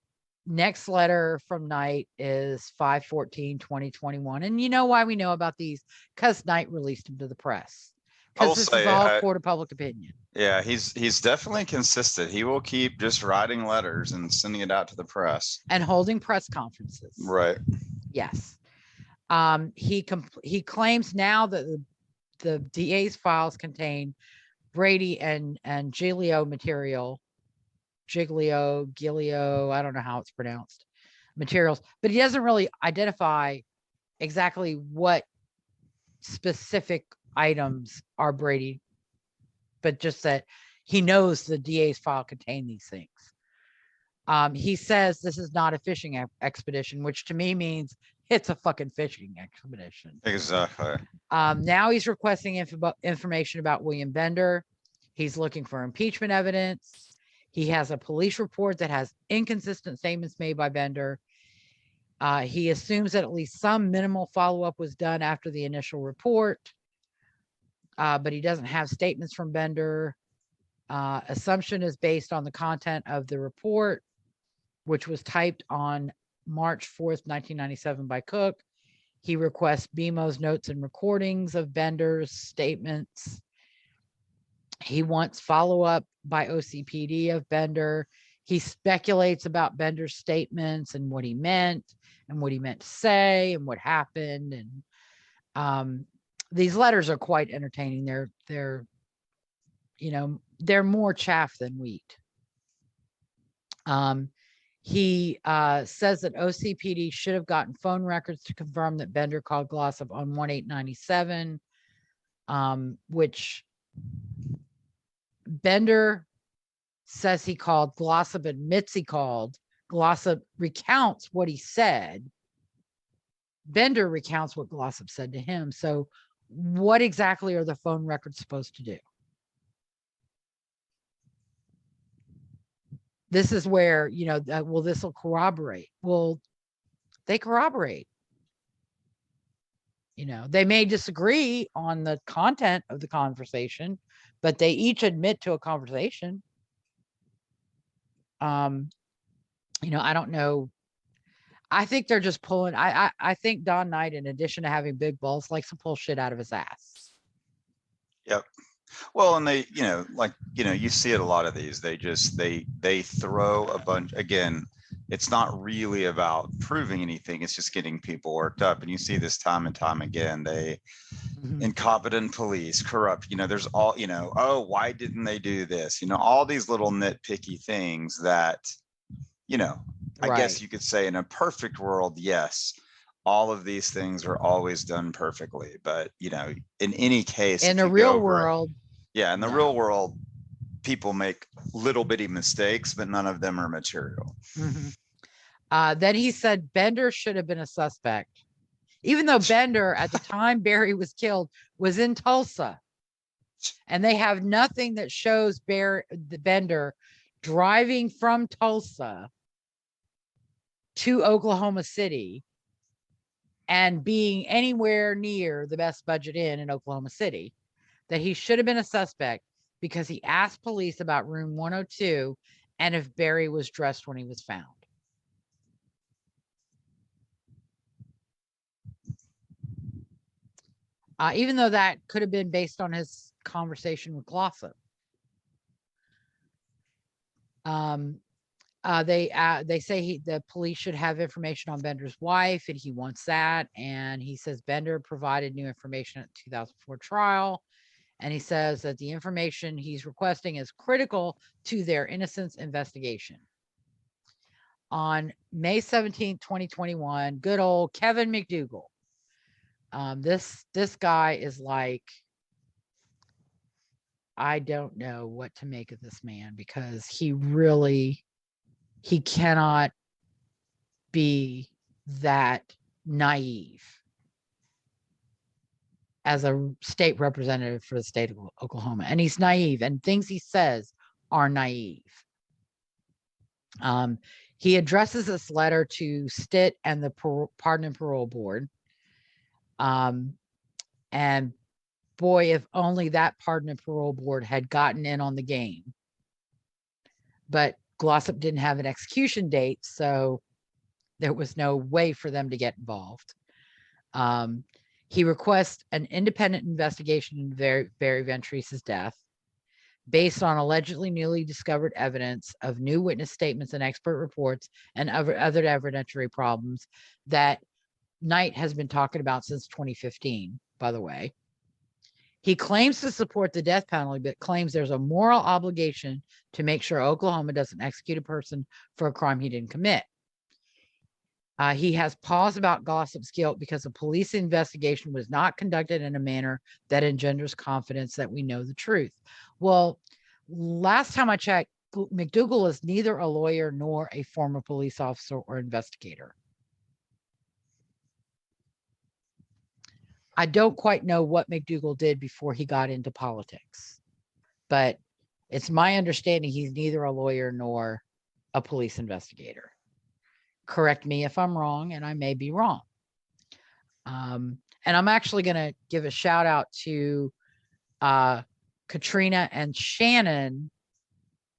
next letter from Knight is 5/14/2021. And you know why we know about these? Because Knight released them to the press. Because this is all court of public opinion. Yeah, he's definitely consistent. He will keep just writing letters and sending it out to the press. And holding press conferences. Right. Yes. He claims now that the DA's files contain Brady and Giglio material. Giglio, I don't know how it's pronounced, materials, but he doesn't really identify exactly what specific items are Brady, but just that he knows the DA's file contained these things. He says this is not a fishing expedition, which to me means it's a fucking fishing expedition. Exactly. Now he's requesting information about William Bender. He's looking for impeachment evidence. He has a police report that has inconsistent statements made by Bender. He assumes that at least some minimal follow-up was done after the initial report. But he doesn't have statements from Bender. Assumption is based on the content of the report, which was typed on March 4th, 1997 by Cook. He requests BMO's notes and recordings of Bender's statements. He wants follow-up by OCPD of Bender. He speculates about Bender's statements and what he meant to say and what happened. And these letters are quite entertaining. They're more chaff than wheat. He says that OCPD should have gotten phone records to confirm that Bender called Glossip on 1/8/97, which Bender says he called. Glossip admits he called. Glossip recounts what he said. Bender recounts what Glossip said to him. So what exactly are the phone records supposed to do? This is where, this will corroborate. Well, they corroborate. They may disagree on the content of the conversation, but they each admit to a conversation. I don't know. I think they're just pulling. I think Don Knight, in addition to having big balls, likes to pull shit out of his ass. Yep. Well, and they, you see it a lot of these. They throw a bunch. Again, it's not really about proving anything. It's just getting people worked up. And you see this time and time again. They incompetent police, corrupt. There's all. Oh, why didn't they do this? All these little nitpicky things that, I guess you could say in a perfect world, yes, all of these things are always done perfectly. But, in any case, in the real world. Yeah, in the real world, people make little bitty mistakes, but none of them are material. Then he said Bender should have been a suspect, even though Bender, at the time Barry was killed, was in Tulsa. And they have nothing that shows Bender driving from Tulsa to Oklahoma City and being anywhere near the Best Budget Inn in Oklahoma City, that he should have been a suspect because he asked police about room 102 and if Barry was dressed when he was found. Even though that could have been based on his conversation with Glossip. They say the police should have information on Bender's wife, and he wants that. And he says Bender provided new information at the 2004 trial. And he says that the information he's requesting is critical to their innocence investigation. On May 17th, 2021, good old Kevin McDougal. This guy is like, I don't know what to make of this man, because he cannot be that naive as a state representative for the state of Oklahoma. And he's naive, and things he says are naive. He addresses this letter to Stitt and the Pardon and Parole Board. And boy, if only that Pardon and Parole Board had gotten in on the game. But Glossip didn't have an execution date, so there was no way for them to get involved. He requests an independent investigation into Barry Van Treese's death based on allegedly newly discovered evidence of new witness statements and expert reports and other evidentiary problems that Knight has been talking about since 2015, by the way. He claims to support the death penalty, but claims there's a moral obligation to make sure Oklahoma doesn't execute a person for a crime he didn't commit. He has pause about Glossip's guilt because the police investigation was not conducted in a manner that engenders confidence that we know the truth. Well, last time I checked, McDougal is neither a lawyer nor a former police officer or investigator. I don't quite know what McDougal did before he got into politics, but it's my understanding he's neither a lawyer nor a police investigator. Correct me if I'm wrong, and I may be wrong. And I'm actually going to give a shout out to Katrina and Shannon.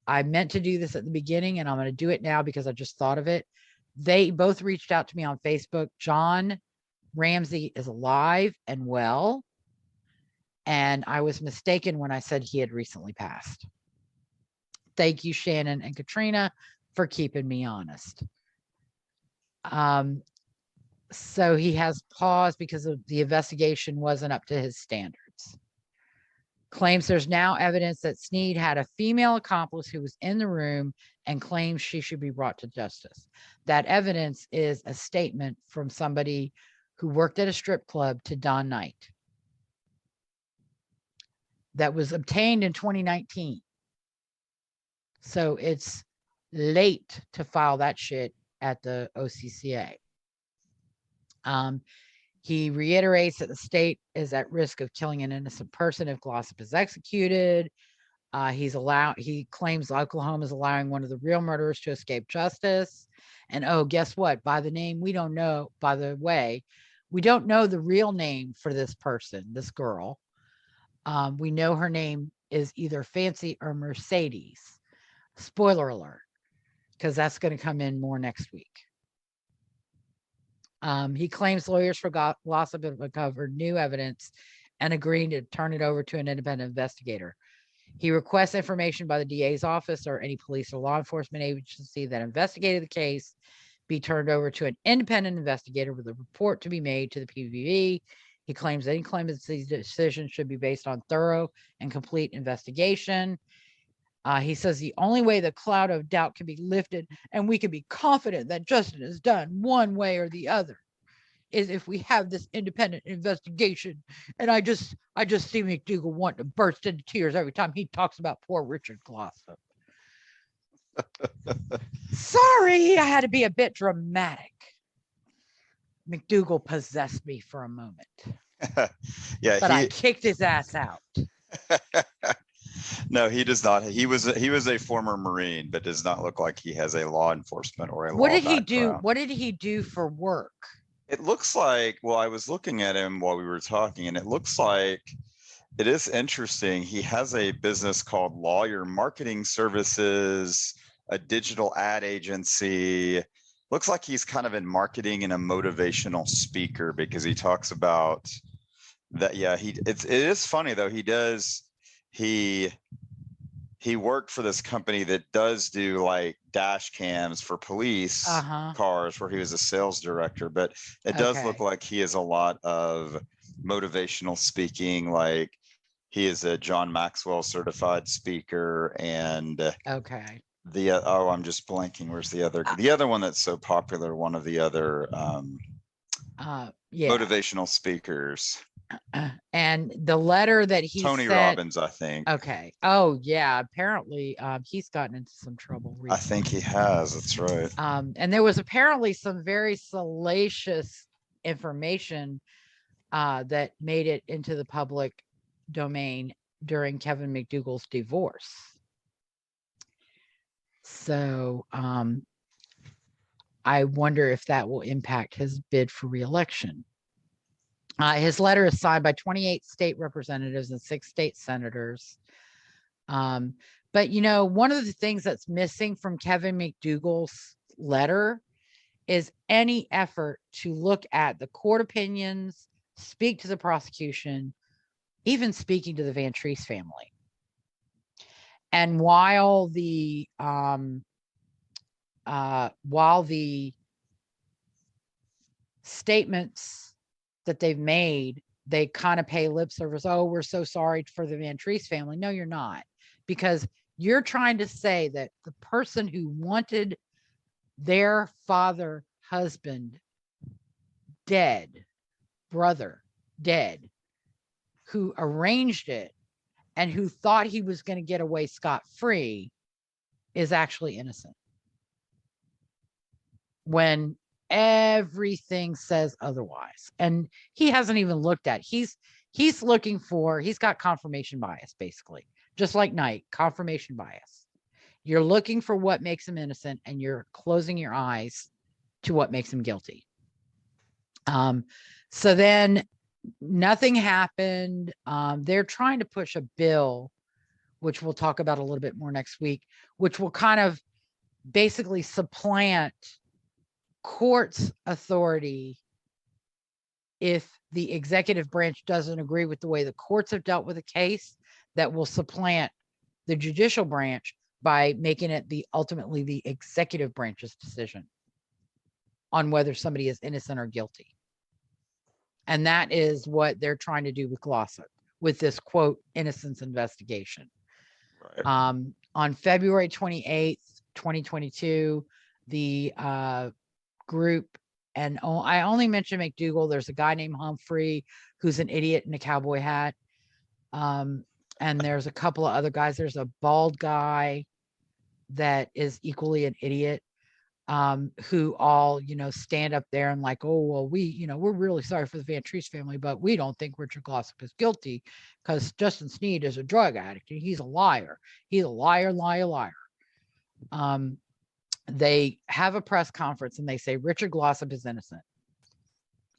I meant to do this at the beginning, and I'm going to do it now because I just thought of it. They both reached out to me on Facebook. John Ramsey is alive and well, and I was mistaken when I said he had recently passed. Thank you, Shannon and Katrina, for keeping me honest. So he has paused because of the investigation wasn't up to his standards. Claims there's now evidence that Sneed had a female accomplice who was in the room and claims she should be brought to justice. That evidence is a statement from somebody who worked at a strip club to Don Knight that was obtained in 2019. So it's late to file that shit at the OCCA. He reiterates that the state is at risk of killing an innocent person if Glossip is executed. He claims Oklahoma is allowing one of the real murderers to escape justice. And oh, guess what? By the name, we don't know, by the way, we don't know the real name for this person, this girl. We know her name is either Fancy or Mercedes. Spoiler alert, because that's going to come in more next week. He claims lawyers for Glossip have uncovered new evidence and agreed to turn it over to an independent investigator. He requests information by the DA's office or any police or law enforcement agency that investigated the case be turned over to an independent investigator with a report to be made to the PVV. He claims any clemency decision should be based on thorough and complete investigation. He says the only way the cloud of doubt can be lifted and we can be confident that justice is done one way or the other is if we have this independent investigation. And I just see McDougal wanting to burst into tears every time he talks about poor Richard Glossip. Sorry, I had to be a bit dramatic. McDougal possessed me for a moment. Yeah, but I kicked his ass out. No, he does not. He was a former Marine, but does not look like he has a law enforcement or a What law did he do? background. What did he do for work? It looks like, well, I was looking at him while we were talking, and it looks like it is interesting. He has a business called Lawyer Marketing Services, a digital ad agency. Looks like he's kind of in marketing and a motivational speaker, because he talks about that. Yeah, it is funny though. He worked for this company that does do like dash cams for police cars, where he was a sales director, but it does look like he has a lot of motivational speaking. Like, he is a John Maxwell certified speaker, and I'm just blanking. Where's the other one that's so popular? One of the other motivational speakers. And the letter that he Tony sent, Robbins, I think. Okay. Oh yeah. Apparently, he's gotten into some trouble recently. I think he has. That's right. And there was apparently some very salacious information that made it into the public domain during Kevin McDougal's divorce. So I wonder if that will impact his bid for re-election. His letter is signed by 28 state representatives and 6 state senators. But, you know, one of the things that's missing from Kevin McDougal's letter is any effort to look at the court opinions, speak to the prosecution, even speaking to the Van Treese family. And while the statements that they've made, they kind of pay lip service. Oh, we're so sorry for the Van Treese family. No, you're not, because you're trying to say that the person who wanted their father, husband dead, brother dead, who arranged it and who thought he was going to get away scot-free, is actually innocent, when everything says otherwise. And he hasn't even looked at, he's got confirmation bias, basically, just like Knight, confirmation bias. You're looking for what makes him innocent, and you're closing your eyes to what makes him guilty. So then nothing happened. They're trying to push a bill, which we'll talk about a little bit more next week, which will kind of basically supplant court's authority if the executive branch doesn't agree with the way the courts have dealt with a case. That will supplant the judicial branch by making it ultimately the executive branch's decision on whether somebody is innocent or guilty. And that is what they're trying to do with Glossip, with this quote innocence investigation. Right. On February 28th, 2022, the group, and I only mentioned McDougal, there's a guy named Humphrey who's an idiot in a cowboy hat. And there's a couple of other guys. There's a bald guy that is equally an idiot, who all, stand up there and like, oh, well, we're really sorry for the Van Treese family, but we don't think Richard Glossip is guilty because Justin Sneed is a drug addict and he's a liar. He's a liar. They have a press conference and they say Richard Glossip is innocent.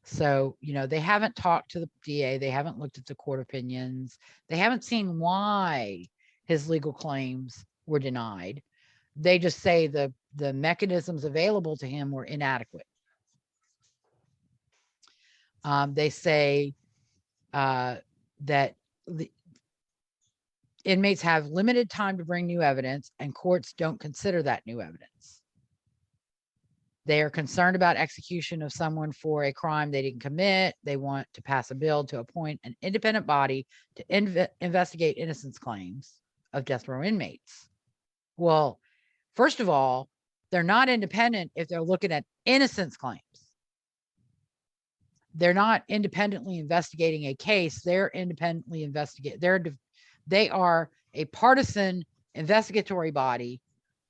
So, they haven't talked to the DA. They haven't looked at the court opinions. They haven't seen why his legal claims were denied. They just say the mechanisms available to him were inadequate. They say that the inmates have limited time to bring new evidence, and courts don't consider that new evidence. They are concerned about execution of someone for a crime they didn't commit. They want to pass a bill to appoint an independent body to investigate innocence claims of death row inmates. Well, first of all, they're not independent if they're looking at innocence claims. They're not independently investigating a case. They're independently investigating. They are a partisan investigatory body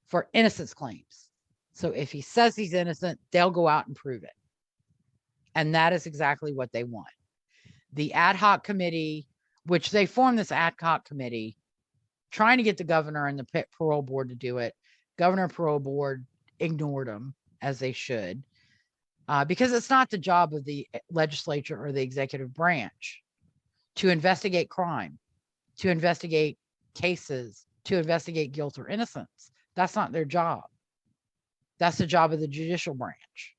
for innocence claims. So if he says he's innocent, they'll go out and prove it. And that is exactly what they want. The ad hoc committee, which they formed this ad hoc committee trying to get the governor and the parole board to do it. Governor and parole board ignored them, as they should, because it's not the job of the legislature or the executive branch to investigate crime, to investigate cases, to investigate guilt or innocence. That's not their job. That's the job of the judicial branch.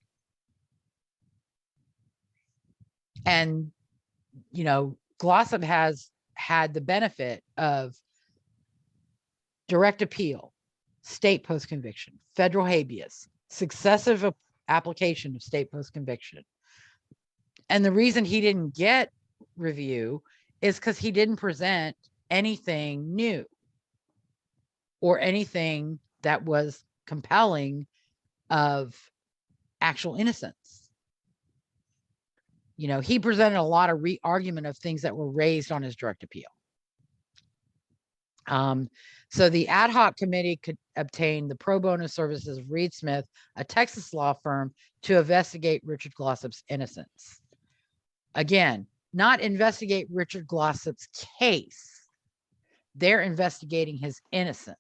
And, you know, Glossip has had the benefit of direct appeal, state post-conviction, federal habeas, successive application of state post-conviction. And the reason he didn't get review is because he didn't present anything new or anything that was compelling of actual innocence. You know, he presented a lot of argument of things that were raised on his direct appeal. So the ad hoc committee could obtain the pro bono services of Reed Smith, a Texas law firm, to investigate Richard Glossip's innocence. Again, not investigate Richard Glossip's case. They're investigating his innocence.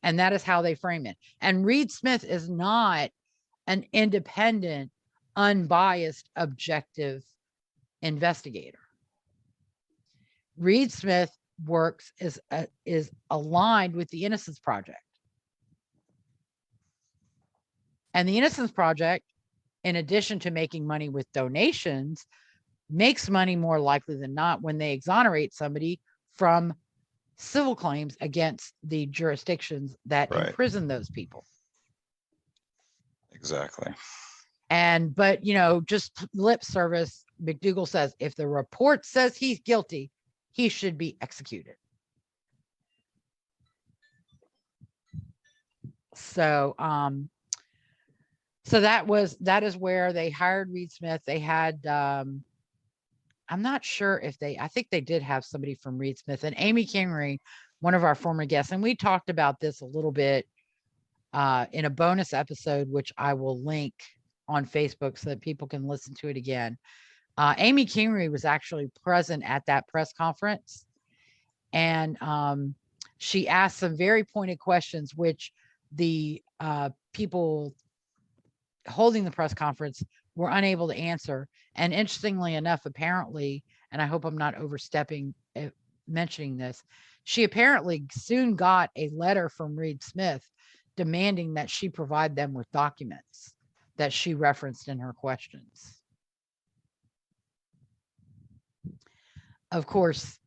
And that is how they frame it. And Reed Smith is not an independent, unbiased, objective investigator. Reed Smith works is aligned with the Innocence Project. And the Innocence Project, in addition to making money with donations, makes money more likely than not when they exonerate somebody from civil claims against the jurisdictions that imprison those people. Exactly. But, you know, just lip service, McDougal says, if the report says he's guilty, he should be executed. So, so that is where they hired Reed Smith. They had, I'm not sure if I think they did have somebody from Reed Smith, and Amy Kingery, one of our former guests. And we talked about this a little bit in a bonus episode, which I will link on Facebook so that people can listen to it again. Amy Kingery was actually present at that press conference, and she asked some very pointed questions, which the people holding the press conference were unable to answer. And interestingly enough, apparently, and I hope I'm not overstepping mentioning this, she apparently soon got a letter from Reed Smith demanding that she provide them with documents that she referenced in her questions. Of course,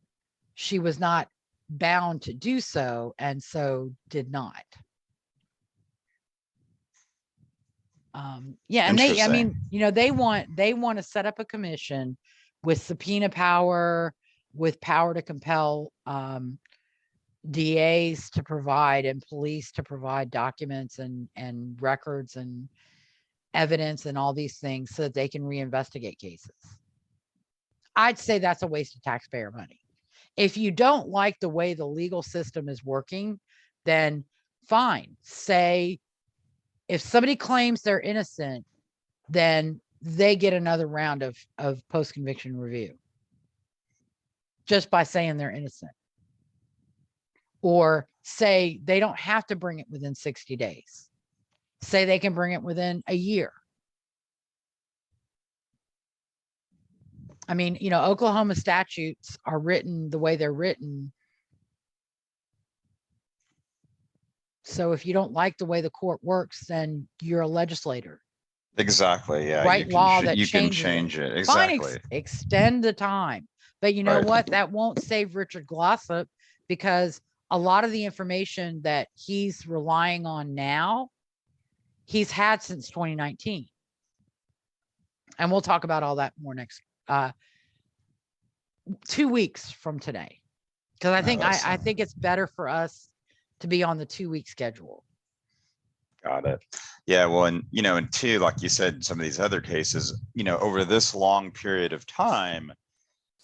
she was not bound to do so, and so did not. Yeah, and I mean, you know, they want to set up a commission with subpoena power, with power to compel DAs to provide and police to provide documents and records and evidence and all these things so that they can reinvestigate cases. I'd say that's a waste of taxpayer money. If you don't like the way the legal system is working, then fine. Say if somebody claims they're innocent, then they get another round of post-conviction review just by saying they're innocent. Or say they don't have to bring it within 60 days. Say they can bring it within a year. I mean, you know, Oklahoma statutes are written the way they're written. So if you don't like the way the court works, then you're a legislator. Exactly. Yeah. Write law that you can changes change it. Exactly. Fine, extend the time. But you know what? That won't save Richard Glossip, because a lot of the information that he's relying on now, he's had since 2019. And we'll talk about all that more next 2 weeks from today. Because I think I think it's better for us to be on the 2-week schedule. Got it. Yeah. Well, and, you know, and two, like you said, some of these other cases, you know, over this long period of time,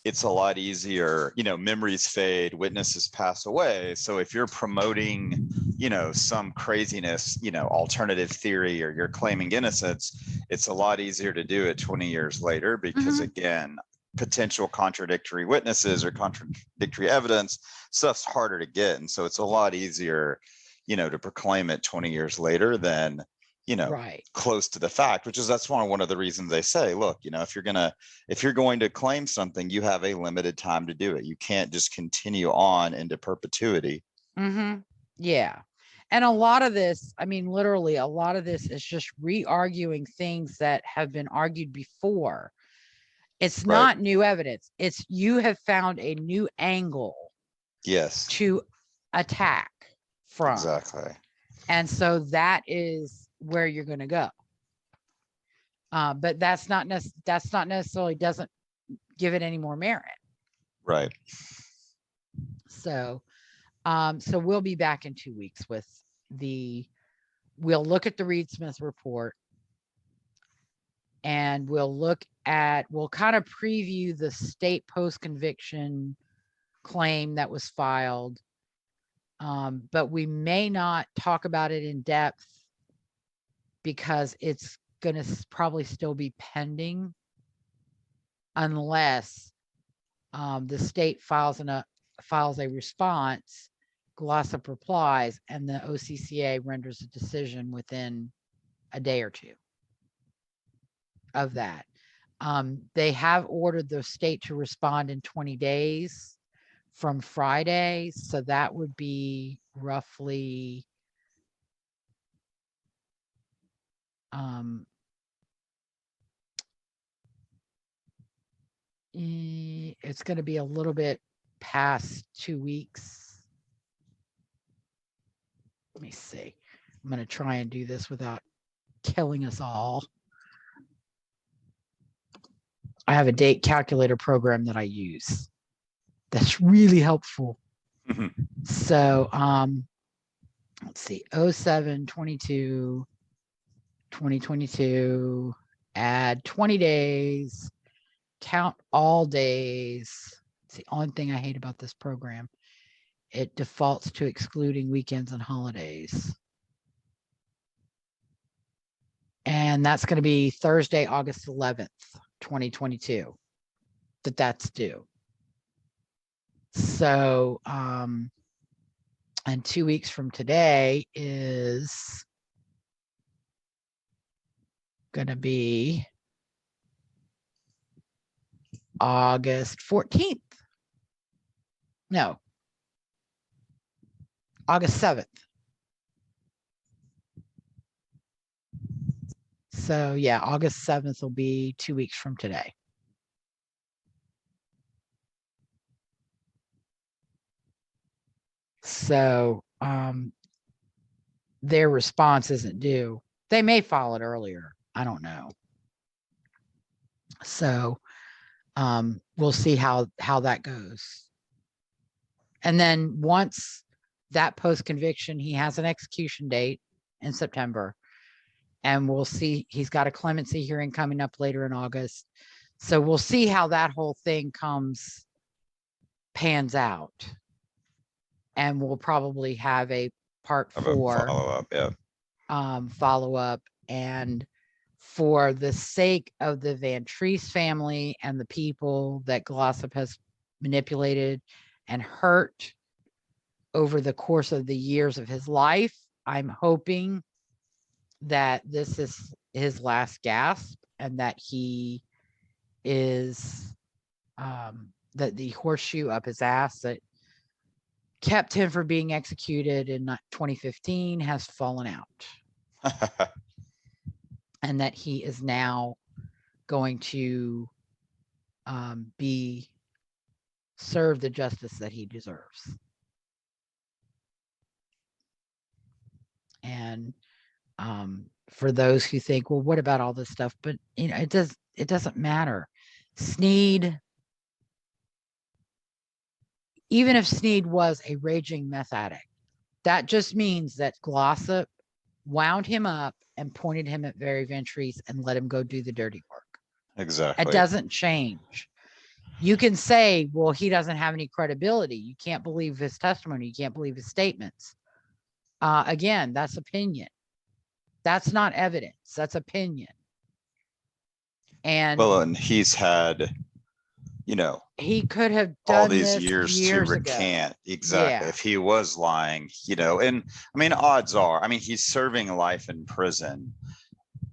it's a lot easier, you know, memories fade, witnesses pass away. So if you're promoting, you know, some craziness, you know, alternative theory, or you're claiming innocence, it's a lot easier to do it 20 years later, because again, potential contradictory witnesses or contradictory evidence, stuff's harder to get. And so it's a lot easier, to proclaim it 20 years later than, Right. close to the fact, that's one of the reasons they say, look, if you're going to claim something, you have a limited time to do it. You can't just continue on into perpetuity. Mm-hmm. Yeah. And a lot of this, I mean, literally a lot of this is just re-arguing things that have been argued before. It's not new evidence. It's you have found a new angle. Yes. To attack from. Exactly. And so that is where you're going to go. But that's not necessarily doesn't give it any more merit. Right. So we'll be back in 2 weeks with we'll look at the Reed Smith report, and we'll kind of preview the state post-conviction claim that was filed. But we may not talk about it in depth because it's going to probably still be pending unless the state files a response, Glossip replies, and the OCCA renders a decision within a day or two of that. They have ordered the state to respond in 20 days from Friday. So that would be roughly it's going to be a little bit past 2 weeks. Let me see. I'm going to try and do this without killing us all. I have a date calculator program that I use that's really helpful. Mm-hmm. So let's see, 07/22 2022, add 20 days, count all days. It's the only thing I hate about this program. It defaults to excluding weekends and holidays. And that's going to be Thursday, August 11th, 2022, that's due. So, and 2 weeks from today is going to be August 14th. No, August 7th. So yeah, August 7th will be 2 weeks from today. So their response isn't due. They may file it earlier. I don't know. So we'll see how that goes. And then once that post-conviction, he has an execution date in September. And we'll see, he's got a clemency hearing coming up later in August. So we'll see how that whole thing pans out. And we'll probably have a part 4 follow-up, yeah. Follow-up. And for the sake of the Van Treese family and the people that Glossip has manipulated and hurt over the course of the years of his life, I'm hoping that this is his last gasp and that he is that the horseshoe up his ass that kept him from being executed in 2015 has fallen out. And that he is now going to be served the justice that he deserves. And for those who think, well, what about all this stuff? But it doesn't matter. Sneed, even if Sneed was a raging meth addict, that just means that Glossip wound him up and pointed him at Barry Van Treese and let him go do the dirty work. Exactly. It doesn't change. You can say, well, he doesn't have any credibility. You can't believe his testimony. You can't believe his statements. Again, that's opinion. That's not evidence. That's opinion. And well, and he's had he could have all done these this years to years ago. recant. Exactly. Yeah. If he was lying, and I mean, odds are, I mean, he's serving life in prison,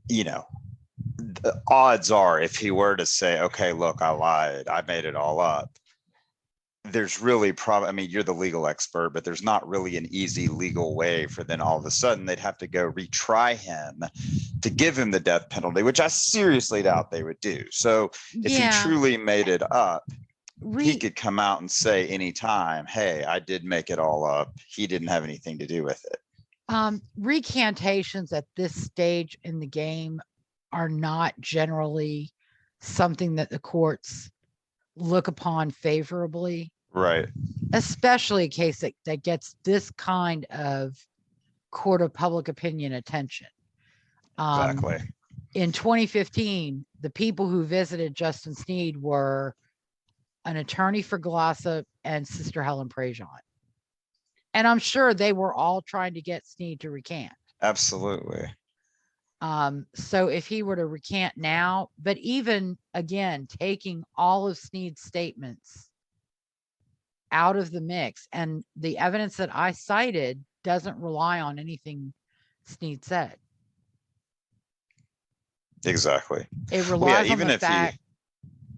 the odds are if he were to say, okay, look, I lied, I made it all up, there's really probably, I mean, you're the legal expert, but there's not really an easy legal way for then all of a sudden they'd have to go retry him to give him the death penalty, which I seriously doubt they would do. So if he truly made it up, he could come out and say anytime, hey, I did make it all up. He didn't have anything to do with it. Recantations at this stage in the game are not generally something that the courts look upon favorably. Right. Especially a case that gets this kind of court of public opinion attention. Exactly. In 2015, the people who visited Justin Sneed were an attorney for Glossip and Sister Helen Prejean. And I'm sure they were all trying to get Sneed to recant. Absolutely. So if he were to recant now, but even again, taking all of Sneed's statements out of the mix, and the evidence that I cited doesn't rely on anything Sneed said. Exactly. It relies on the fact.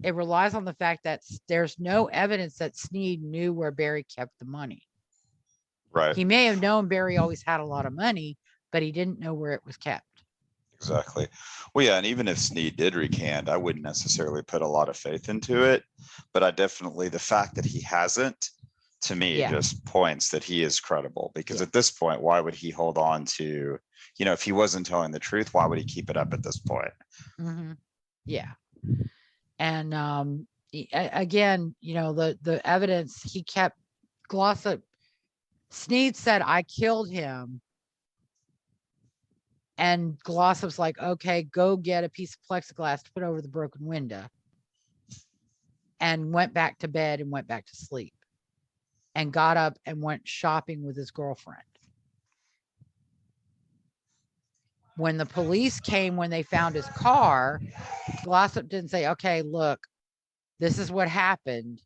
It relies on the fact that there's no evidence that Sneed knew where Barry kept the money. Right. He may have known Barry always had a lot of money, but he didn't know where it was kept. Exactly. Well, yeah, and even if Sneed did recant, I wouldn't necessarily put a lot of faith into it, but I definitely, the fact that he hasn't, to me, just points that he is credible, because at this point, why would he hold on to, if he wasn't telling the truth, why would he keep it up at this point? Mm-hmm. Yeah. And again, the evidence he kept, Glossip, Sneed said, I killed him. And Glossip's like, okay, go get a piece of plexiglass to put over the broken window. And went back to bed and went back to sleep. And got up and went shopping with his girlfriend. When the police came, when they found his car, Glossip didn't say, okay, look, this is what happened.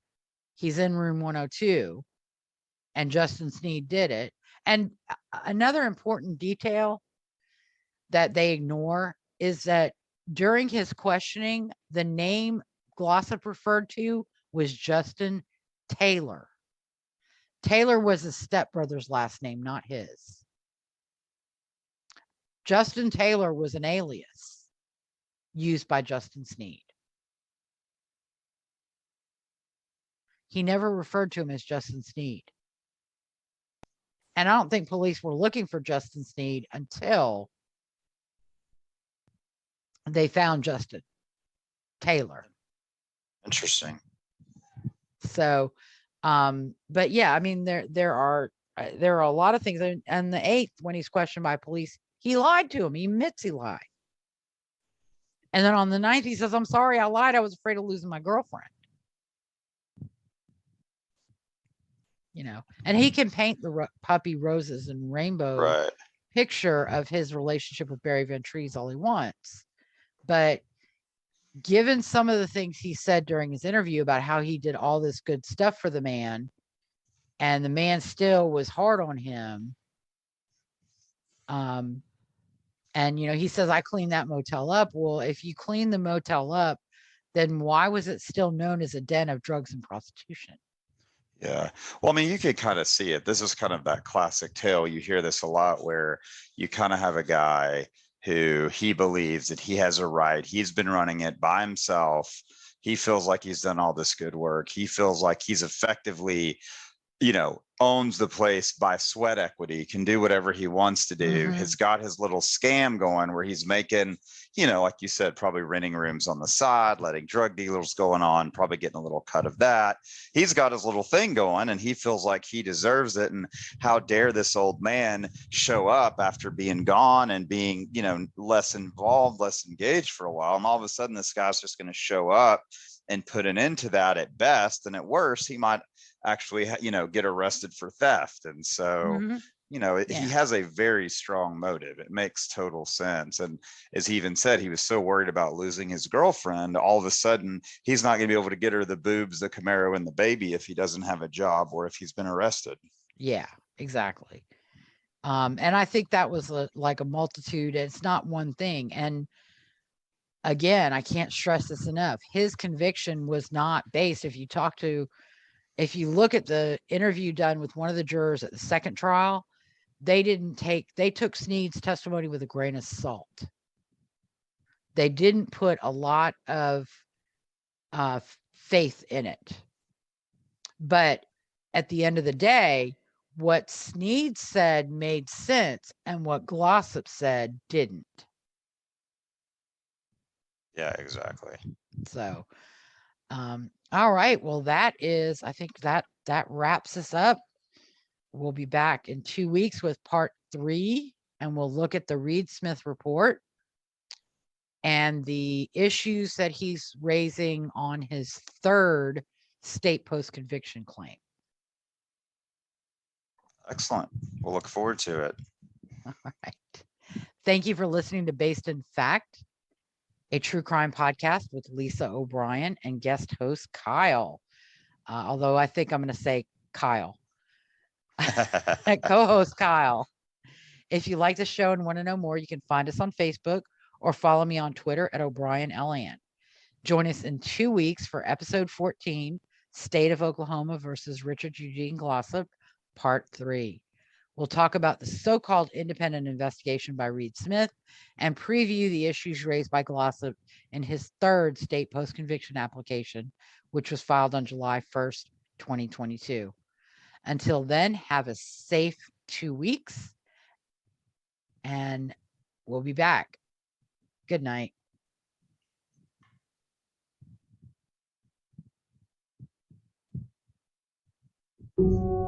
He's in room 102. And Justin Sneed did it. And another important detail that they ignore is that during his questioning, the name Glossip referred to was Justin Taylor. Taylor was his stepbrother's last name, not his. Justin Taylor was an alias used by Justin Sneed. He never referred to him as Justin Sneed. And I don't think police were looking for Justin Sneed until they found Justin Taylor. Interesting. So, but yeah, I mean, there are a lot of things. And the 8th, when he's questioned by police, he lied to him. He admits he lied. And then on the 9th, he says, I'm sorry, I lied. I was afraid of losing my girlfriend. And he can paint the puppy roses and rainbow picture of his relationship with Barry Van Treese all he wants. But given some of the things he said during his interview about how he did all this good stuff for the man, and the man still was hard on him. And, he says, I cleaned that motel up. Well, if you clean the motel up, then why was it still known as a den of drugs and prostitution? Yeah. Well, I mean, you could kind of see it. This is kind of that classic tale. You hear this a lot where you kind of have a guy who he believes that he has a right. He's been running it by himself. He feels like he's done all this good work. He feels like he's effectively, owns the place by sweat equity, can do whatever he wants to do. Mm-hmm. Has got his little scam going where he's making, like you said, probably renting rooms on the side, letting drug dealers going on, probably getting a little cut of that. He's got his little thing going and he feels like he deserves it. And how dare this old man show up after being gone and being, less involved, less engaged for a while. And all of a sudden this guy's just going to show up and put an end to that at best. And at worst, he might actually, get arrested for theft. And so, he has a very strong motive. It makes total sense. And as he even said, he was so worried about losing his girlfriend. All of a sudden, he's not going to be able to get her the boobs, the Camaro, and the baby if he doesn't have a job or if he's been arrested. Yeah, exactly. And I think that was like a multitude. It's not one thing. And again, I can't stress this enough. His conviction was not based. If you look at the interview done with one of the jurors at the second trial, they took Sneed's testimony with a grain of salt. They didn't put a lot of faith in it. But at the end of the day, what Sneed said made sense, and what Glossip said didn't. Yeah, exactly. So, all right. Well, I think that wraps us up. We'll be back in 2 weeks with part 3, and we'll look at the Reed-Smith report and the issues that he's raising on his third state post-conviction claim. Excellent. We'll look forward to it. All right. Thank you for listening to Based in Fact, a true crime podcast with Lisa O'Brien and guest host Kyle. Although I think I'm going to say Kyle. Co-host Kyle. If you like the show and want to know more, you can find us on Facebook or follow me on Twitter at O'BrienLN. Join us in 2 weeks for episode 14, State of Oklahoma versus Richard Eugene Glossip, part 3. We'll talk about the so-called independent investigation by Reed-Smith and preview the issues raised by Glossip in his third state post-conviction application, which was filed on July 1st, 2022. Until then, have a safe 2 weeks, and we'll be back. Good night. Thank you.